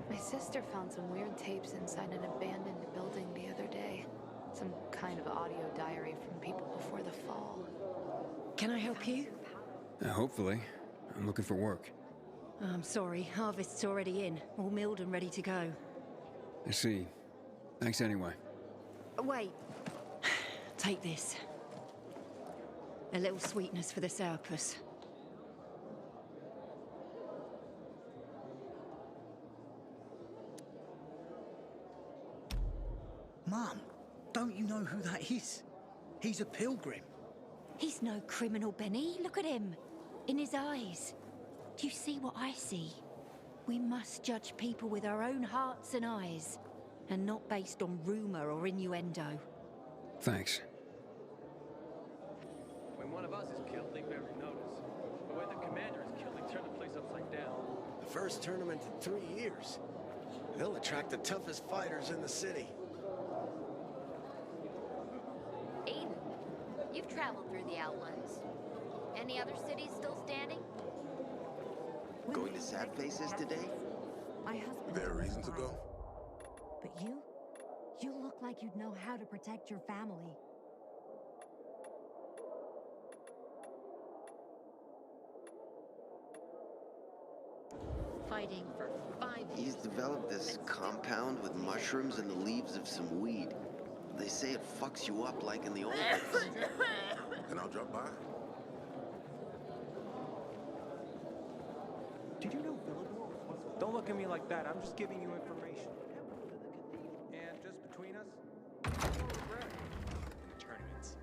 My sister found some weird tapes inside an abandoned building the other day. Some kind of audio diary from people before the fall. Can I help you? Hopefully. I'm looking for work. I'm sorry, harvest's already in, all milled and ready to go. I see. Thanks anyway. Wait. Take this. A little sweetness for the sourpuss. Mom, don't you know who that is? He's a pilgrim. He's no criminal, Benny. Look at him. In his eyes. Do you see what I see? We must judge people with our own hearts and eyes, and not based on rumor or innuendo. Thanks. When one of us is killed, they barely notice. But when the commander is killed, they turn the place upside down. The first tournament in 3 years. They'll attract the toughest fighters in the city. Aiden, you've traveled through the Outlands. Any other cities still standing? Going to Sad Faces today? My husband. There are reasons to go. But you look like you'd know how to protect your family. Fighting for 5 years. He's developed this compound with mushrooms and the leaves of some weed. They say it fucks you up like in the old days. And I'll drop by. Did you know Villador was... Don't look at me like that. I'm just giving you information. And just between us, no regret. Tournaments.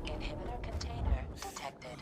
Inhibitor container detected.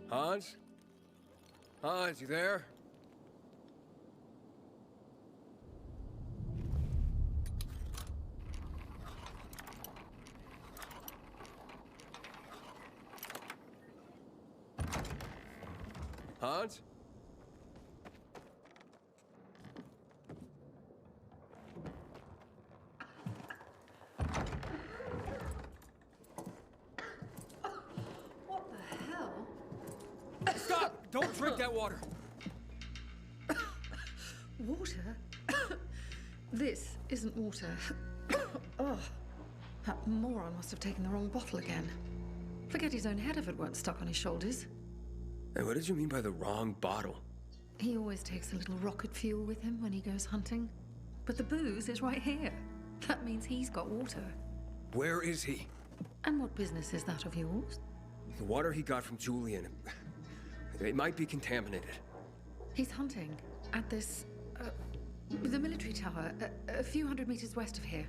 Hans? Hans, you there? Hans? What the hell? Stop! Don't drink that water! Water? This isn't water. Oh, that moron must have taken the wrong bottle again. Forget his own head if it weren't stuck on his shoulders. Hey, what did you mean by the wrong bottle? He always takes a little rocket fuel with him when he goes hunting. But the booze is right here. That means he's got water. Where is he? And what business is that of yours? The water he got from Julian. It might be contaminated. He's hunting at this, the military tower, a few hundred meters west of here.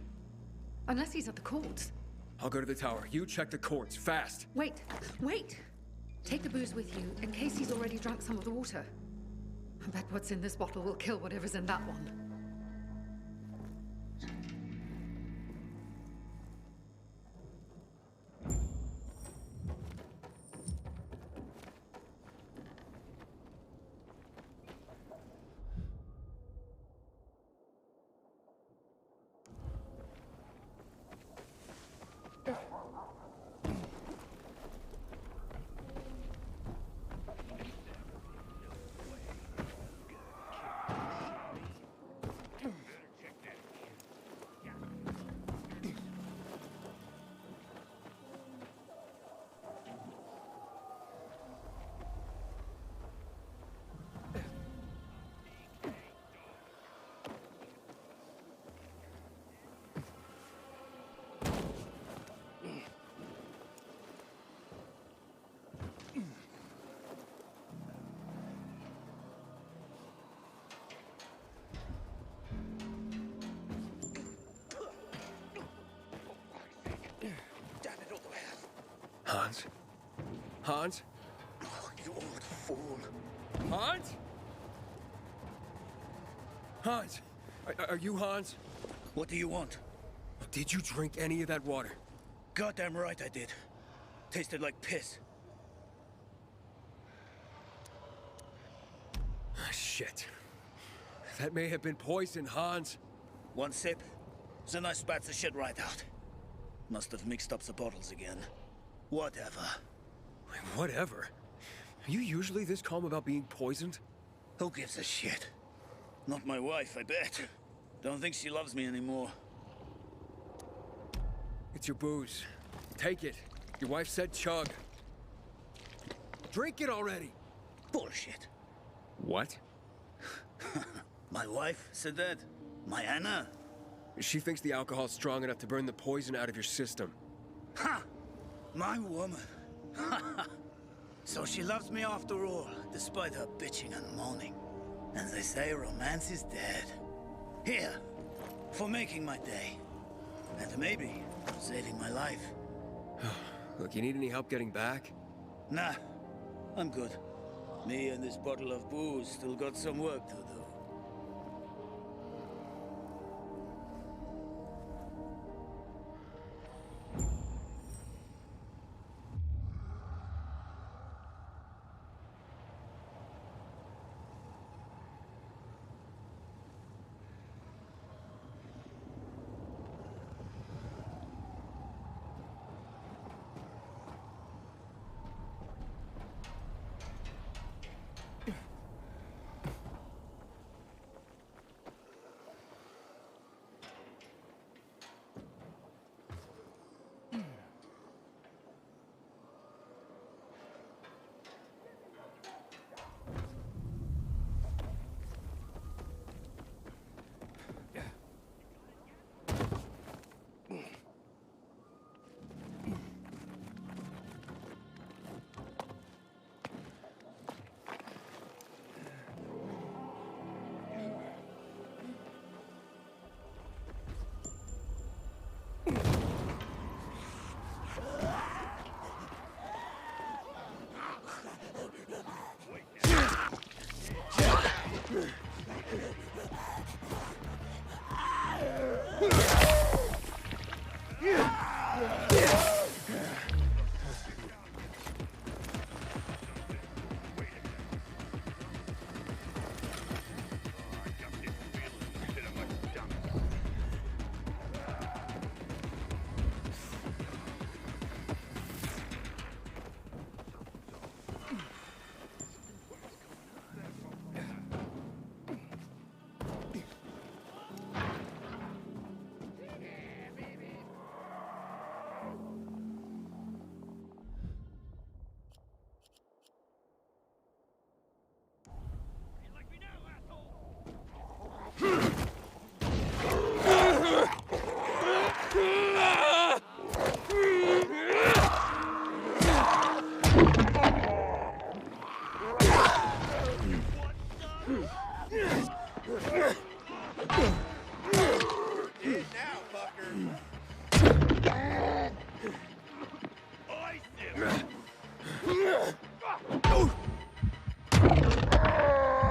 Unless he's at the courts. I'll go to the tower. You check the courts, fast. Wait, wait! Take the booze with you, in case he's already drunk some of the water. I bet what's in this bottle will kill whatever's in that one. Hans? Hans? Oh, you old fool. Hans? Hans? Are you Hans? What do you want? Did you drink any of that water? Goddamn right I did. Tasted like piss. Ah, shit. That may have been poison, Hans. One sip, then I spat the shit right out. Must have mixed up the bottles again. Whatever. Whatever? Are you usually this calm about being poisoned? Who gives a shit? Not my wife, I bet. Don't think she loves me anymore. It's your booze. Take it. Your wife said chug. Drink it already! Bullshit. What? My wife said that? My Anna? She thinks the alcohol's strong enough to burn the poison out of your system. Ha! My woman. So she loves me after all, despite her bitching and moaning. And they say romance is dead. Here, for making my day. And maybe saving my life. Look, you need any help getting back? Nah, I'm good. Me and this bottle of booze still got some work to do.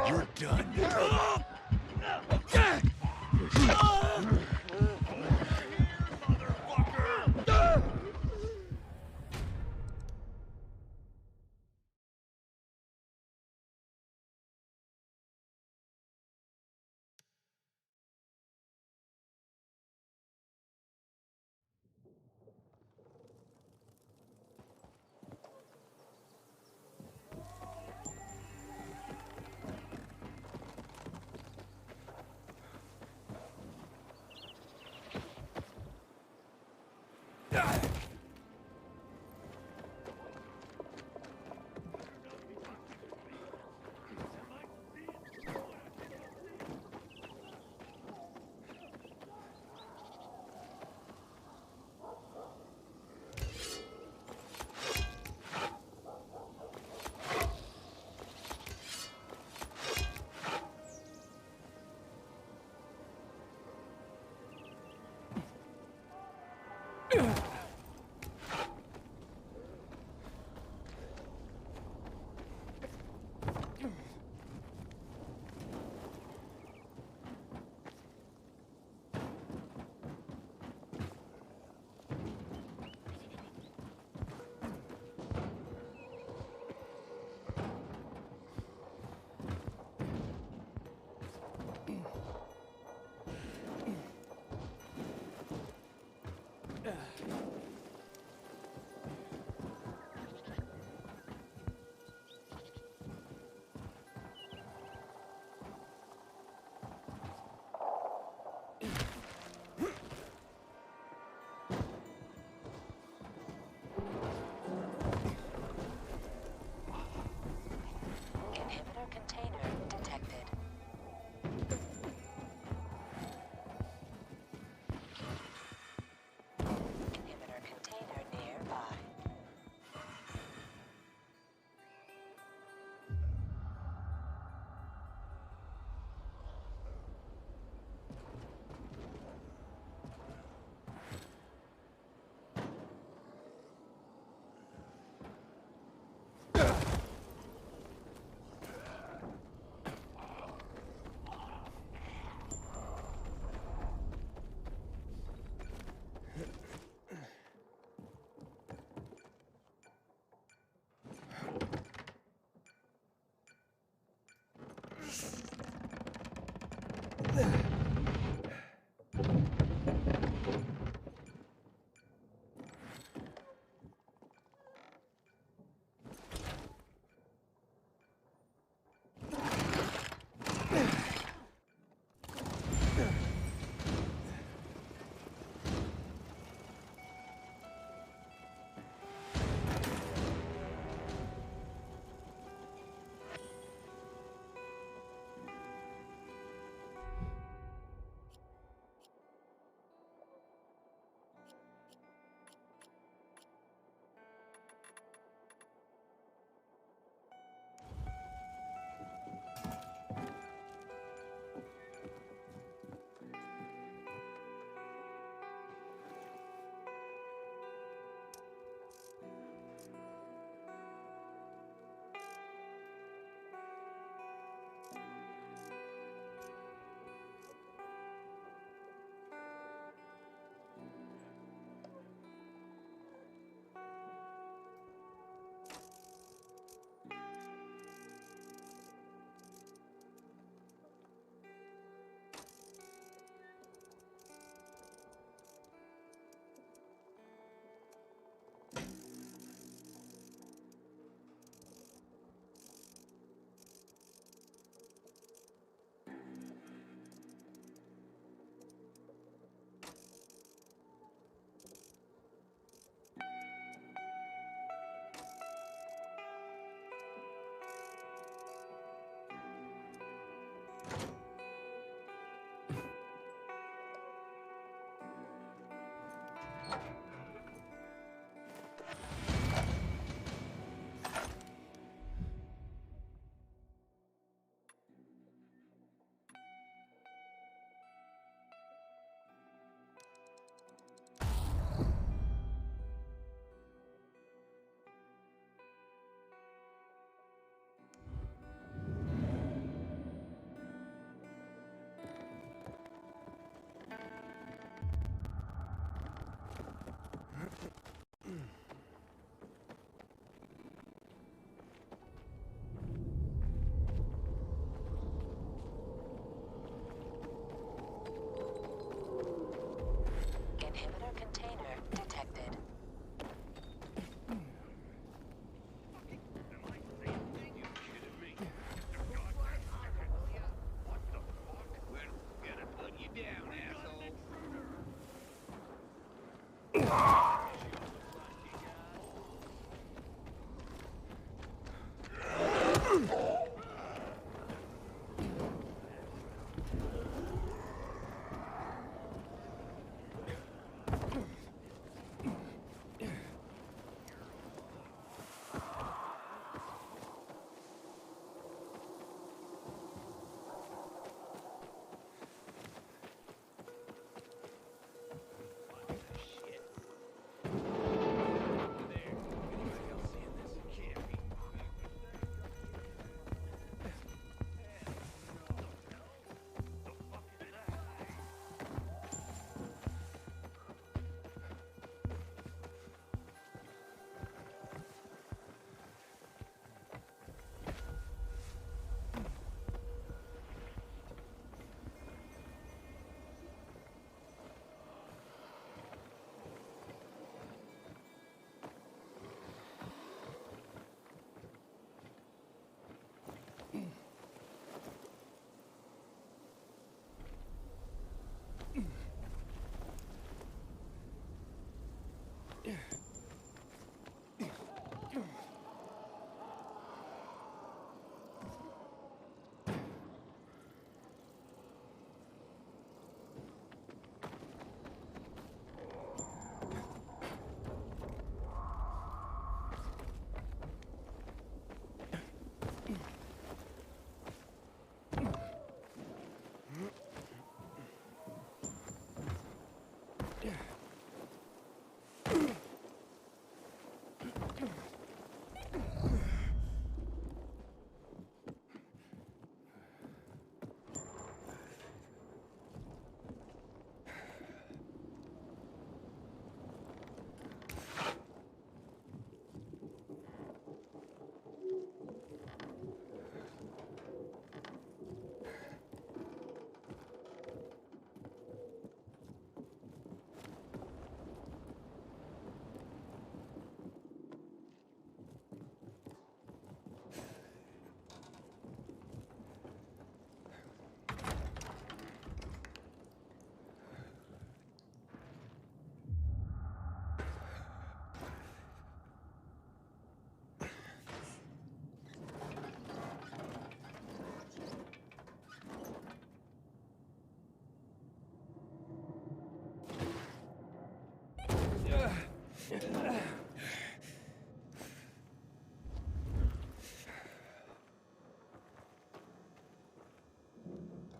You're done.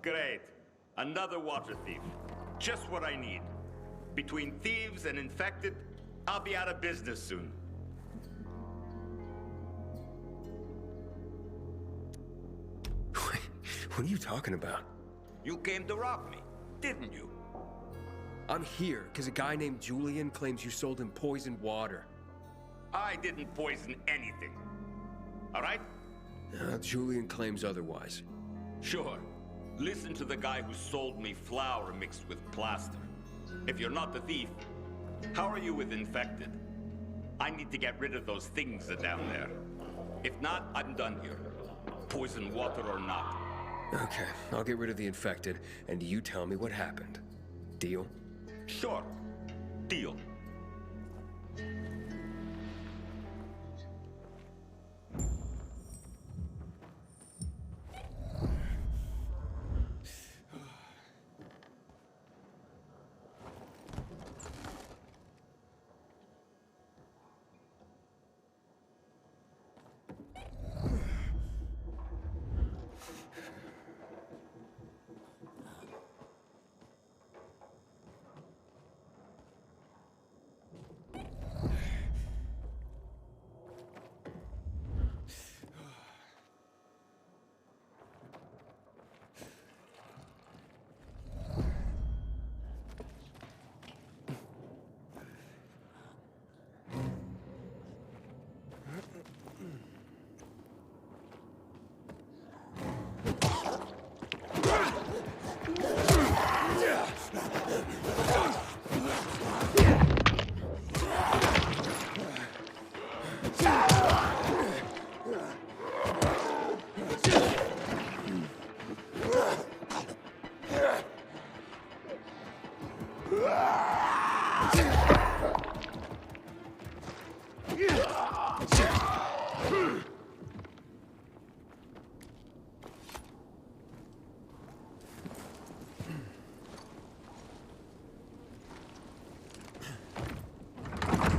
Great. Another water thief. Just what I need. Between thieves and infected, I'll be out of business soon. What are you talking about? You came to rob me, didn't you? I'm here because a guy named Julian claims you sold him poisoned water. I didn't poison anything. All right? Julian claims otherwise. Sure. Listen to the guy who sold me flour mixed with plaster. If you're not the thief, how are you with infected? I need to get rid of those things down there. If not, I'm done here. Poison water or not. Okay, I'll get rid of the infected, and you tell me what happened. Deal? Sure. Deal.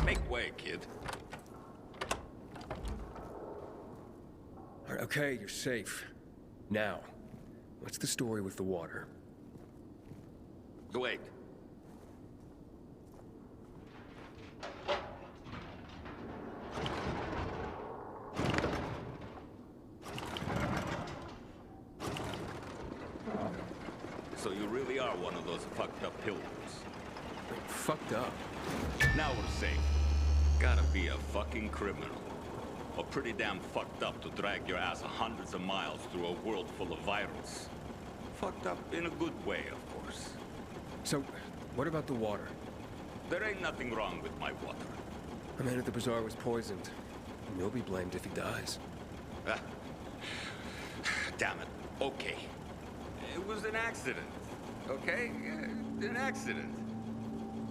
Make way, kid. All right, okay, you're safe. Now, what's the story with the water? Wait. So you really are one of those fucked up pilgrims. Fucked up? Now we're safe. Gotta be a fucking criminal. Or pretty damn fucked up to drag your ass hundreds of miles through a world full of virals. Fucked up in a good way, of course. So, what about the water? There ain't nothing wrong with my water. The man at the bazaar was poisoned. You'll be blamed if he dies. Damn it. Okay. It was an accident. Okay? An accident.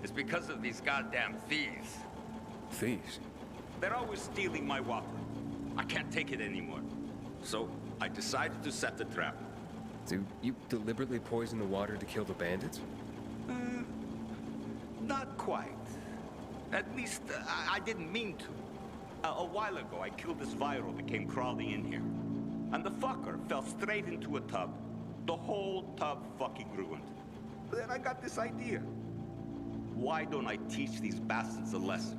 It's because of these goddamn thieves. Thieves? They're always stealing my water. I can't take it anymore. So, I decided to set the trap. So, you deliberately poisoned the water to kill the bandits? Not quite. At least, I didn't mean to. A while ago, I killed this viral that came crawling in here. And the fucker fell straight into a tub. The whole tub fucking ruined. But then I got this idea. Why don't I teach these bastards a lesson?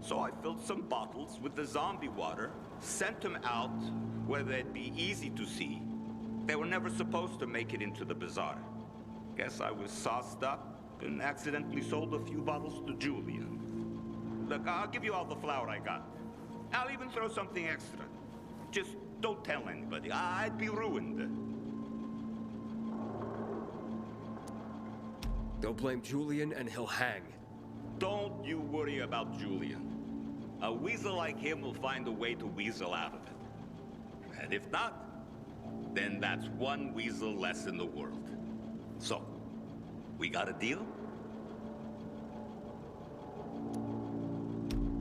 So I filled some bottles with the zombie water, sent them out where they'd be easy to see. They were never supposed to make it into the bazaar. Guess I was sauced up and accidentally sold a few bottles to Julian. Look, I'll give you all the flour I got. I'll even throw something extra. Just don't tell anybody. I'd be ruined. Don't blame Julian and he'll hang. Don't you worry about Julian. A weasel like him will find a way to weasel out of it. And if not, then that's one weasel less in the world. So, we got a deal?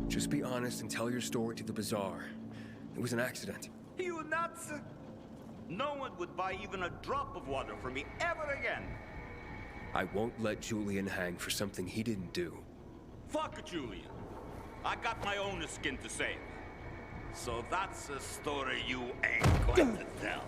Just be honest and tell your story to the bazaar. It was an accident. You nuts? No one would buy even a drop of water from me ever again. I won't let Julian hang for something he didn't do. Fuck Julian. I got my own skin to save. So that's a story you ain't going to tell.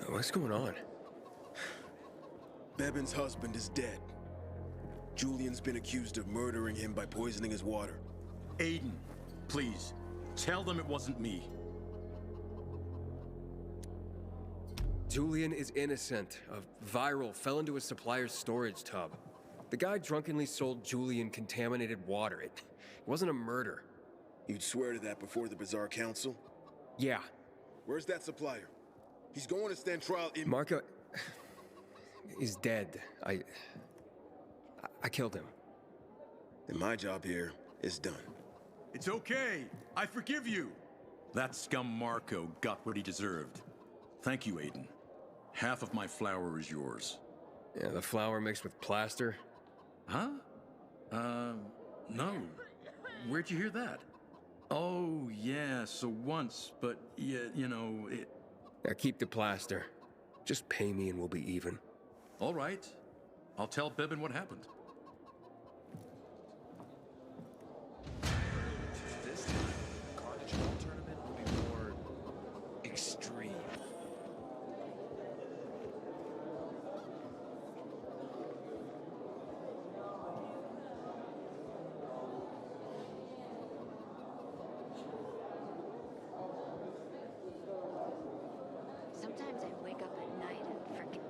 What's going on? Bevan's husband is dead. Julian's been accused of murdering him by poisoning his water. Aiden, please, tell them it wasn't me. Julian is innocent. A viral fell into his supplier's storage tub. The guy drunkenly sold Julian contaminated water. It wasn't a murder. You'd swear to that before the Bazaar Council? Yeah. Where's that supplier? He's going to stand trial in— Marco is dead. I killed him. Then my job here is done. It's okay. I forgive you. That scum Marco got what he deserved. Thank you, Aiden. Half of my flour is yours. Yeah, the flour mixed with plaster? Huh? No. Where'd you hear that? Oh, yeah, so once, but, yeah, you know, it... Yeah, keep the plaster. Just pay me and we'll be even. All right. I'll tell Bevan what happened. This time, the Carnage Ball tournament will be more extreme. Sometimes I wake up at night and forget.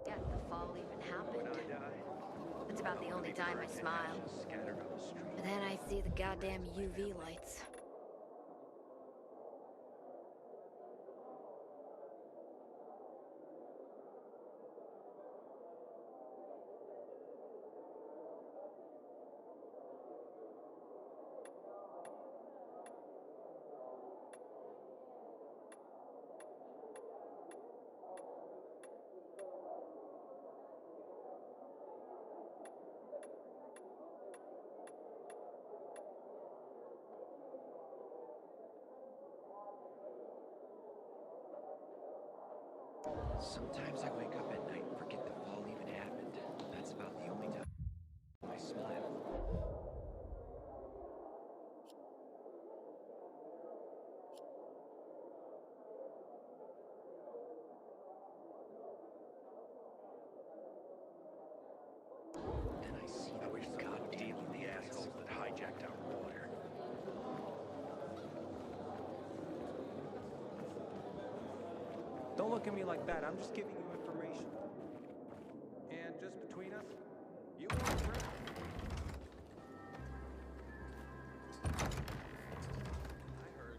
The fall even happened. It's about the only time I smile. But then I see the goddamn UV lights. Sometimes I wake up at night and forget the fall even happened. That's about the only time I smile. Then I see the goddamn the assholes that hijacked our water. Don't look at me like that. I'm just giving you information. And just between us, you and your friend. I heard.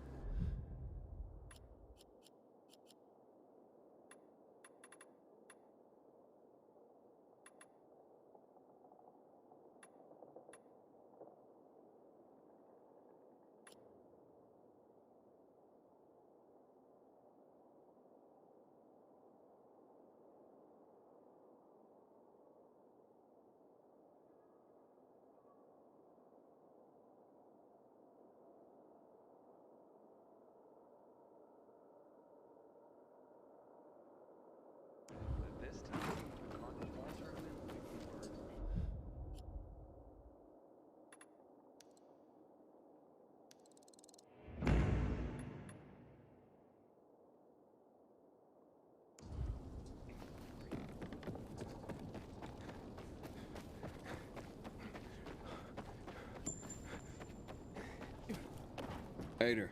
Ader.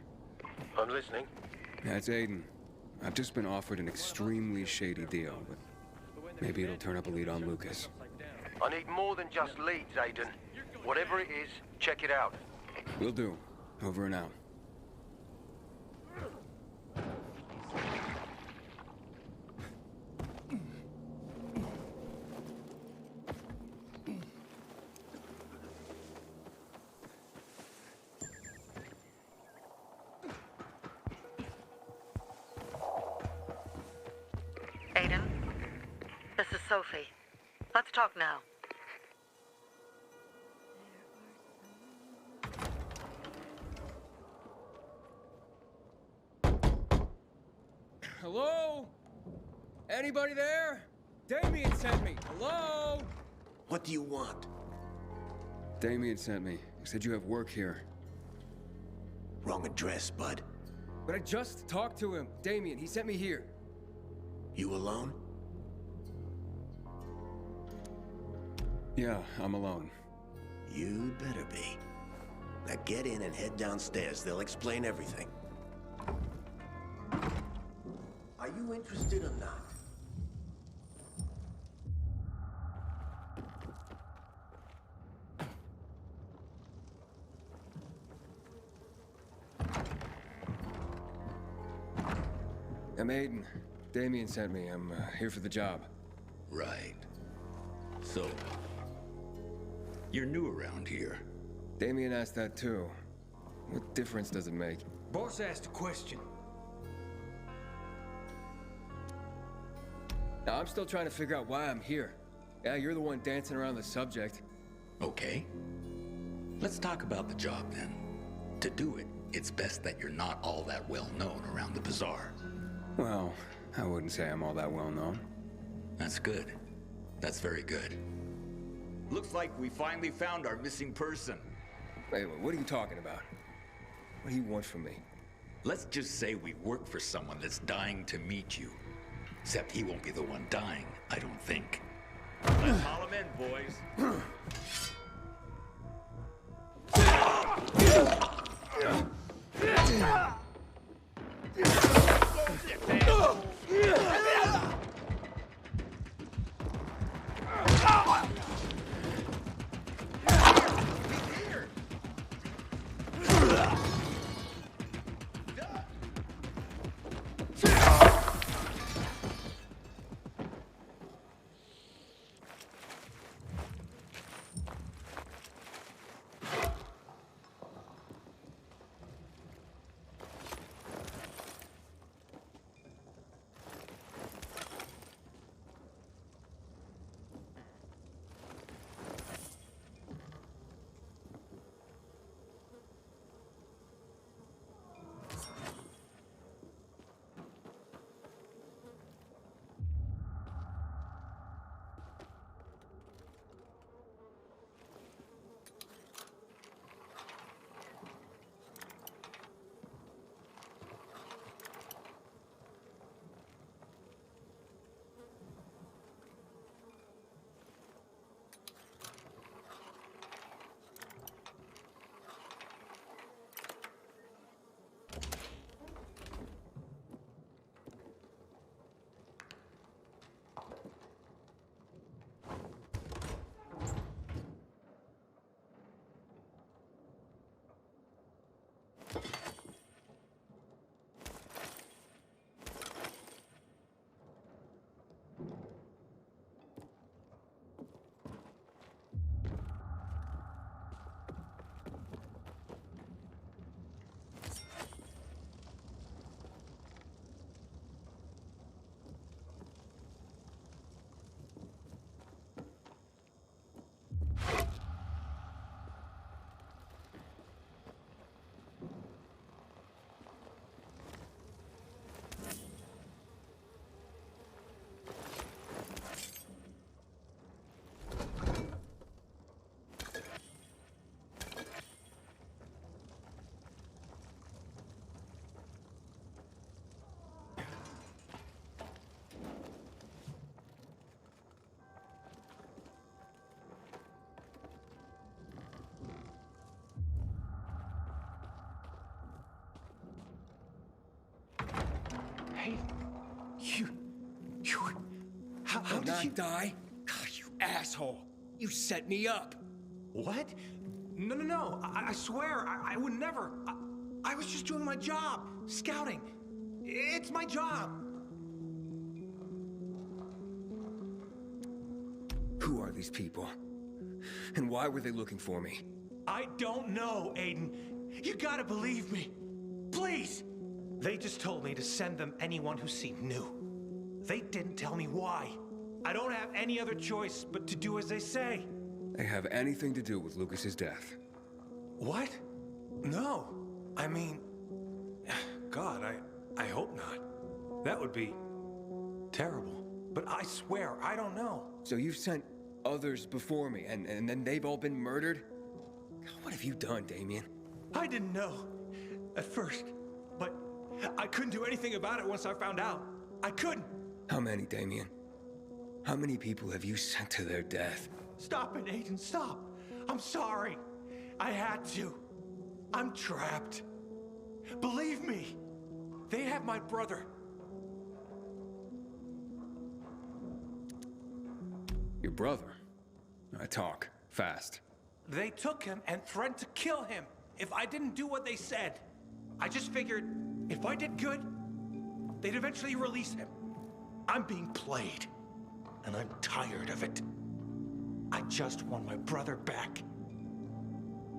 I'm listening. That's Aiden. I've just been offered an extremely shady deal, but maybe it'll turn up a lead on Lucas. I need more than just leads, Aiden. Whatever it is, check it out. Will do. Over and out. Aiden, this is Sophie. Let's talk now. Hello? Anybody there? Damien sent me. Hello? What do you want? Damien sent me. He said you have work here. Wrong address, bud. But I just talked to him. Damien, he sent me here. You alone? Yeah, I'm alone. You'd better be. Now get in and head downstairs. They'll explain everything. Are you interested or not? I'm Aiden. Damien sent me. I'm here for the job. Right. So, you're new around here. Damien asked that too. What difference does it make? Boss asked a question. Now, I'm still trying to figure out why I'm here. Yeah, you're the one dancing around the subject. Okay. Let's talk about the job then. To do it, it's best that you're not all that well known around the bazaar. Well, I wouldn't say I'm all that well known. That's good. That's very good. Looks like we finally found our missing person. Wait, what are you talking about? What do you want from me? Let's just say we work for someone that's dying to meet you. Except he won't be the one dying, I don't think. Let's haul him in, boys. How did you die? You asshole! You set me up! What? No. I swear, I would never. I was just doing my job, scouting. It's my job. Who are these people? And why were they looking for me? I don't know, Aiden. You gotta believe me. Please! They just told me to send them anyone who seemed new. They didn't tell me why. I don't have any other choice but to do as they say. They have anything to do with Lucas's death? What? No. I mean... God, I hope not. That would be... terrible. But I swear, I don't know. So you've sent others before me, and then they've all been murdered? What have you done, Damien? I didn't know at first, but I couldn't do anything about it once I found out. I couldn't. How many, Damien? How many people have you sent to their death? Stop it, Aiden, stop. I'm sorry. I had to. I'm trapped. Believe me, they have my brother. Your brother? Talk. Fast. They took him and threatened to kill him if I didn't do what they said. I just figured if I did good, they'd eventually release him. I'm being played, and I'm tired of it. I just want my brother back.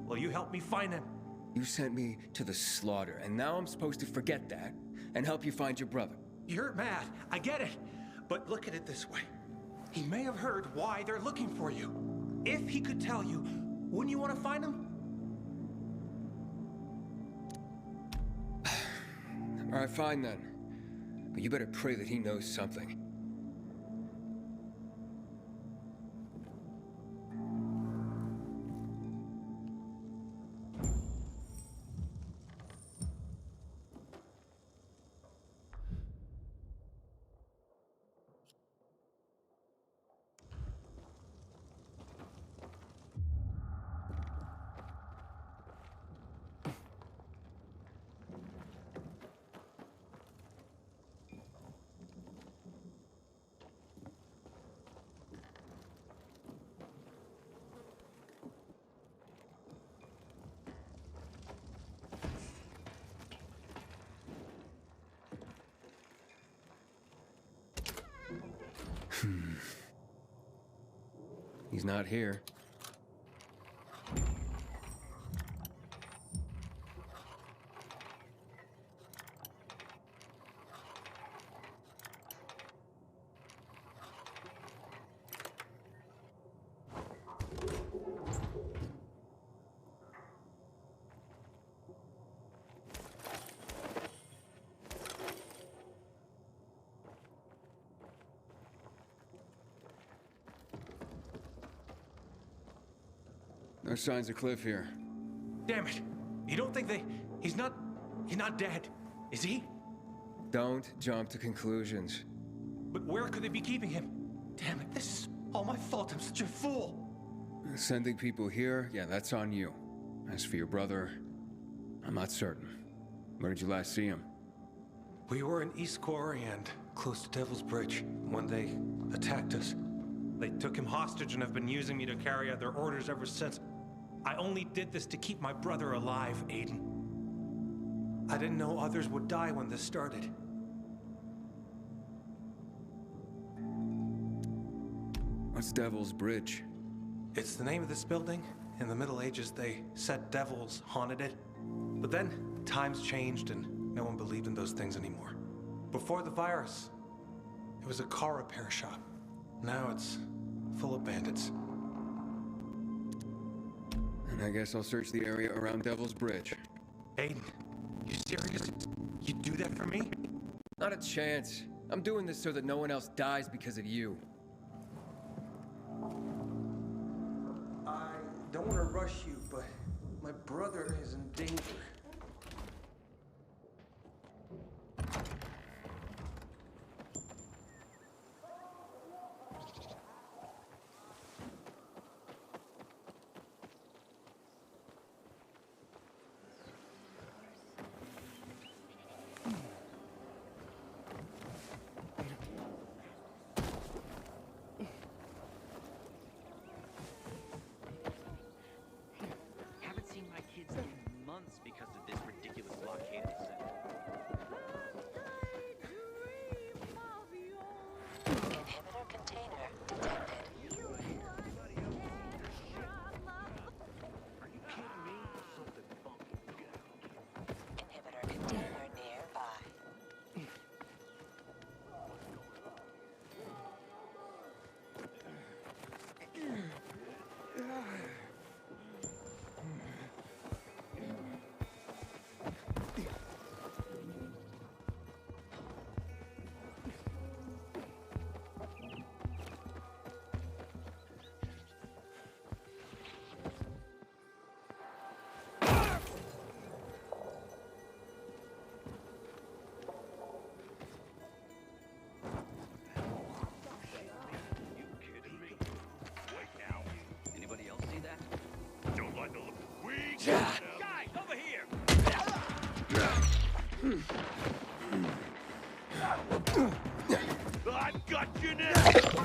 Will you help me find him? You sent me to the slaughter, and now I'm supposed to forget that and help you find your brother. You're mad, I get it. But look at it this way. He may have heard why they're looking for you. If he could tell you, wouldn't you want to find him? All right, fine then. But you better pray that he knows something. He's not here. No signs of Cliff here. Damn it. You don't think he's not dead, is he? Don't jump to conclusions. But where could they be keeping him? Damn it, this is all my fault. I'm such a fool. Sending people here, yeah, that's on you. As for your brother, I'm not certain. Where did you last see him? We were in East Quarry and close to Devil's Bridge when they attacked us. They took him hostage and have been using me to carry out their orders ever since. I only did this to keep my brother alive, Aiden. I didn't know others would die when this started. What's Devil's Bridge? It's the name of this building. In the Middle Ages, they said devils haunted it. But then, times changed and no one believed in those things anymore. Before the virus, it was a car repair shop. Now it's full of bandits. And I guess I'll search the area around Devil's Bridge. Aiden, you serious? You'd do that for me? Not a chance. I'm doing this so that no one else dies because of you. I don't want to rush you, but my brother is in danger. Guys, over here! I've got you now!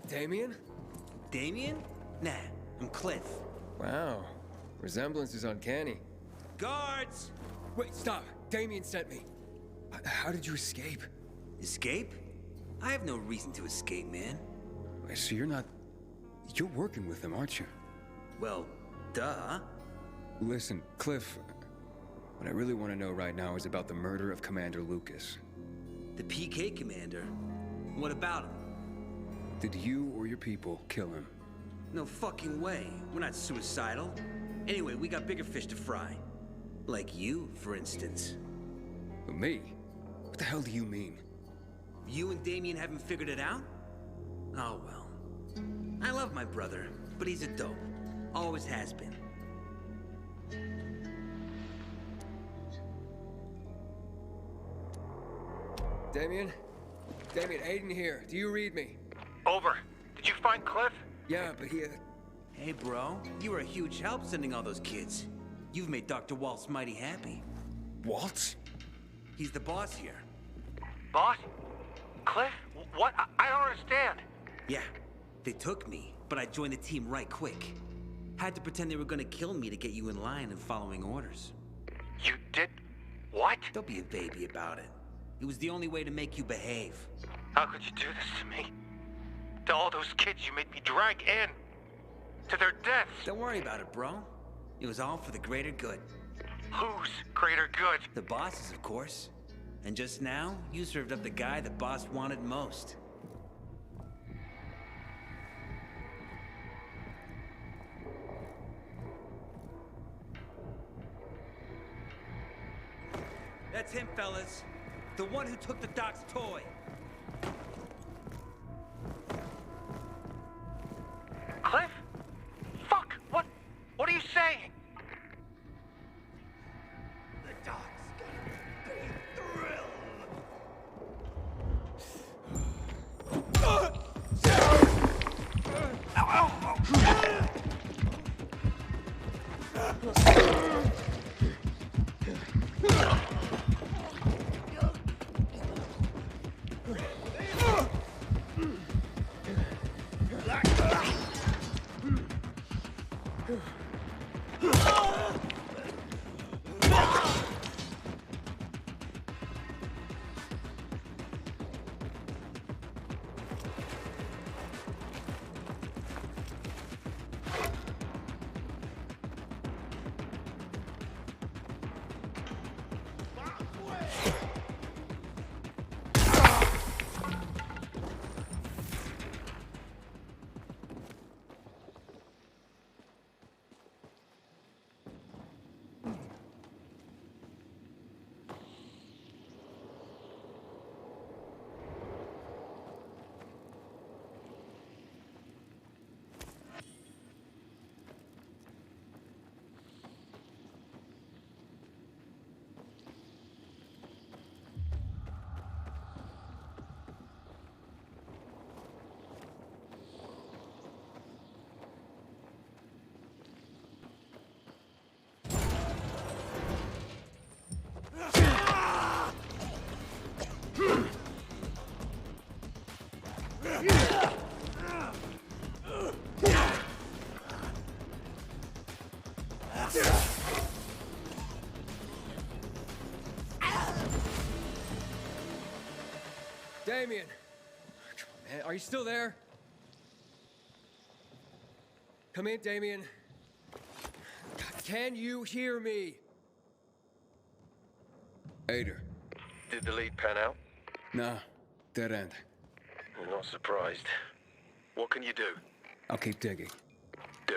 Damien? Damien? Nah, I'm Cliff. Wow. Resemblance is uncanny. Guards! Wait, stop! Damien sent me. How did you escape? Escape? I have no reason to escape, man. So you're not... You're working with him, aren't you? Well, duh. Listen, Cliff, what I really want to know right now is about the murder of Commander Lucas. The PK commander? What about him? Did you or your people kill him? No fucking way. We're not suicidal. Anyway, we got bigger fish to fry. Like you, for instance. Me? What the hell do you mean? You and Damien haven't figured it out? Oh well. I love my brother, but he's a dope. Always has been. Damien? Damien, Aiden here. Do you read me? Over. Did you find Cliff? Yeah, but he... Hey, bro. You were a huge help sending all those kids. You've made Dr. Waltz mighty happy. Waltz? He's the boss here. Boss? Cliff? What? I don't understand. Yeah. They took me, but I joined the team right quick. Had to pretend they were gonna kill me to get you in line and following orders. You did... what? Don't be a baby about it. It was the only way to make you behave. How could you do this to me? To all those kids you made me drag in. To their deaths. Don't worry about it, bro. It was all for the greater good. Whose greater good? The boss's, of course. And just now, you served up the guy the boss wanted most. That's him, fellas. The one who took the doc's toy. Cliff? Fuck! What are you saying? The doc's gonna be thrilled. Damien! Come on, man. Are you still there? Come in, Damien. God, can you hear me? Ada. Did the lead pan out? Nah. Dead end. I'm not surprised. What can you do? I'll keep digging. Do.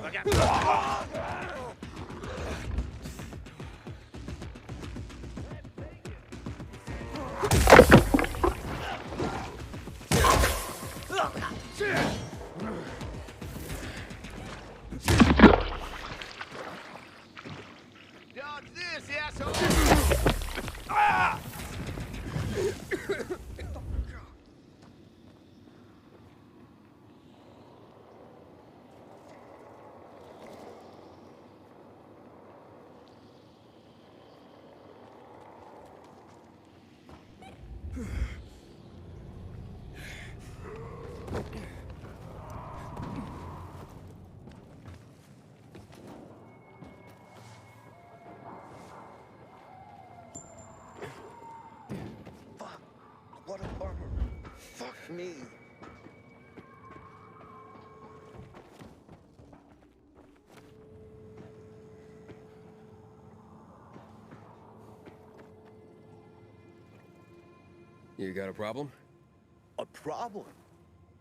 Look out! Dodge this, asshole! Ah! What a bummer. Fuck me. You got a problem? A problem?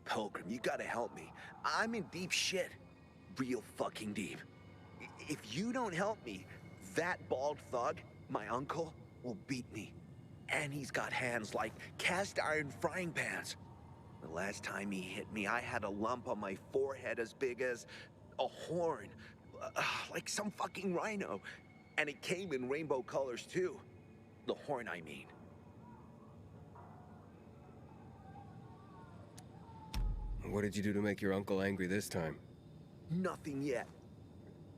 Pilgrim, you gotta help me. I'm in deep shit. Real fucking deep. If you don't help me, that bald thug, my uncle, will beat me. And he's got hands like cast iron frying pans. The last time he hit me, I had a lump on my forehead as big as a horn. Like some fucking rhino. And it came in rainbow colors too. The horn, I mean. What did you do to make your uncle angry this time? Nothing yet.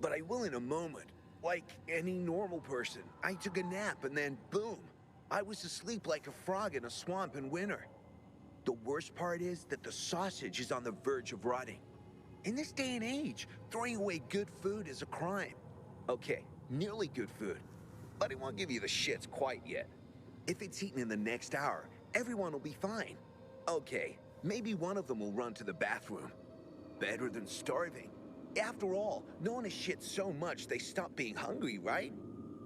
But I will in a moment. Like any normal person. I took a nap and then boom. I was asleep like a frog in a swamp in winter. The worst part is that the sausage is on the verge of rotting. In this day and age, throwing away good food is a crime. Okay, nearly good food. But it won't give you the shits quite yet. If it's eaten in the next hour, everyone will be fine. Okay, maybe one of them will run to the bathroom. Better than starving. After all, no one has shit so much they stop being hungry, right?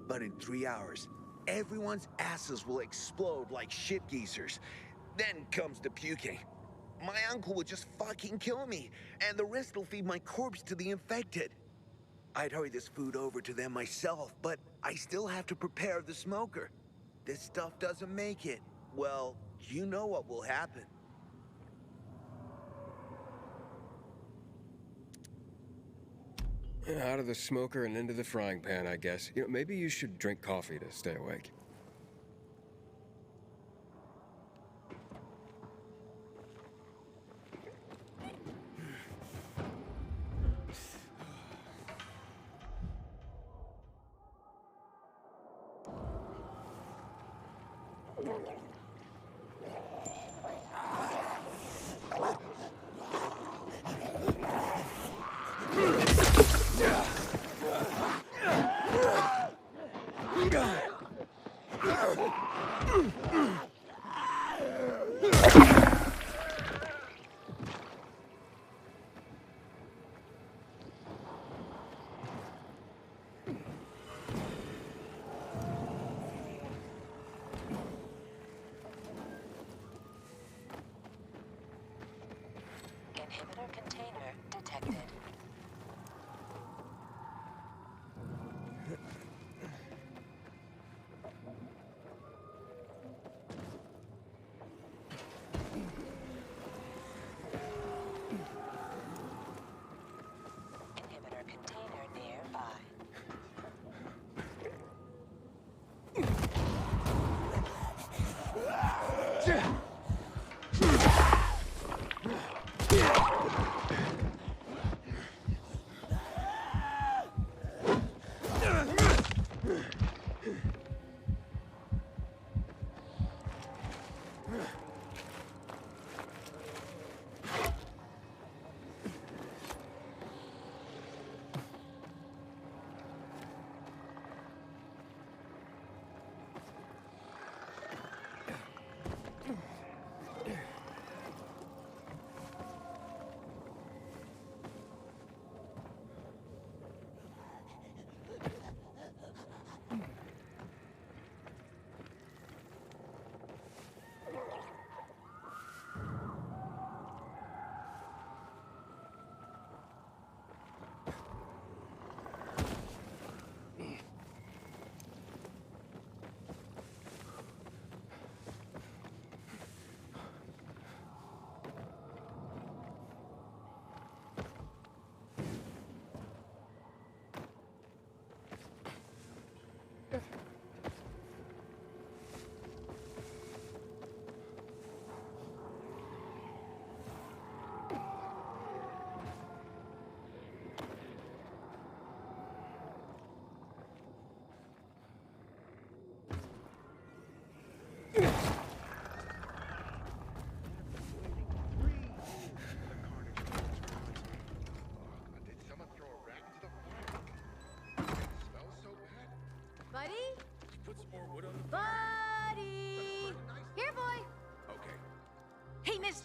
But in 3 hours, everyone's asses will explode like shit geezers. Then comes the puking. My uncle will just fucking kill me, and the rest will feed my corpse to the infected. I'd hurry this food over to them myself, but I still have to prepare the smoker. This stuff doesn't make it. Well, you know what will happen. Out of the smoker and into the frying pan, I guess. You know, maybe you should drink coffee to stay awake. Inhibitor container detected. Inhibitor container nearby.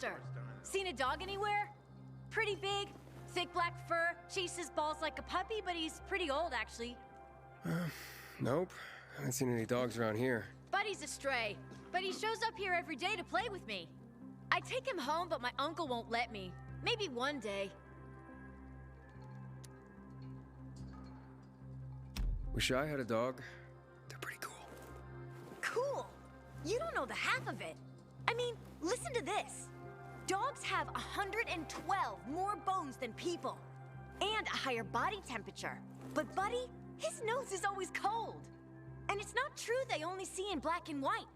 monster. Seen a dog anywhere? Pretty big, thick black fur, chases balls like a puppy, but he's pretty old, actually. Nope. I haven't seen any dogs around here. Buddy's a stray, but he shows up here every day to play with me. I take him home, but my uncle won't let me. Maybe one day. Wish I had a dog. They're pretty cool. Cool! You don't know the half of it. I mean, listen to this. Dogs have 112 more bones than people, and a higher body temperature. But Buddy, his nose is always cold. And it's not true they only see in black and white.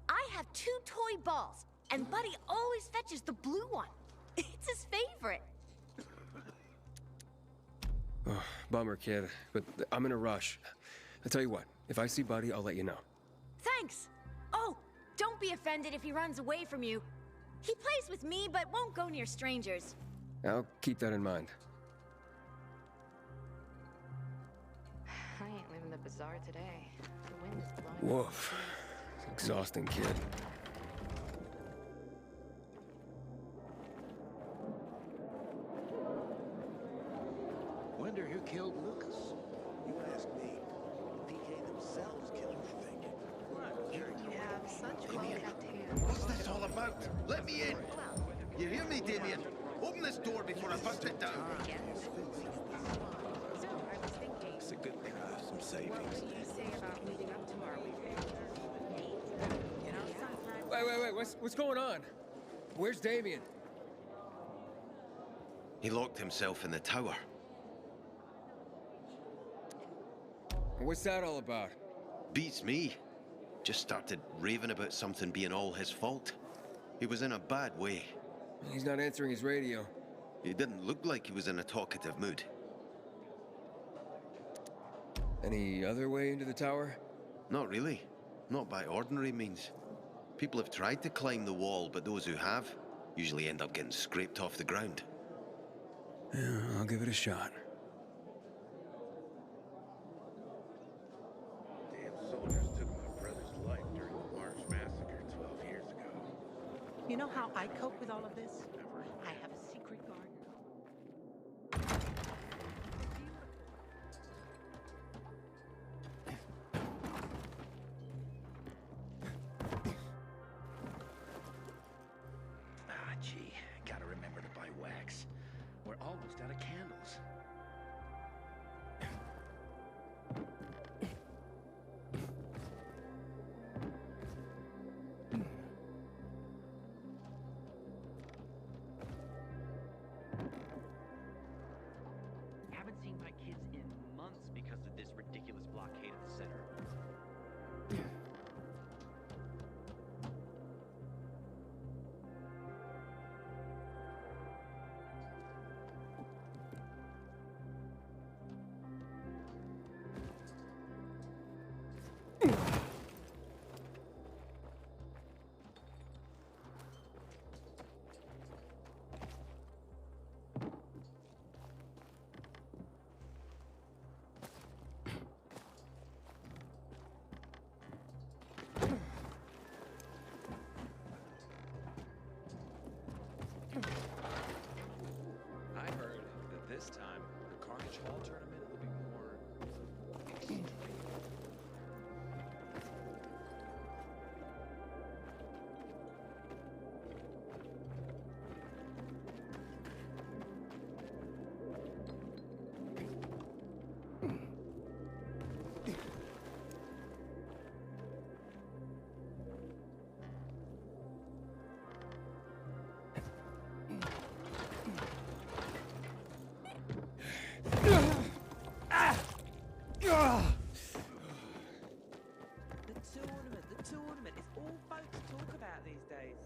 I have 2 toy balls, and Buddy always fetches the blue one. It's his favorite. Oh, bummer, kid, but I'm in a rush. I'll tell you what, if I see Buddy, I'll let you know. Thanks. Oh, don't be offended if he runs away from you. He plays with me, but won't go near strangers. I'll keep that in mind. I ain't leaving the bazaar today. The wind is blowing. Woof. It's exhausting, kid. Wonder who killed Lucas? You ask me. PK themselves killed him, I think. You have such well-kept hands. What's this all about? Let me in! You hear me, Damien? Open this door before I bust it down. It's a good thing I have some savings. What do you say about meeting up tomorrow evening? Wait, what's going on? Where's Damien? He locked himself in the tower. What's that all about? Beats me. Just started raving about something being all his fault. He was in a bad way. He's not answering his radio. He didn't look like he was in a talkative mood. Any other way into the tower? Not really. Not by ordinary means. People have tried to climb the wall, but those who have usually end up getting scraped off the ground. Yeah, I'll give it a shot. Damn soldiers took my brother's life during the March massacre 12 years ago. You know how I cope with all of this? I have a secret garden. Ah, gee, gotta remember to buy wax. We're almost out of candles. Haven't seen my kids in months because of this ridiculous blockade of the center. I heard that this time, the Carnage Hall tournament will be more extreme. The tournament is all folks talk about these days.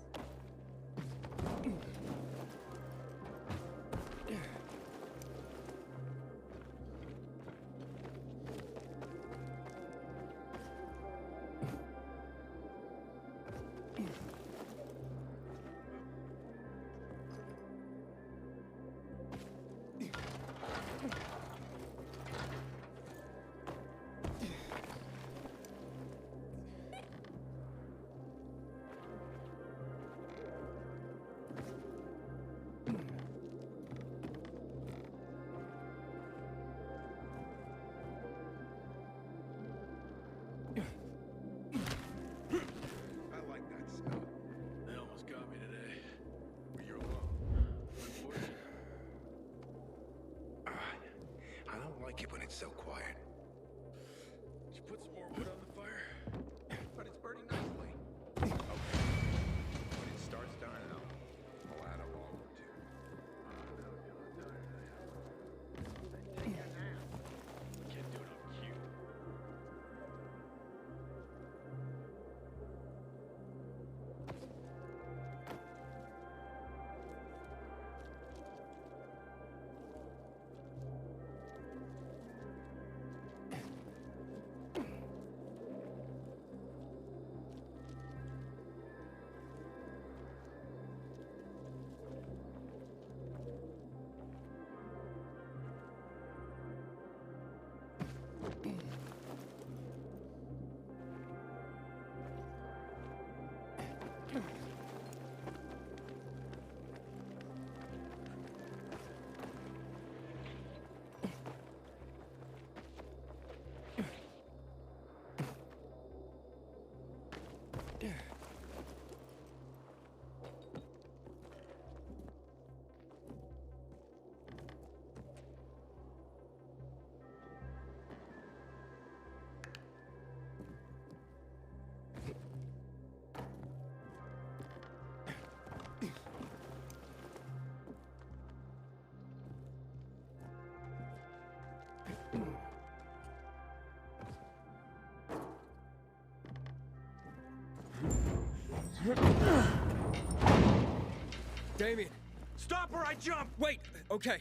Damien! Stop or I jump! Wait! Okay.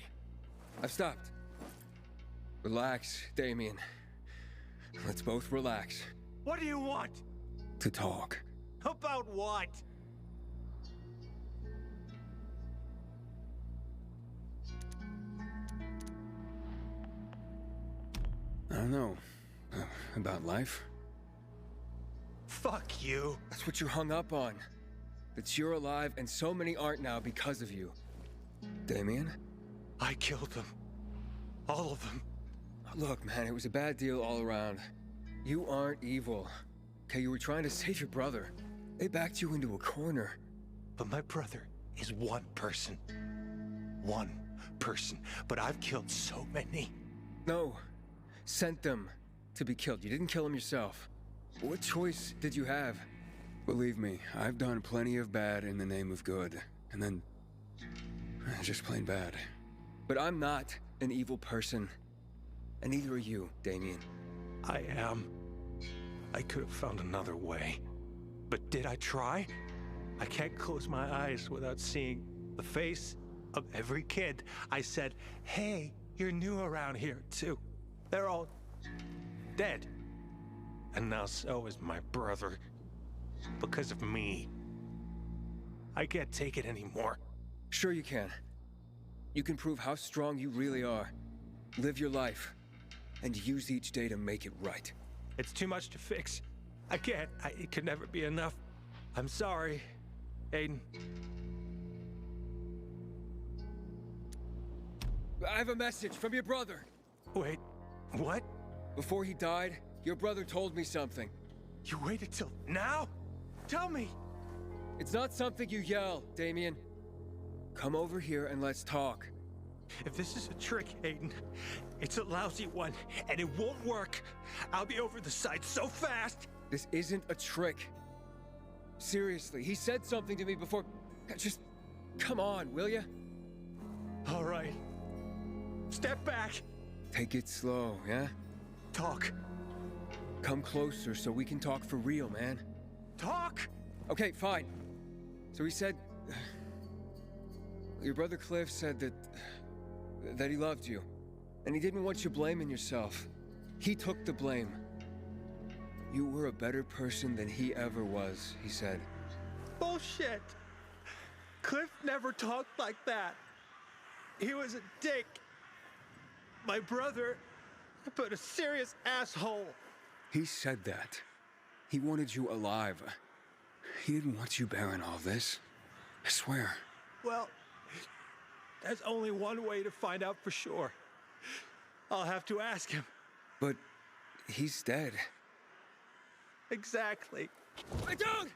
I've stopped. Relax, Damien. Let's both relax. What do you want? To talk. About what? I don't know. About life? Fuck you. That's what you hung up on. That you're alive and so many aren't now because of you. Damien? I killed them. All of them. Look, man, it was a bad deal all around. You aren't evil. Okay, you were trying to save your brother. They backed you into a corner. But my brother is one person. One person. But I've killed so many. No. Sent them to be killed. You didn't kill them yourself. What choice did you have? Believe me, I've done plenty of bad in the name of good. And then... just plain bad. But I'm not an evil person. And neither are you, Damien. I am. I could have found another way. But did I try? I can't close my eyes without seeing the face of every kid I said, hey, you're new around here, too. They're all dead. And now so is my brother. Because of me. I can't take it anymore. Sure you can. You can prove how strong you really are. Live your life. And use each day to make it right. It's too much to fix. I can't. It could never be enough. I'm sorry, Aiden. I have a message from your brother. Wait, what? Before he died, your brother told me something. You waited till now? Tell me! It's not something you yell, Damien. Come over here and let's talk. If this is a trick, Aiden, it's a lousy one, and it won't work. I'll be over the side so fast. This isn't a trick. Seriously, he said something to me before. Just come on, will ya? All right. Step back. Take it slow, yeah? Talk. Come closer so we can talk for real, man. Talk! Okay, fine. So he said... Your brother Cliff said that he loved you. And he didn't want you blaming yourself. He took the blame. You were a better person than he ever was, he said. Bullshit! Cliff never talked like that. He was a dick. My brother, but a serious asshole. He said that. He wanted you alive. He didn't want you bearing all this. I swear. Well, there's only one way to find out for sure. I'll have to ask him. But he's dead. Exactly. My dog!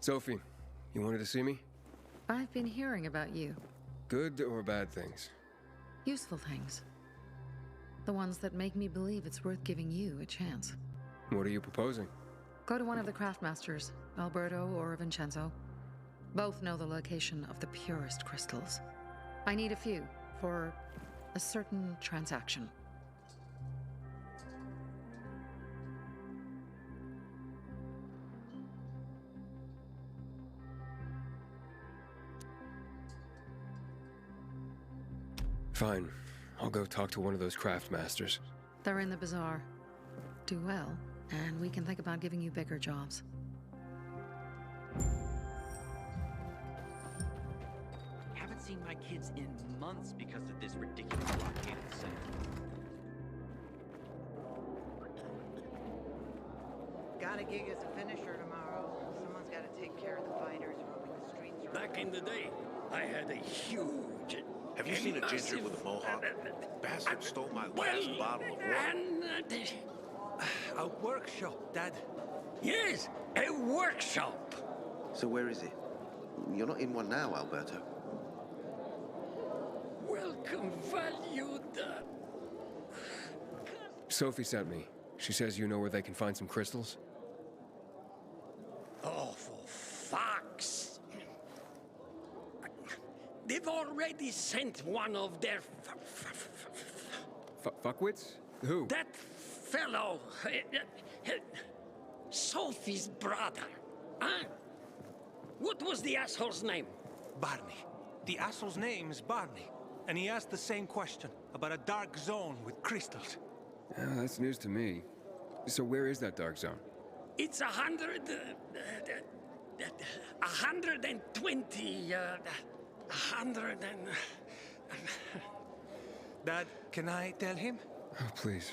Sophie, you wanted to see me? I've been hearing about you. Good or bad things? Useful things. The ones that make me believe it's worth giving you a chance. What are you proposing? Go to one of the craftmasters, Alberto or Vincenzo. Both know the location of the purest crystals. I need a few for a certain transaction. Fine. I'll go talk to one of those craft masters. They're in the bazaar. Do well, and we can think about giving you bigger jobs. Haven't seen my kids in months because of this ridiculous blockade of the center. Got a gig as a finisher tomorrow. Someone's got to take care of the fighters roaming the streets. Back in the day, I had a huge... Have you seen a ginger with a mohawk? Bastard stole my last bottle of water. A workshop, Dad. Yes, a workshop. So where is it? You're not in one now, Alberto. Welcome, valued. Sophie sent me. She says you know where they can find some crystals? Oh, for fuck's... They've already sent one of their... Fuckwits? Who? That fellow... Sophie's brother. Huh? What was the asshole's name? Barney. The asshole's name is Barney. And he asked the same question about a dark zone with crystals. Oh, that's news to me. So where is that dark zone? It's 120... 100 and... Dad, can I tell him? Oh, please.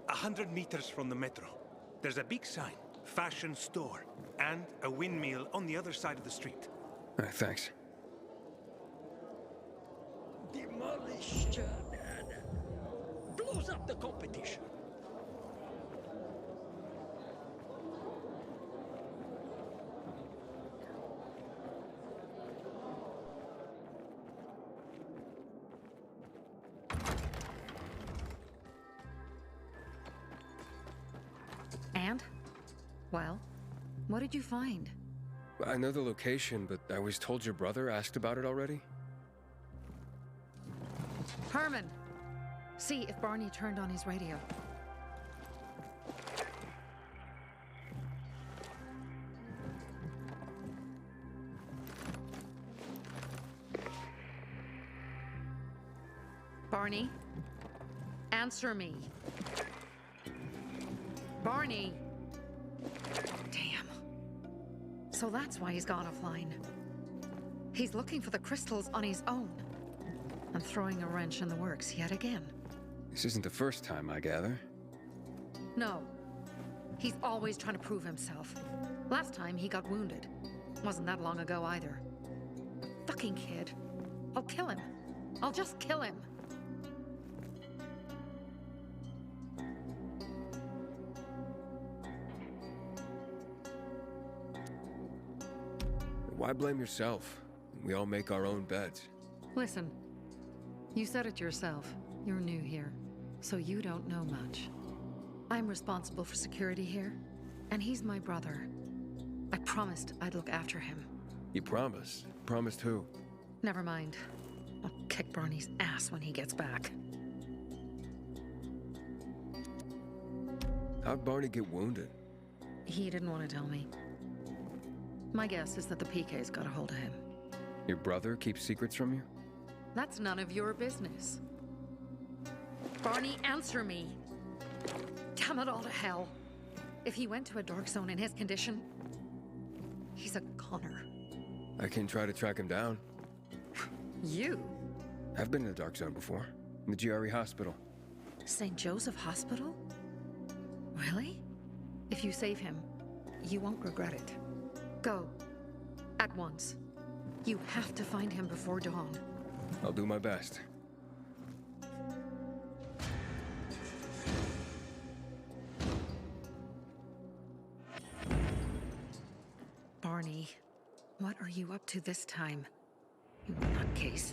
100 meters from the metro. There's a big sign, fashion store, and a windmill on the other side of the street. Thanks. Demolish... blows up the competition. And? Well, what did you find? I know the location, but I was told your brother asked about it already? Herman! See if Barney turned on his radio. Barney? Answer me. Barney! Damn. So that's why he's gone offline. He's looking for the crystals on his own. And throwing a wrench in the works yet again. This isn't the first time, I gather. No. He's always trying to prove himself. Last time he got wounded. Wasn't that long ago either. Fucking kid. I'll kill him. I'll just kill him. Why blame yourself? We all make our own beds. Listen, you said it yourself. You're new here, so you don't know much. I'm responsible for security here, and he's my brother. I promised I'd look after him. You promised? Promised who? Never mind. I'll kick Barney's ass when he gets back. How'd Barney get wounded? He didn't want to tell me. My guess is that the PK's got a hold of him. Your brother keeps secrets from you? That's none of your business. Barney, answer me. Damn it all to hell. If he went to a dark zone in his condition, he's a goner. I can try to track him down. You? I've been in the dark zone before. In the GRE hospital. St. Joseph Hospital? Really? If you save him, you won't regret it. Go. At once. You have to find him before dawn. I'll do my best. Barney, what are you up to this time, you nutcase?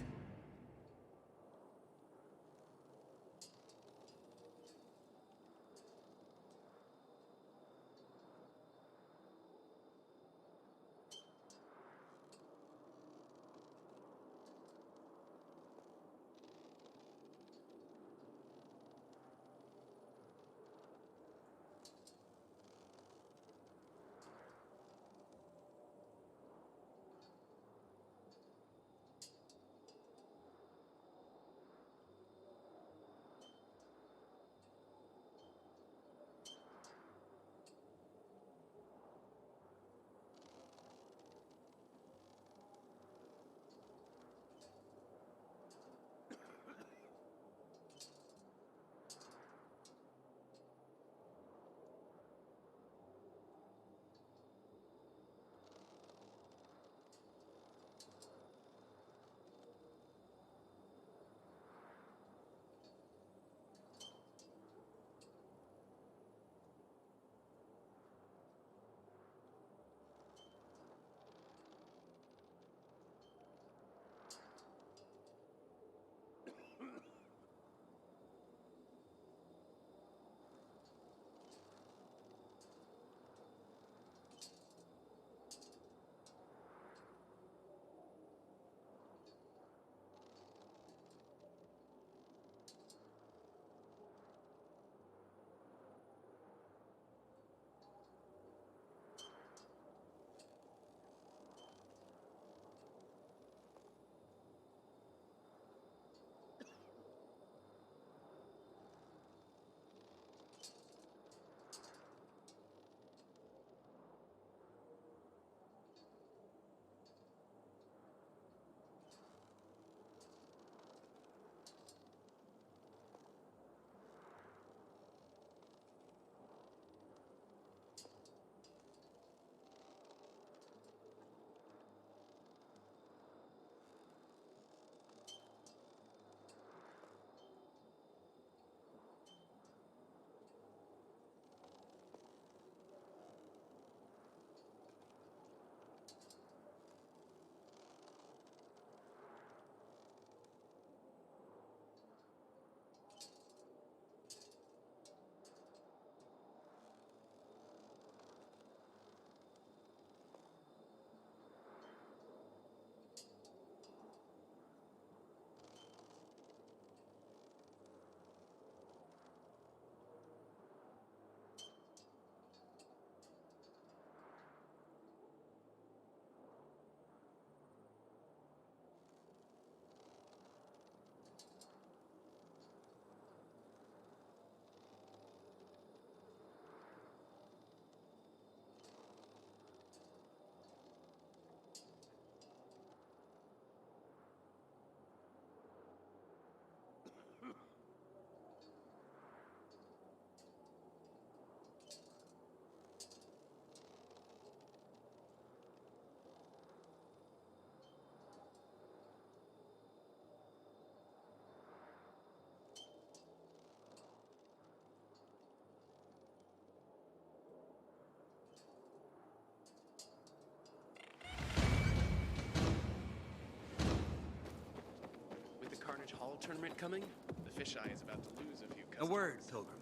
Hall tournament coming, the fisheye is about to lose a few A customers. word, Pilgrim.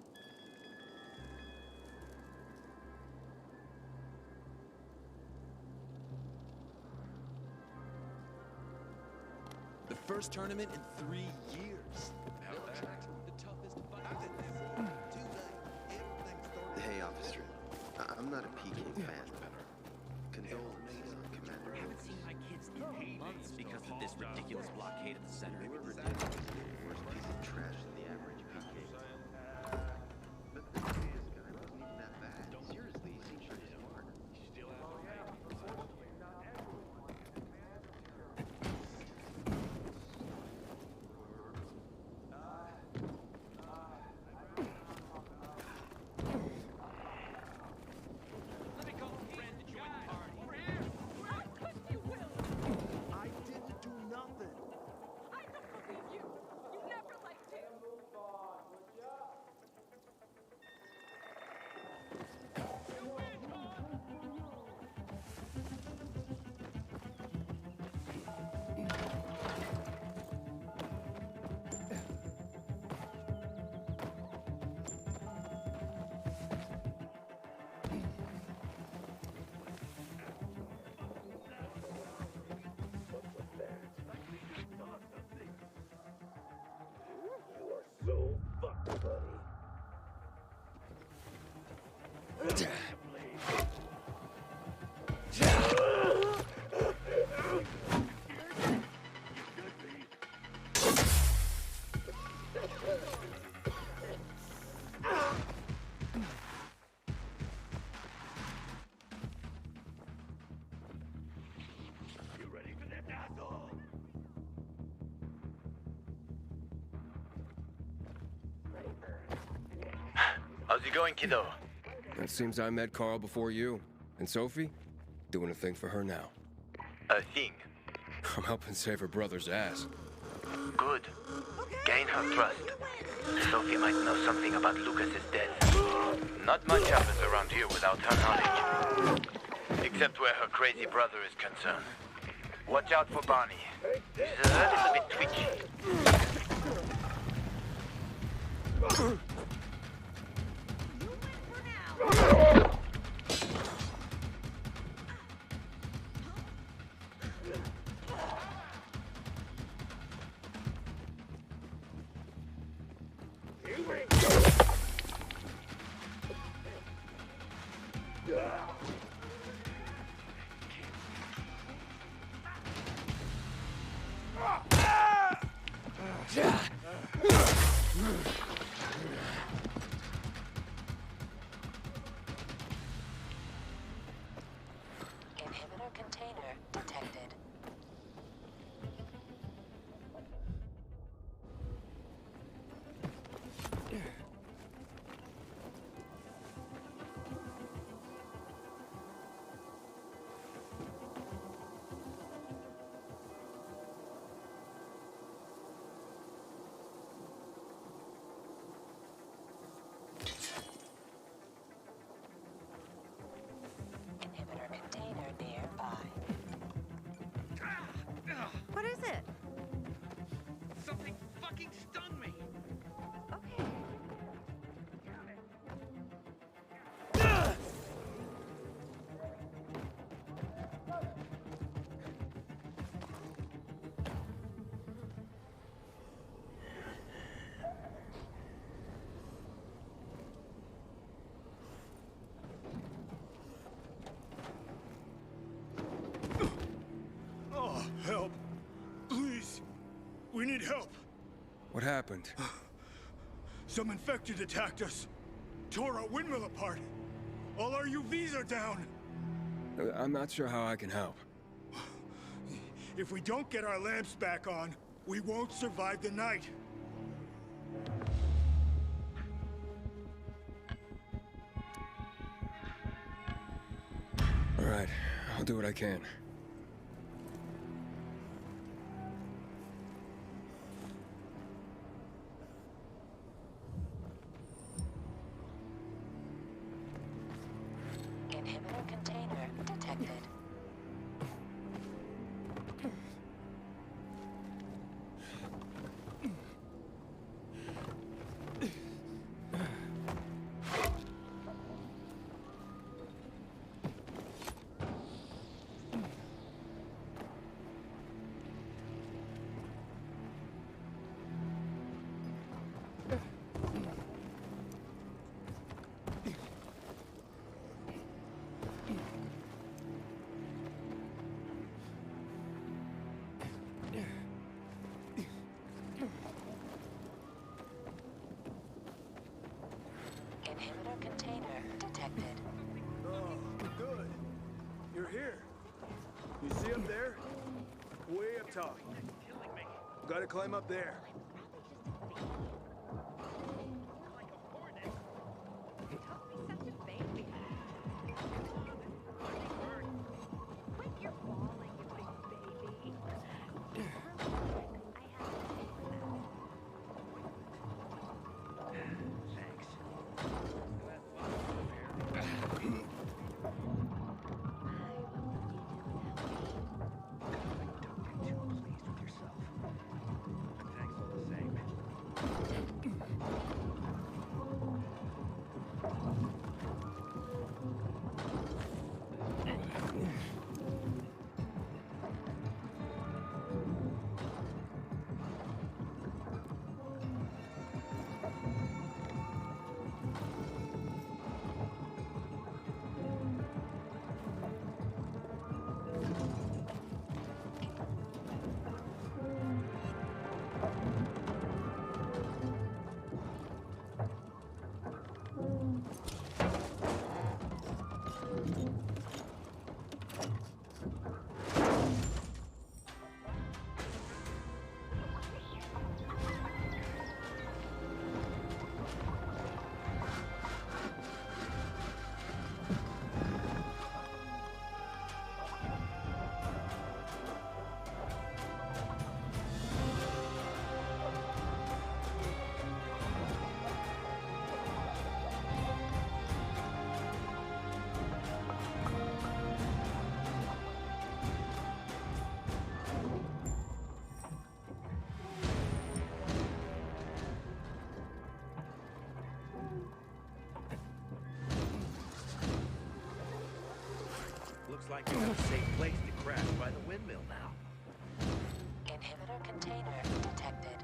The first tournament in 3 years. How that? The toughest fight. Hey, officer. I'm not a PK fan. Condolences on Commander. I haven't seen my kids in months because of this ridiculous blockade at the center. They were ridiculous. Worst piece of trash than the average PK. But this guy wasn't even that bad. Seriously, he seems pretty smart. I didn't do nothing. I don't believe you. How's it going, kiddo? It seems I met Carl before you. And Sophie? Doing a thing for her now. A thing. I'm helping save her brother's ass. Good. Gain her trust. Sophie might know something about Lucas's death. Not much happens around here without her knowledge. Except where her crazy brother is concerned. Watch out for Barney. He's a little bit twitchy. Inhibitor container detected. Inhibitor container nearby. What is it? Something fucking stung me. Okay. Oh, help. Please. We need help. What happened? Some infected attacked us. Tore our windmill apart. All our UVs are down. I'm not sure how I can help. If we don't get our lamps back on, we won't survive the night. All right, I'll do what I can. Inhibitor container detected. Inhibitor container detected. Oh, good. You're here. You see up there? Way up top. Gotta climb up there. Safe place to crash by the windmill now. Inhibitor container detected.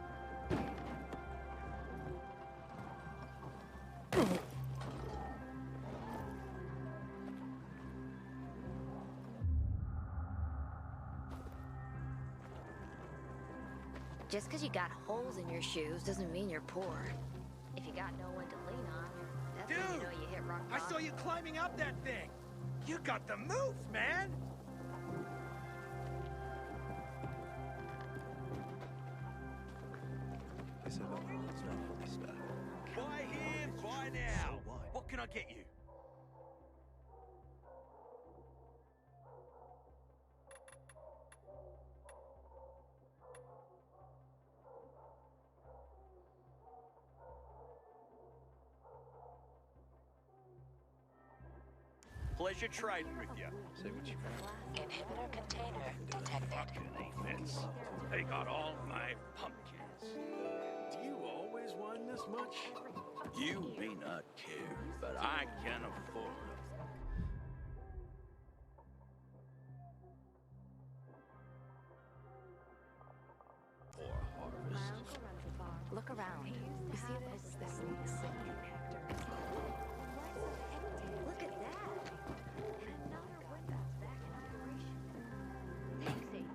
Just because you got holes in your shoes doesn't mean you're poor. If you got no one to lean on, that's when you know you hit rock bottom. I saw you climbing up that thing. You got the moves, man. They said the world's not fully stocked. Buy here, buy now. What can I get you? Pleasure trading with you. Say what you got. Inhibitor container detected. This. They got all my pumpkins. Do you always whine this much? You may not care, but I can afford them. My uncle runs a bar. Look around. You see this? Look at that. And another window back in operation. Amazing.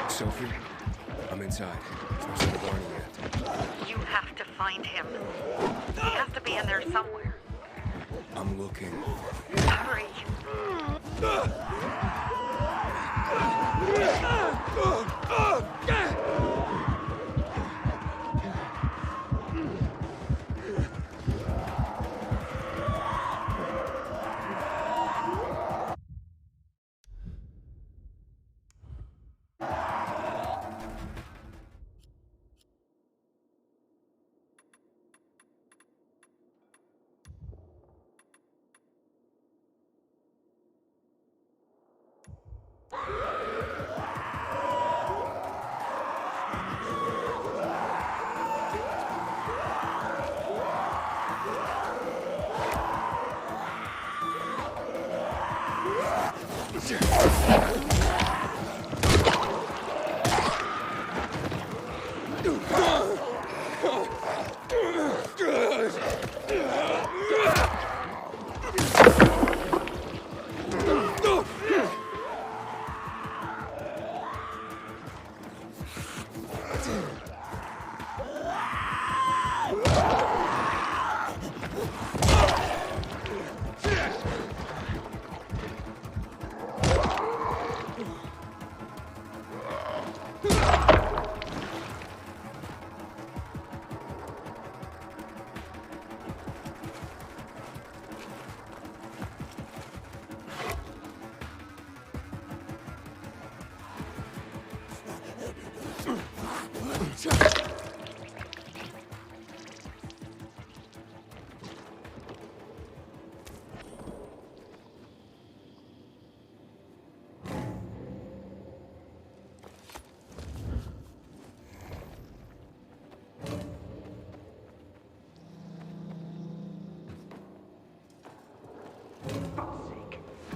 Sophie, I'm inside. There's no Barney yet. You have to find him. He has to be in there somewhere. I'm looking. Hurry.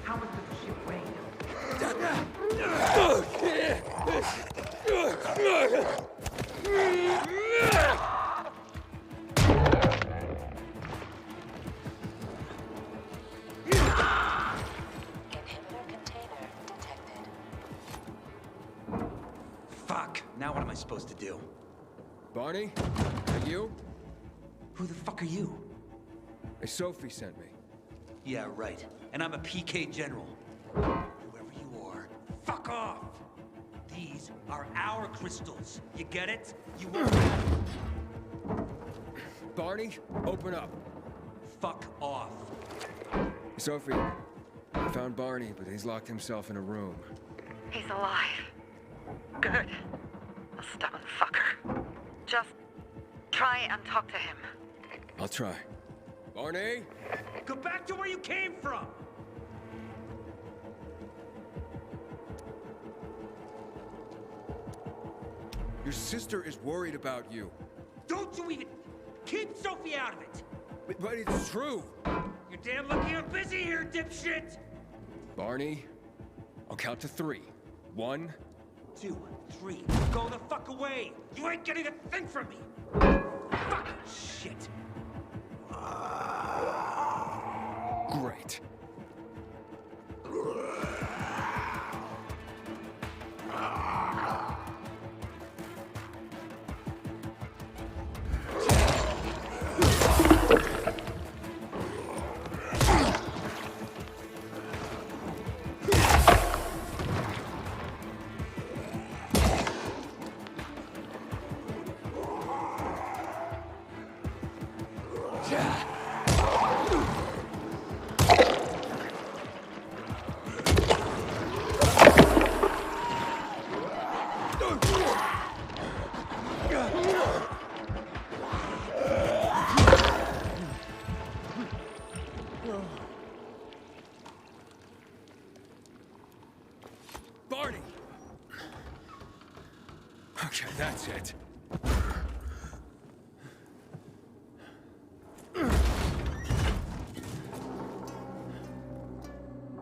How much does the ship weigh? Fuck! Now what am I supposed to do? Barney? Are you? Who the fuck are you? Hey, Sophie sent me. Yeah, right. And I'm a PK general. Whoever you are, fuck off! These are our crystals. You get it? You won't have... Barney, open up. fuck off. Sophie, I found Barney, but he's locked himself in a room. He's alive. Good. A stubborn fucker. Just try and talk to him. I'll try. Barney? Go back to where you came from! Your sister is worried about you. Don't you even... Keep Sophie out of it! But it's true! You're damn lucky I'm busy here, dipshit! Barney, I'll count to 3. 1, 2, 3. Go the fuck away! You ain't getting a thing from me! Fucking shit! Great. Barney! Okay, that's it.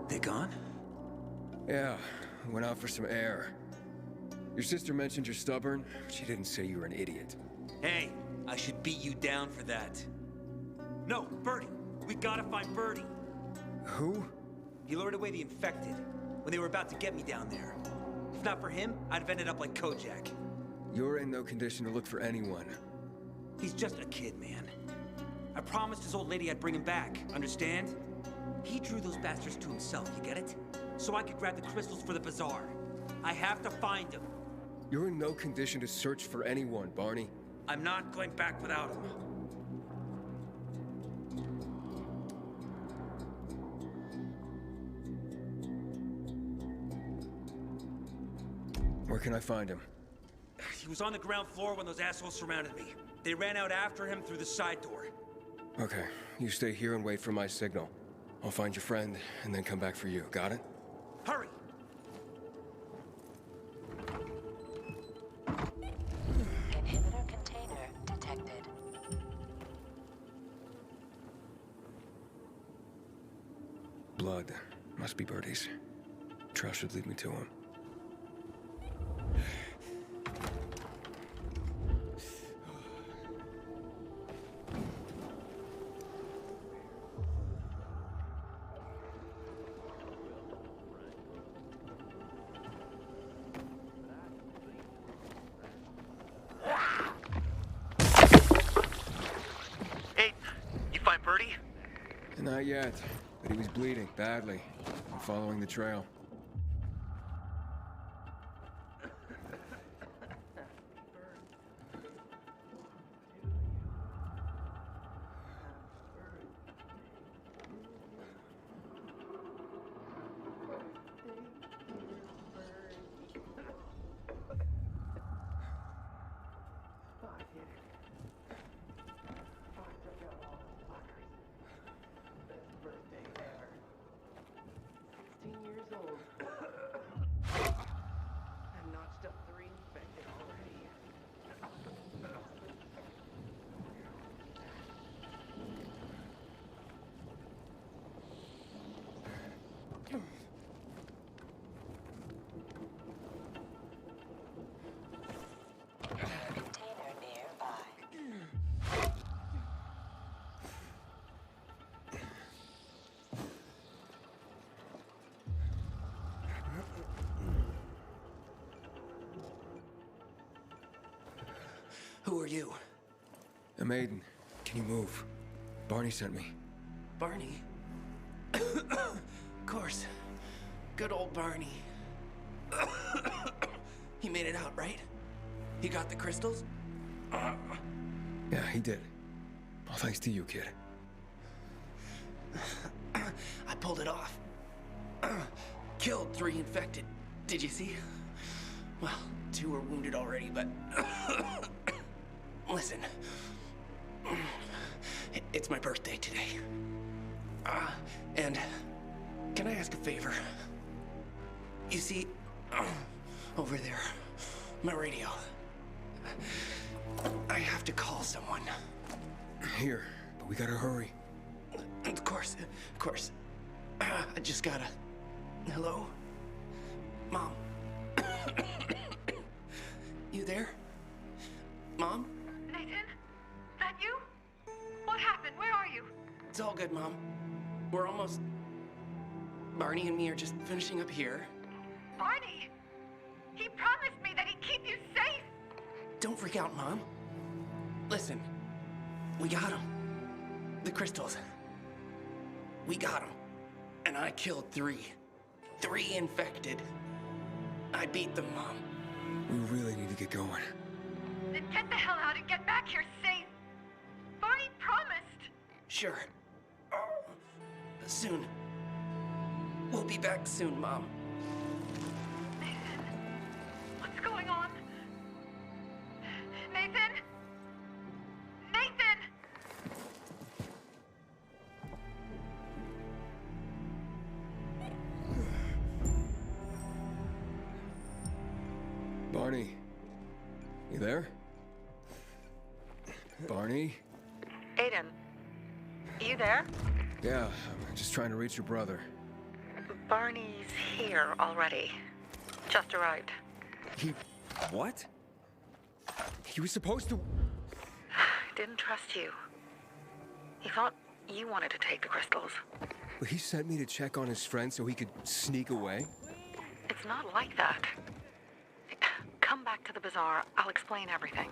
They gone? Yeah, went out for some air. Your sister mentioned you're stubborn. She didn't say you were an idiot. Hey, I should beat you down for that. No, Birdie. We gotta find Birdie. Who? He lured away the infected when they were about to get me down there. If not for him, I'd have ended up like Kojak. You're in no condition to look for anyone. He's just a kid, man. I promised his old lady I'd bring him back, understand? He drew those bastards to himself, you get it? So I could grab the crystals for the bazaar. I have to find him. You're in no condition to search for anyone, Barney. I'm not going back without him. Where can I find him? He was on the ground floor when those assholes surrounded me. They ran out after him through the side door. Okay, you stay here and wait for my signal. I'll find your friend, and then come back for you. Got it? Hurry! Inhibitor container detected. Blood. Must be Birdie's. Trail should lead me to him. Hey, you find Birdie? Not yet, but he was bleeding badly. I'm following the trail. Container nearby. Who are you? A maiden. Can you move? Barney sent me. Barney? Of course. Good old Barney. He made it out, right? He got the crystals? Yeah, he did. All thanks to you, kid. I pulled it off. Killed 3 infected. Did you see? Well, 2 are wounded already, but... Listen. It's my birthday today. And can I ask a favor? You see, over there, my radio. I have to call someone. Here, but we gotta hurry. Of course. I just gotta... Hello? Mom? You there? Mom? Nathan? That you? What happened? Where are you? It's all good, Mom. We're almost... Barney and me are just finishing up here. Barney! He promised me that he'd keep you safe! Don't freak out, Mom. Listen, we got him. The crystals. We got him. And I killed 3. 3 infected. I beat them, Mom. We really need to get going. Then get the hell out and get back here safe! Barney promised! Sure. Soon. We'll be back soon, Mom. Nathan? What's going on? Nathan? Nathan! Barney, you there? Barney? Aiden, you there? Yeah, I'm just trying to reach your brother. Barney's here already. Just arrived. He... what? He was supposed to... Didn't trust you. He thought you wanted to take the crystals. But he sent me to check on his friend so he could sneak away? It's not like that. Come back to the bazaar. I'll explain everything.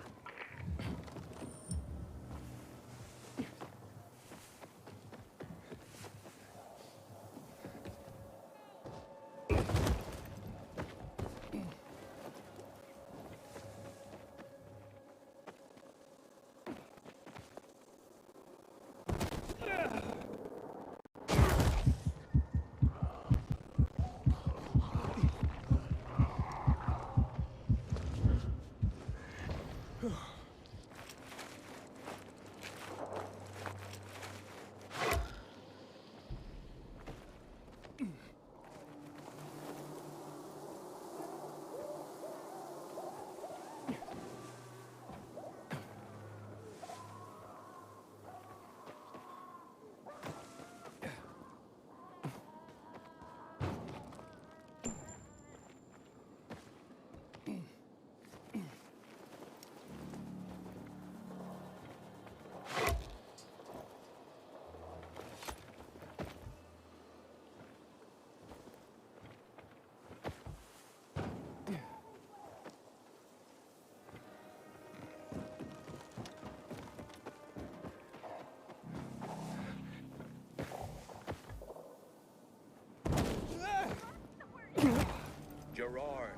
Gerard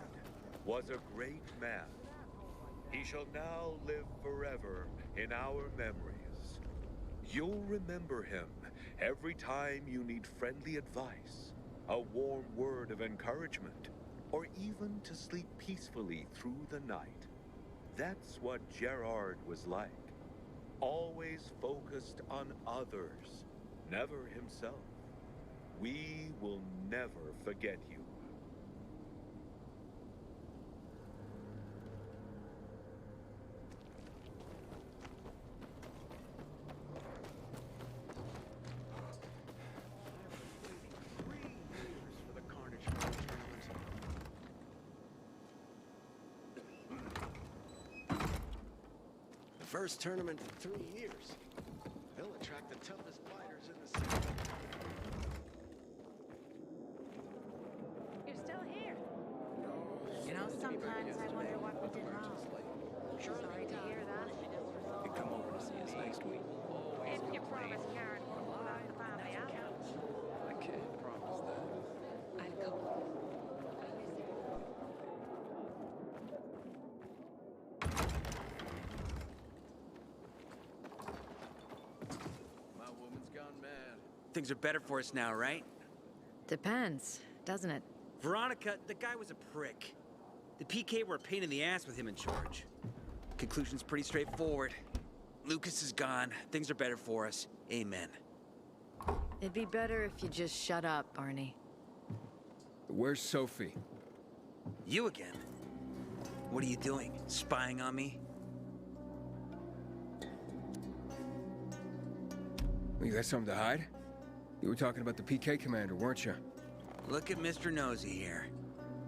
was a great man. He shall now live forever in our memories. You'll remember him every time you need friendly advice, a warm word of encouragement, or even to sleep peacefully through the night. That's what Gerard was like. Always focused on others, never himself. We will never forget you. First tournament in 3 years. They'll attract the toughest fighters in the city. You're still here. You know, sometimes I wonder what we did wrong. Sorry to hear that. You come over to see us next week. If you promise Karen won't pull out the family out. I can't promise that. I'll go. My woman's gone mad. Things are better for us now, right? Depends, doesn't it? Veronica, the guy was a prick. The PK were a pain in the ass with him in charge. Conclusion's pretty straightforward. Lucas is gone. Things are better for us. Amen. It'd be better if you just shut up, Barney. Where's Sophie? You again? What are you doing? Spying on me? You got something to hide? You were talking about the PK commander, weren't you? Look at Mr. Nosy here.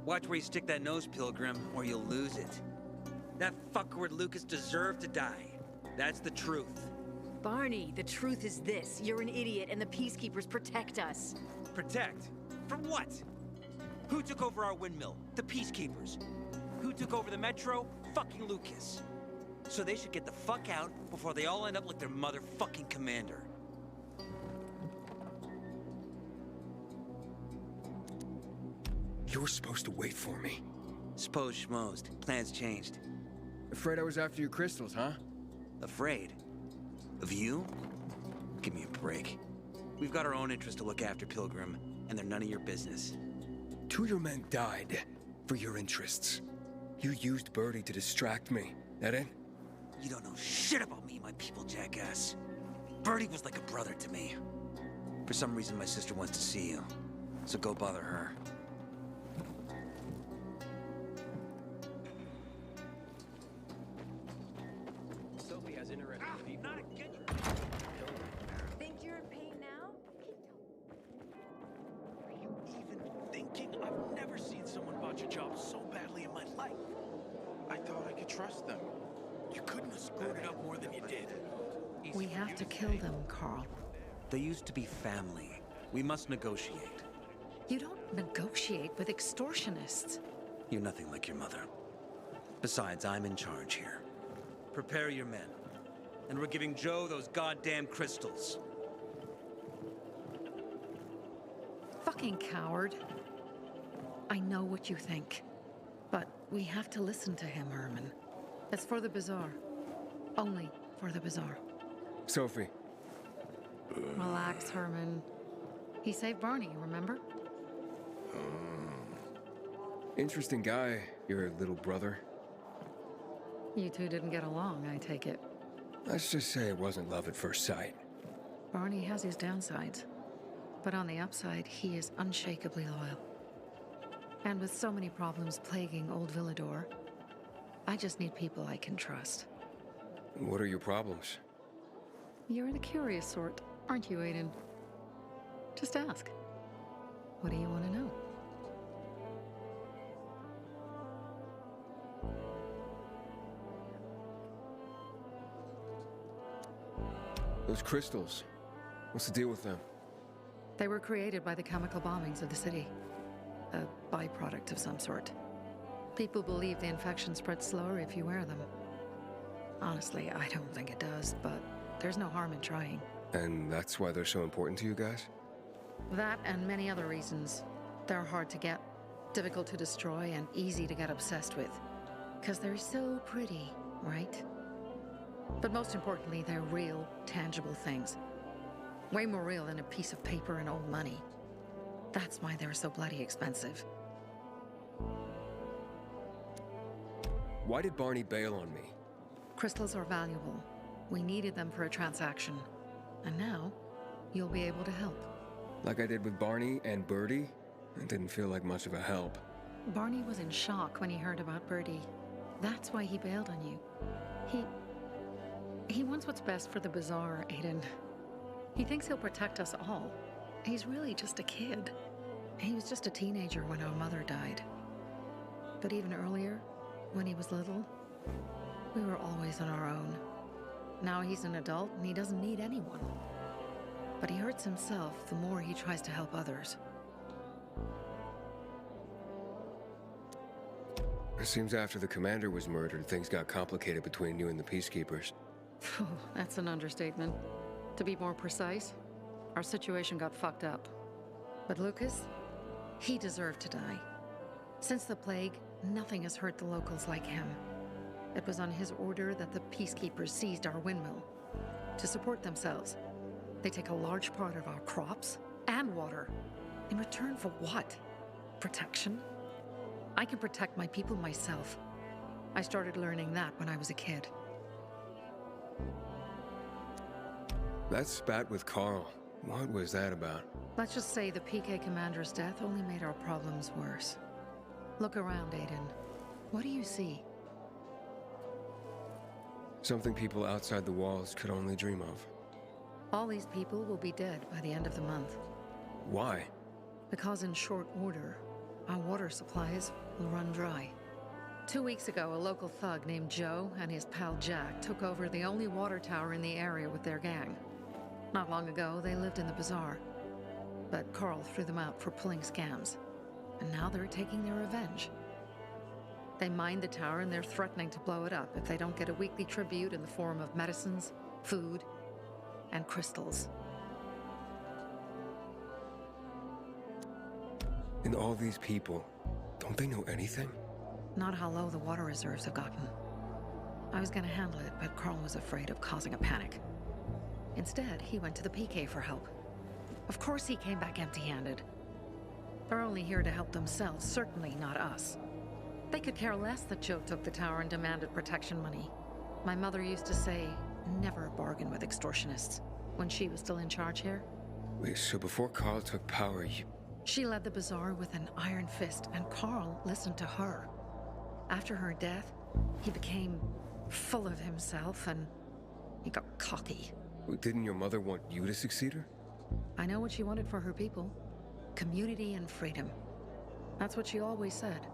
Watch where you stick that nose, Pilgrim, or you'll lose it. That fuckward Lucas deserved to die. That's the truth. Barney, the truth is this. You're an idiot and the Peacekeepers protect us. Protect? From what? Who took over our windmill? The Peacekeepers. Who took over the Metro? Fucking Lucas. So they should get the fuck out before they all end up like their motherfucking commander. You were supposed to wait for me. Suppose schmozed. Plans changed. Afraid I was after your crystals, huh? Afraid? Of you? Give me a break. We've got our own interests to look after, Pilgrim, and they're none of your business. 2 of your men died for your interests. You used Birdie to distract me. That it? You don't know shit about me, my people, jackass. Birdie was like a brother to me. For some reason, my sister wants to see you, so go bother her. Sophie has interesting people. Not again. Think you're in pain now? Are you even thinking? I've never seen someone botch a job so badly in my life. I thought I could trust them. You couldn't have screwed it up more than you did. We have to kill them, Carl. They used to be family. We must negotiate. You don't negotiate with extortionists. You're nothing like your mother. Besides, I'm in charge here. Prepare your men. And we're giving Joe those goddamn crystals. Fucking coward. I know what you think. But we have to listen to him, Herman. It's for the Bazaar. Only for the Bazaar. Sophie. Relax, Herman. He saved Barney, remember? Interesting guy, your little brother. You two didn't get along, I take it. Let's just say it wasn't love at first sight. Barney has his downsides. But on the upside, he is unshakably loyal. And with so many problems plaguing Old Villador, I just need people I can trust. What are your problems? You're the curious sort, aren't you, Aiden? Just ask. What do you want to know? Those crystals. What's the deal with them? They were created by the chemical bombings of the city. A byproduct of some sort. People believe the infection spreads slower if you wear them. Honestly, I don't think it does, but there's no harm in trying. And that's why they're so important to you guys? That and many other reasons. They're hard to get, difficult to destroy, and easy to get obsessed with. 'Cause they're so pretty, right? But most importantly, they're real, tangible things. Way more real than a piece of paper and old money. That's why they're so bloody expensive. Why did Barney bail on me? Crystals are valuable. We needed them for a transaction. And now, you'll be able to help. Like I did with Barney and Birdie? It didn't feel like much of a help. Barney was in shock when he heard about Birdie. That's why he bailed on you. He wants what's best for the Bazaar, Aiden. He thinks he'll protect us all. He's really just a kid. He was just a teenager when our mother died. But even earlier, when he was little, we were always on our own. Now he's an adult and he doesn't need anyone. But he hurts himself the more he tries to help others. It seems after the commander was murdered, things got complicated between you and the Peacekeepers. That's an understatement. To be more precise, our situation got fucked up. But Lucas, he deserved to die. Since the plague, nothing has hurt the locals like him. It was on his order that the Peacekeepers seized our windmill to support themselves. They take a large part of our crops and water. In return for what? Protection? I can protect my people myself. I started learning that when I was a kid. That spat with Carl. What was that about? Let's just say the PK commander's death only made our problems worse. Look around, Aiden. What do you see? Something people outside the walls could only dream of. All these people will be dead by the end of the month. Why? Because in short order, our water supplies will run dry. 2 weeks ago, a local thug named Joe and his pal Jack took over the only water tower in the area with their gang. Not long ago, they lived in the bazaar. But Carl threw them out for pulling scams. And now they're taking their revenge. They mined the tower and they're threatening to blow it up if they don't get a weekly tribute in the form of medicines, food, and crystals. And all these people, don't they know anything? Not how low the water reserves have gotten. I was gonna handle it, but Carl was afraid of causing a panic. Instead, he went to the PK for help. Of course he came back empty-handed. They're only here to help themselves, certainly not us. They could care less that Joe took the tower and demanded protection money. My mother used to say, never bargain with extortionists, when she was still in charge here. Wait, so before Carl took power, She led the bazaar with an iron fist, and Carl listened to her. After her death, he became full of himself, and he got cocky. Didn't your mother want you to succeed her? I know what she wanted for her people. Community and freedom. That's what she always said.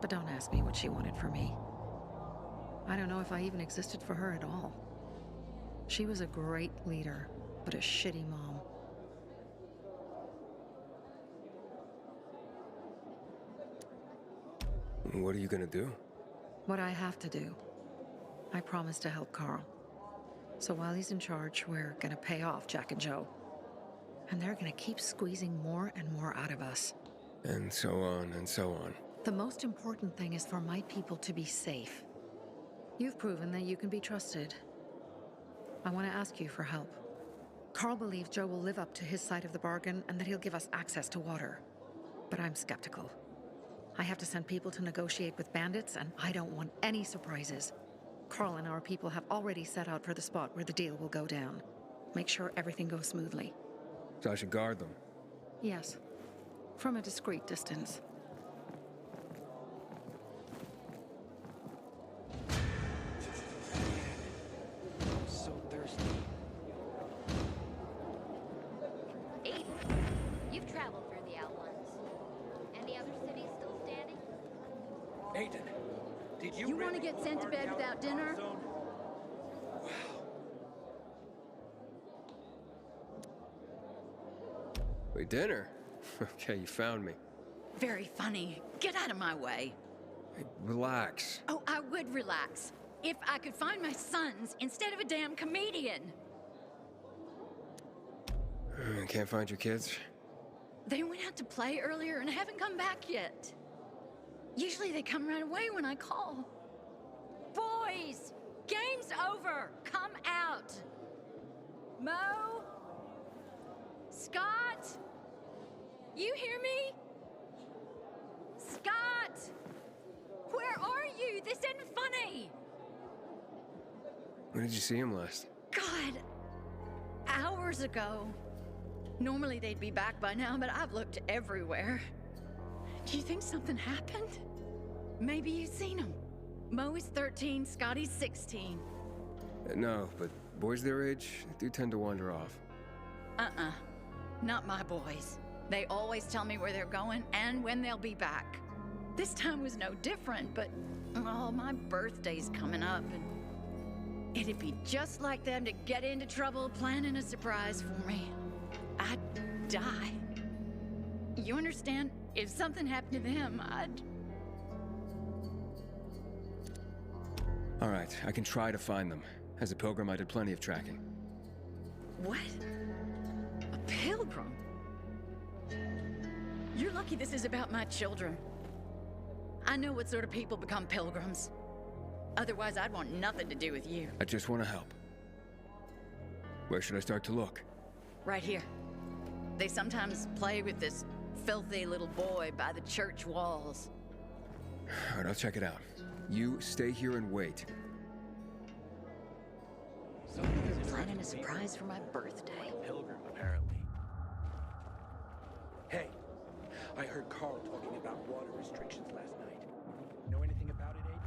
But don't ask me what she wanted for me. I don't know if I even existed for her at all. She was a great leader, but a shitty mom. What are you gonna do? What I have to do. I promised to help Carl. So while he's in charge, we're gonna pay off Jack and Joe. And they're gonna keep squeezing more and more out of us. And so on and so on. The most important thing is for my people to be safe. You've proven that you can be trusted. I want to ask you for help. Carl believes Joe will live up to his side of the bargain and that he'll give us access to water. But I'm skeptical. I have to send people to negotiate with bandits, and I don't want any surprises. Carl and our people have already set out for the spot where the deal will go down. Make sure everything goes smoothly. So I should guard them? Yes. From a discreet distance. I'm so thirsty. Aiden, you've traveled through the Outlands. Any other cities still standing? Aiden, did you... You want to get sent to bed without dinner? Wait, dinner? Okay, you found me. Very funny. Get out of my way. Hey, relax. Oh, I would relax if I could find my sons instead of a damn comedian. Can't find your kids? They went out to play earlier and haven't come back yet. Usually they come right away when I call. Boys, game's over. Come out. Mo? Scott? You hear me? Scott! Where are you? This isn't funny. When did you see him last? God, hours ago. Normally they'd be back by now, but I've looked everywhere. Do you think something happened? Maybe you've seen them. Mo is 13, Scotty's 16. No, but boys their age do tend to wander off. Not my boys. They always tell me where they're going and when they'll be back. This time was no different, but, oh, my birthday's coming up, and it'd be just like them to get into trouble planning a surprise for me. I'd die. You understand? If something happened to them, I'd... All right, I can try to find them. As a pilgrim, I did plenty of tracking. What? A pilgrim? You're lucky this is about my children. I know what sort of people become pilgrims. Otherwise, I'd want nothing to do with you. I just want to help. Where should I start to look? Right here. They sometimes play with this filthy little boy by the church walls. All right, I'll check it out. You stay here and wait. You're planning a surprise for my birthday. Pilgrim, apparently. Hey, I heard Carl talking about water restrictions last night. Know anything about it, Aiden?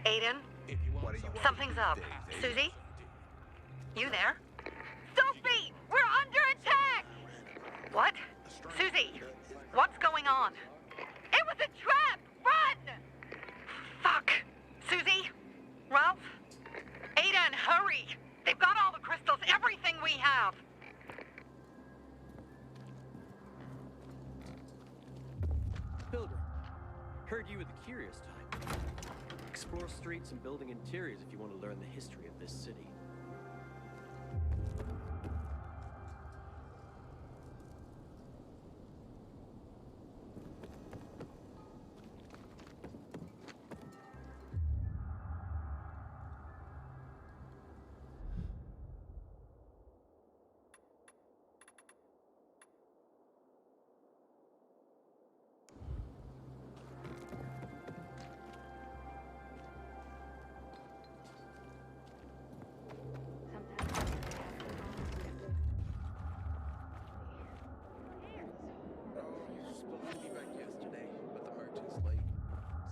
Aiden? Something's up. Susie? You there? Sophie! We're under attack! What? Susie, what's going on? It was a trap! Run! Fuck. Susie? Ralph? Aiden, hurry! They've got all the crystals, everything we have! Pilgrim, heard you were the curious type. Explore streets and building interiors if you want to learn the history of this city.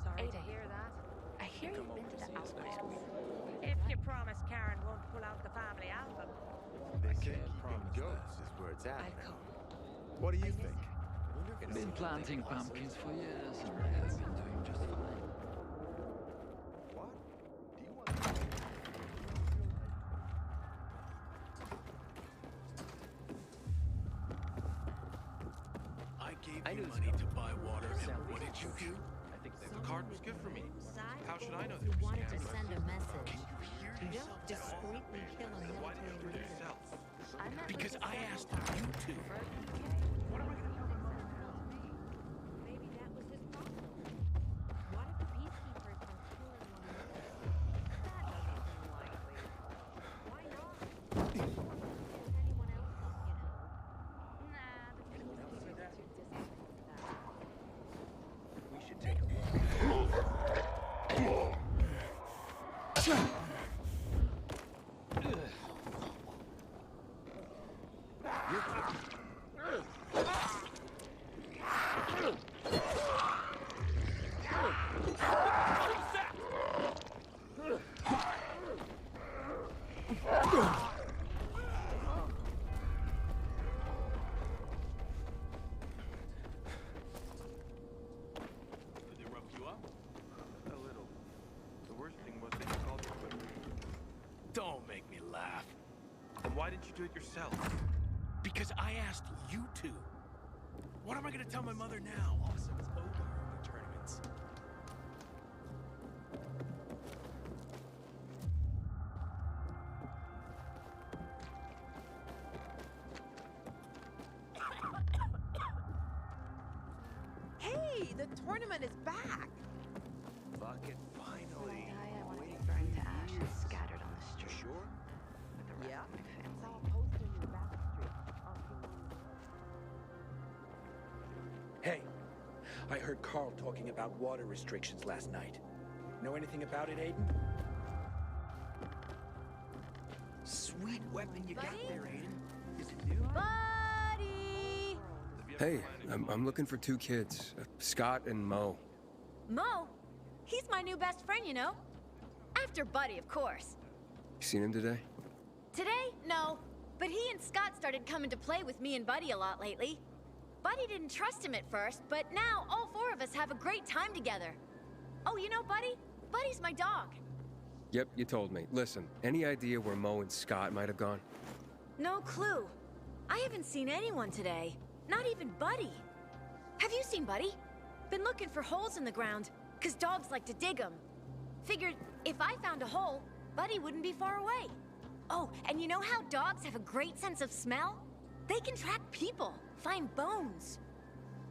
Sorry to hear that. I hear you've been to the Outlands. If you promise Karen won't pull out the family album. They say keeping goats is where it's at. I'll come. What do you think? Been planting pumpkins for years and has been doing just fine. What? Do you want... I gave you money to buy water, and what did you do? I think the card was good for me. How should I know You there was wanted to scams? send a message. Hear You don't discreetly kill a Why did you do military it leader. yourself? Because I asked you to. What am I gonna tell my mother now? Maybe that was his problem. What if the peacekeepers are killing one another? That doesn't seem likely. Why not? If anyone else, Nah, the peacekeepers are too disciplined for that. We should take a look. Did they rough you up? A little. The worst thing was they called you quick. Don't make me laugh. Then why didn't you do it yourself? Because I asked you to. What am I gonna tell my mother now? Awesome, it's over the tournaments. Hey, the tournament is back! Fuck it, finally. I want to be burned to ashes, scattered on the street. Sure? With the rest of my family. Saw a poster in your back street. Hey, I heard Carl talking about water restrictions last night. Know anything about it, Aiden? Sweet weapon you got there, Aiden. Is it new? Buddy! Hey, I'm looking for two kids, Scott and Mo. Mo? He's my new best friend, you know? After Buddy, of course. You seen him today? Today? No. But he and Scott started coming to play with me and Buddy a lot lately. Buddy didn't trust him at first, but now all four of us have a great time together. Oh, you know Buddy? Buddy's my dog. Yep, you told me. Listen, any idea where Mo and Scott might have gone? No clue. I haven't seen anyone today. Not even Buddy. Have you seen Buddy? Been looking for holes in the ground, 'cause dogs like to dig them. Figured if I found a hole, Buddy wouldn't be far away. Oh, and you know how dogs have a great sense of smell? They can track people, find bones.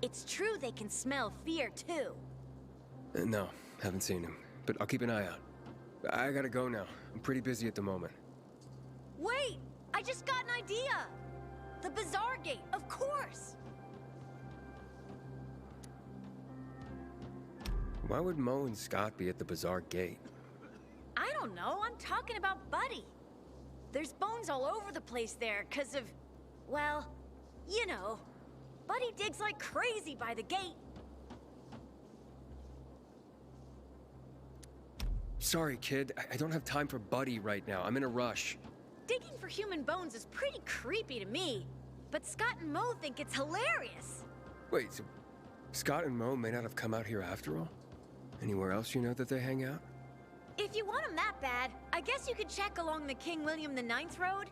It's true they can smell fear, too. No, haven't seen him, but I'll keep an eye out. I gotta go now. I'm pretty busy at the moment. Wait! I just got an idea! The Bazaar Gate, of course! Why would Mo and Scott be at the Bazaar Gate? I don't know, I'm talking about Buddy. There's bones all over the place there, 'cause of, well, you know. Buddy digs like crazy by the gate. Sorry, kid. I don't have time for Buddy right now. I'm in a rush. Digging for human bones is pretty creepy to me, but Scott and Mo think it's hilarious. Wait, so Scott and Mo may not have come out here after all? Anywhere else you know that they hang out? If you want them that bad, I guess you could check along the King William IX road.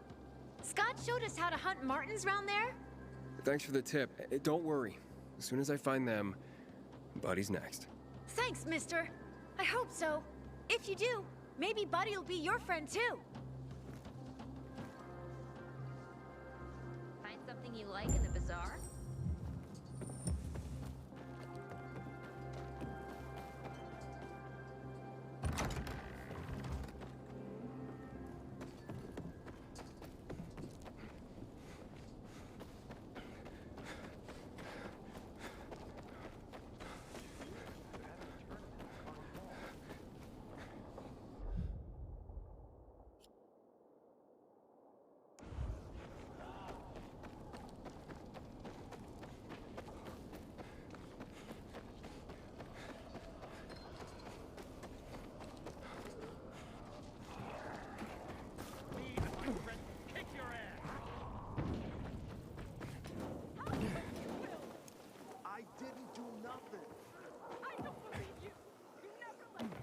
Scott showed us how to hunt martins round there. Thanks for the tip. Don't worry. As soon as I find them, Buddy's next. Thanks, mister. I hope so. If you do, maybe Buddy'll be your friend too. Find something you like in the bazaar? I didn't do nothing. I don't believe you. You never let me.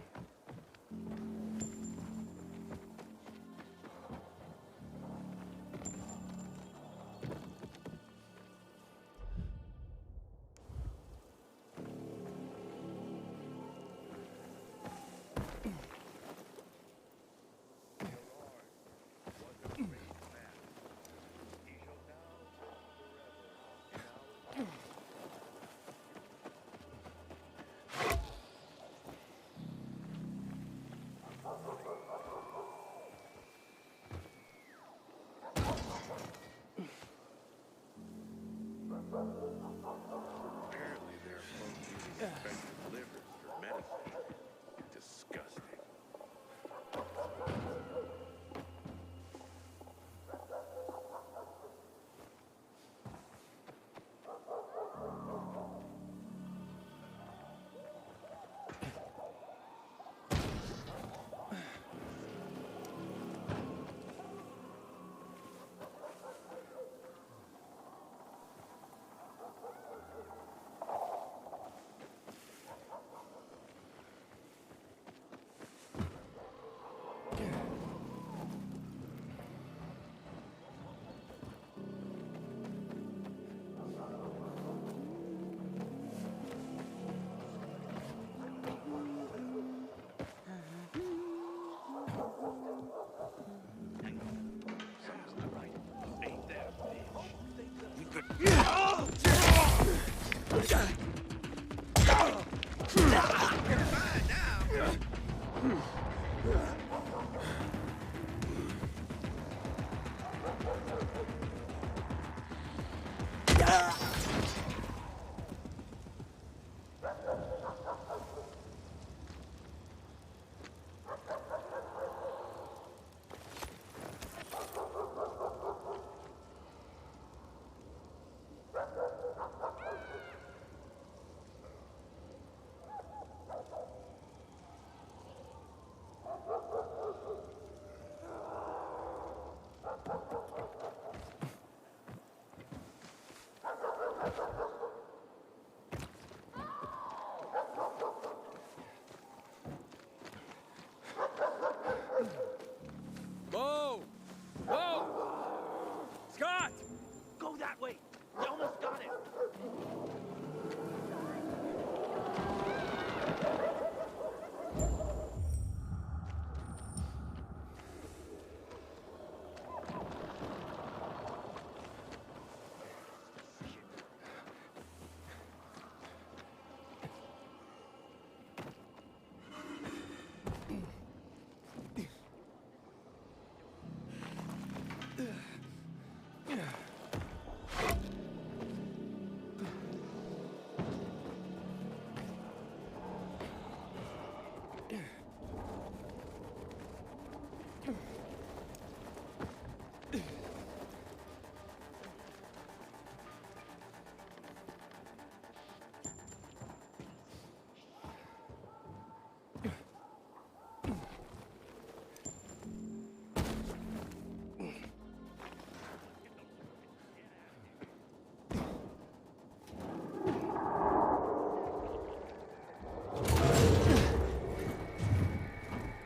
Apparently there are folks using infected livers for medicine. Disgusting.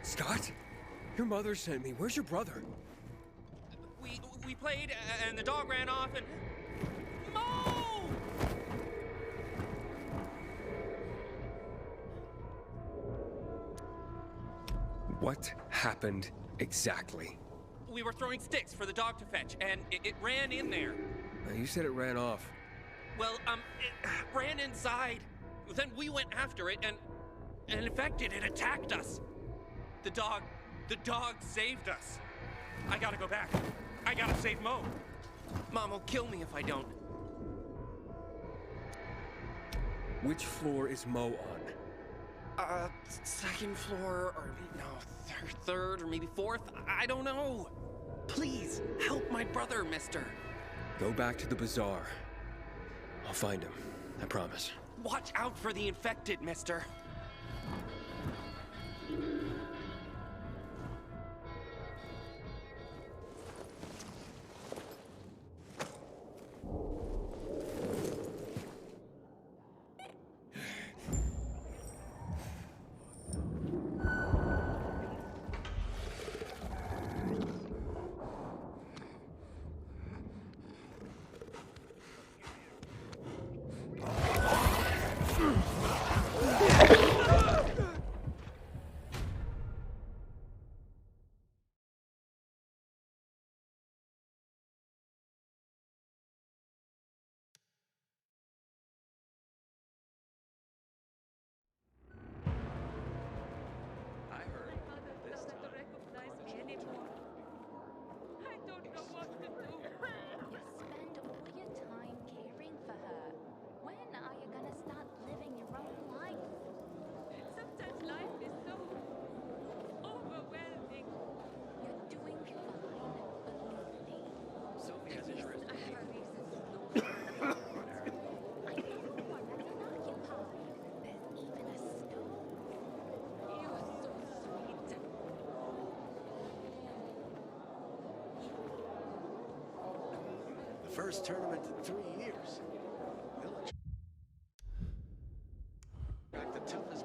Scott? Your mother sent me. Where's your brother? We played, and the dog ran off, and... Mo! What happened exactly? We were throwing sticks for the dog to fetch, and it ran in there. You said it ran off. Well, it ran inside. Then we went after it, and in fact, it attacked us. The dog saved us. I gotta go back. I gotta save Mo. Mom will kill me if I don't. Which floor is Mo on? Second floor, or no, third, or maybe fourth. I don't know. Please, help my brother, mister. Go back to the bazaar. I'll find him. I promise. Watch out for the infected, mister. First tournament in 3 years. They'll attract the toughest.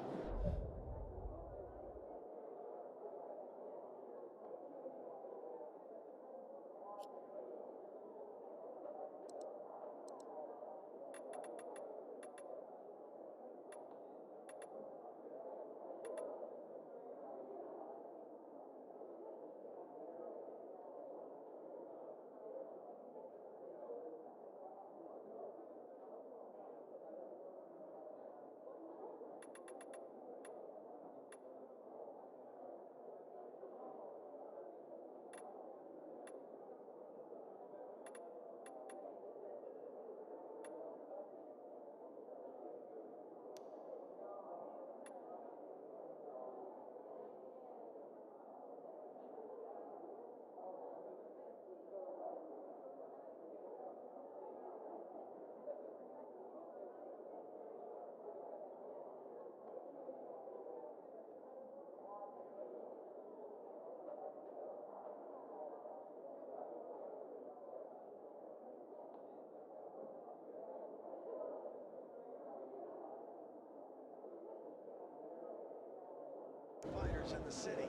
Fighters in the city.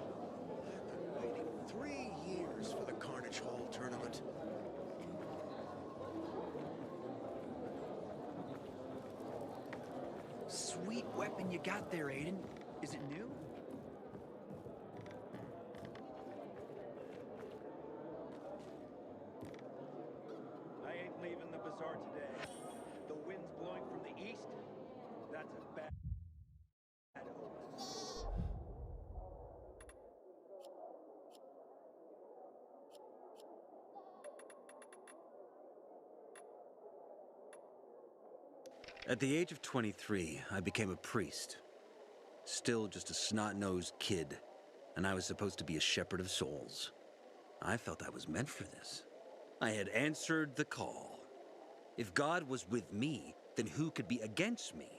I've been waiting 3 years for the Carnage Hall tournament. Sweet weapon you got there, Aiden. Is it new? I ain't leaving the bazaar today. The wind's blowing from the east. That's a bad omen. At the age of 23, I became a priest. Still just a snot-nosed kid, and I was supposed to be a shepherd of souls. I felt I was meant for this. I had answered the call. If God was with me, then who could be against me?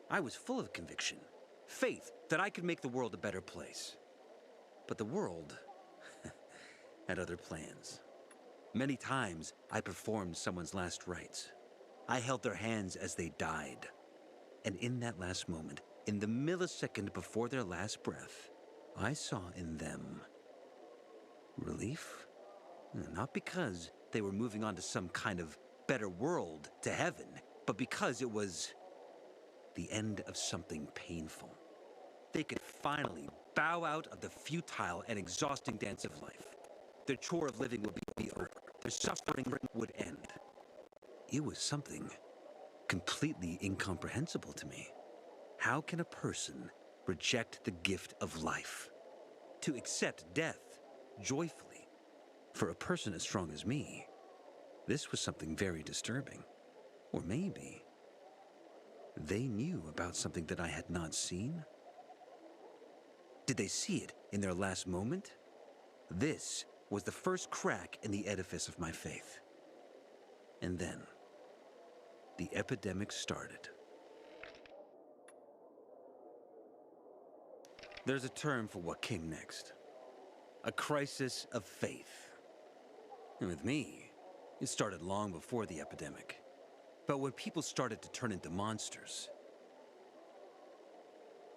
I was full of conviction, faith that I could make the world a better place. But the world had other plans. Many times, I performed someone's last rites. I held their hands as they died. And in that last moment, in the millisecond before their last breath, I saw in them relief. Not because they were moving on to some kind of better world, to heaven, but because it was the end of something painful. They could finally bow out of the futile and exhausting dance of life. Their chore of living would be over. Their suffering would end. It was something completely incomprehensible to me. How can a person reject the gift of life? To accept death joyfully? For a person as strong as me, this was something very disturbing. Or maybe they knew about something that I had not seen? Did they see it in their last moment? This was the first crack in the edifice of my faith. And then, the epidemic started. There's a term for what came next. A crisis of faith. And with me, it started long before the epidemic. But when people started to turn into monsters,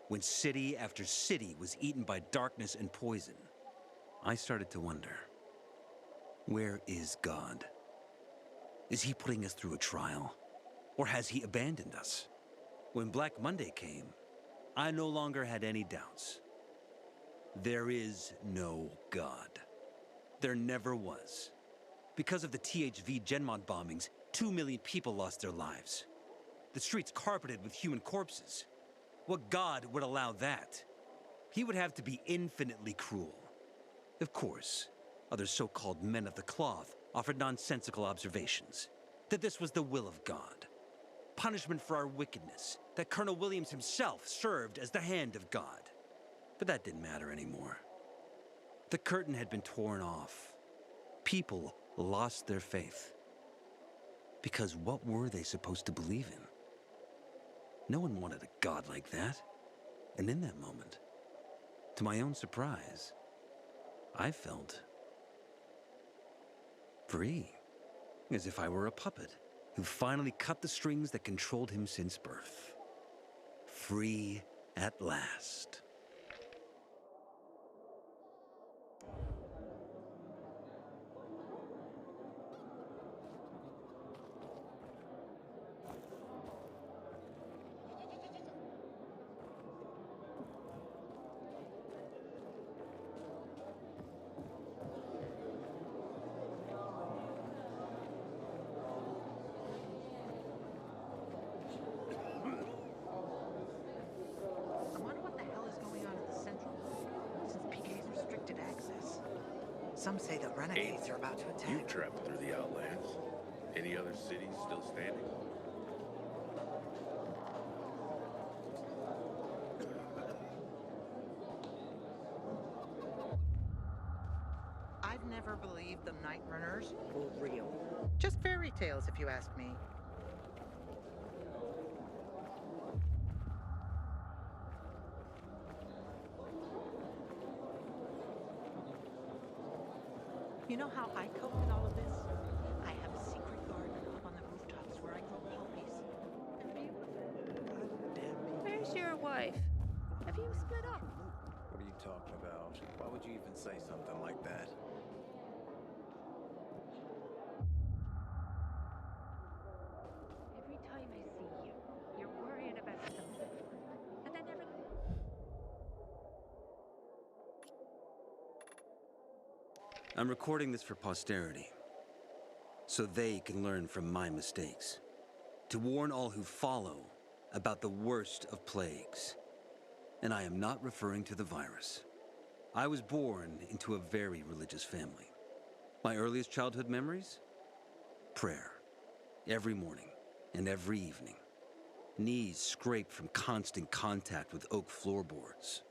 when city after city was eaten by darkness and poison, I started to wonder, where is God? Is he putting us through a trial? Or has he abandoned us? When Black Monday came, I no longer had any doubts. There is no God. There never was. Because of the THV Genmod bombings, 2 million people lost their lives. The streets carpeted with human corpses. What God would allow that? He would have to be infinitely cruel. Of course, other so-called men of the cloth offered nonsensical observations. That this was the will of God. Punishment for our wickedness. That Colonel Williams himself served as the hand of God. But that didn't matter anymore. The curtain had been torn off. People lost their faith. Because what were they supposed to believe in? No one wanted a God like that. And in that moment, to my own surprise, I felt free. As if I were a puppet who finally cut the strings that controlled him since birth. Free at last. I wonder what the hell is going on at the Central, since PK's restricted access. Some say the renegades are about to attack. You've traveled through the Outlands. Any other cities still standing? I've never believed the Night Runners were real. Just fairy tales, if you ask me. You know how I cope with all of this? I have a secret garden up on the rooftops where I grow poppies. They're beautiful. Where's your wife? Have you split up? What are you talking about? Why would you even say something like that? Every time I see you, you're worrying about something. And then everything. I'm recording this for posterity, so they can learn from my mistakes. To warn all who follow about the worst of plagues. And I am not referring to the virus. I was born into a very religious family. My earliest childhood memories? Prayer. Every morning and every evening. knees scraped from constant contact with oak floorboards.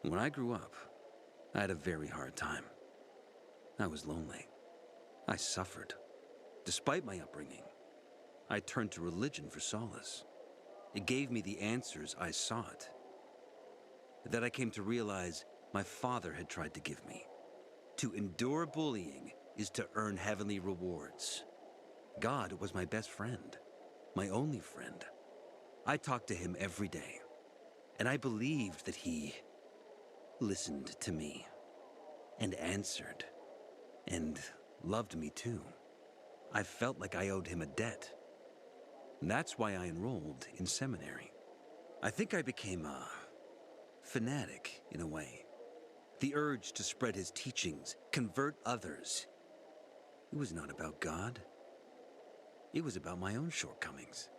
When I grew up, I had a very hard time. I was lonely. I suffered. Despite my upbringing, I turned to religion for solace. It gave me the answers I sought. That I came to realize my father had tried to give me. To endure bullying is to earn heavenly rewards. God was my best friend, my only friend. I talked to him every day, and I believed that he listened to me, and answered, and loved me too. I felt like I owed him a debt. And that's why I enrolled in seminary. I think I became a fanatic in a way. The urge to spread his teachings, convert others. It was not about God. It was about my own shortcomings.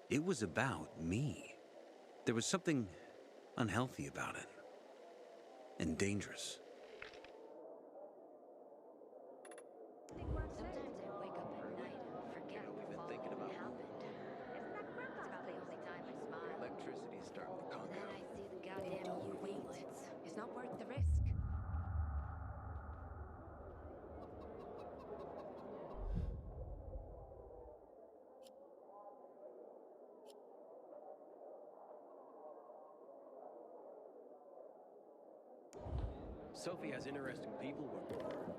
It was about me. There was something unhealthy about it. And dangerous. Sometimes I wake up at night and forget what happened. It's about the only time I smile. Electricity's starting to conk Then out. I see the goddamn UV lights. It's not worth the risk. Sophie has interesting people working for her.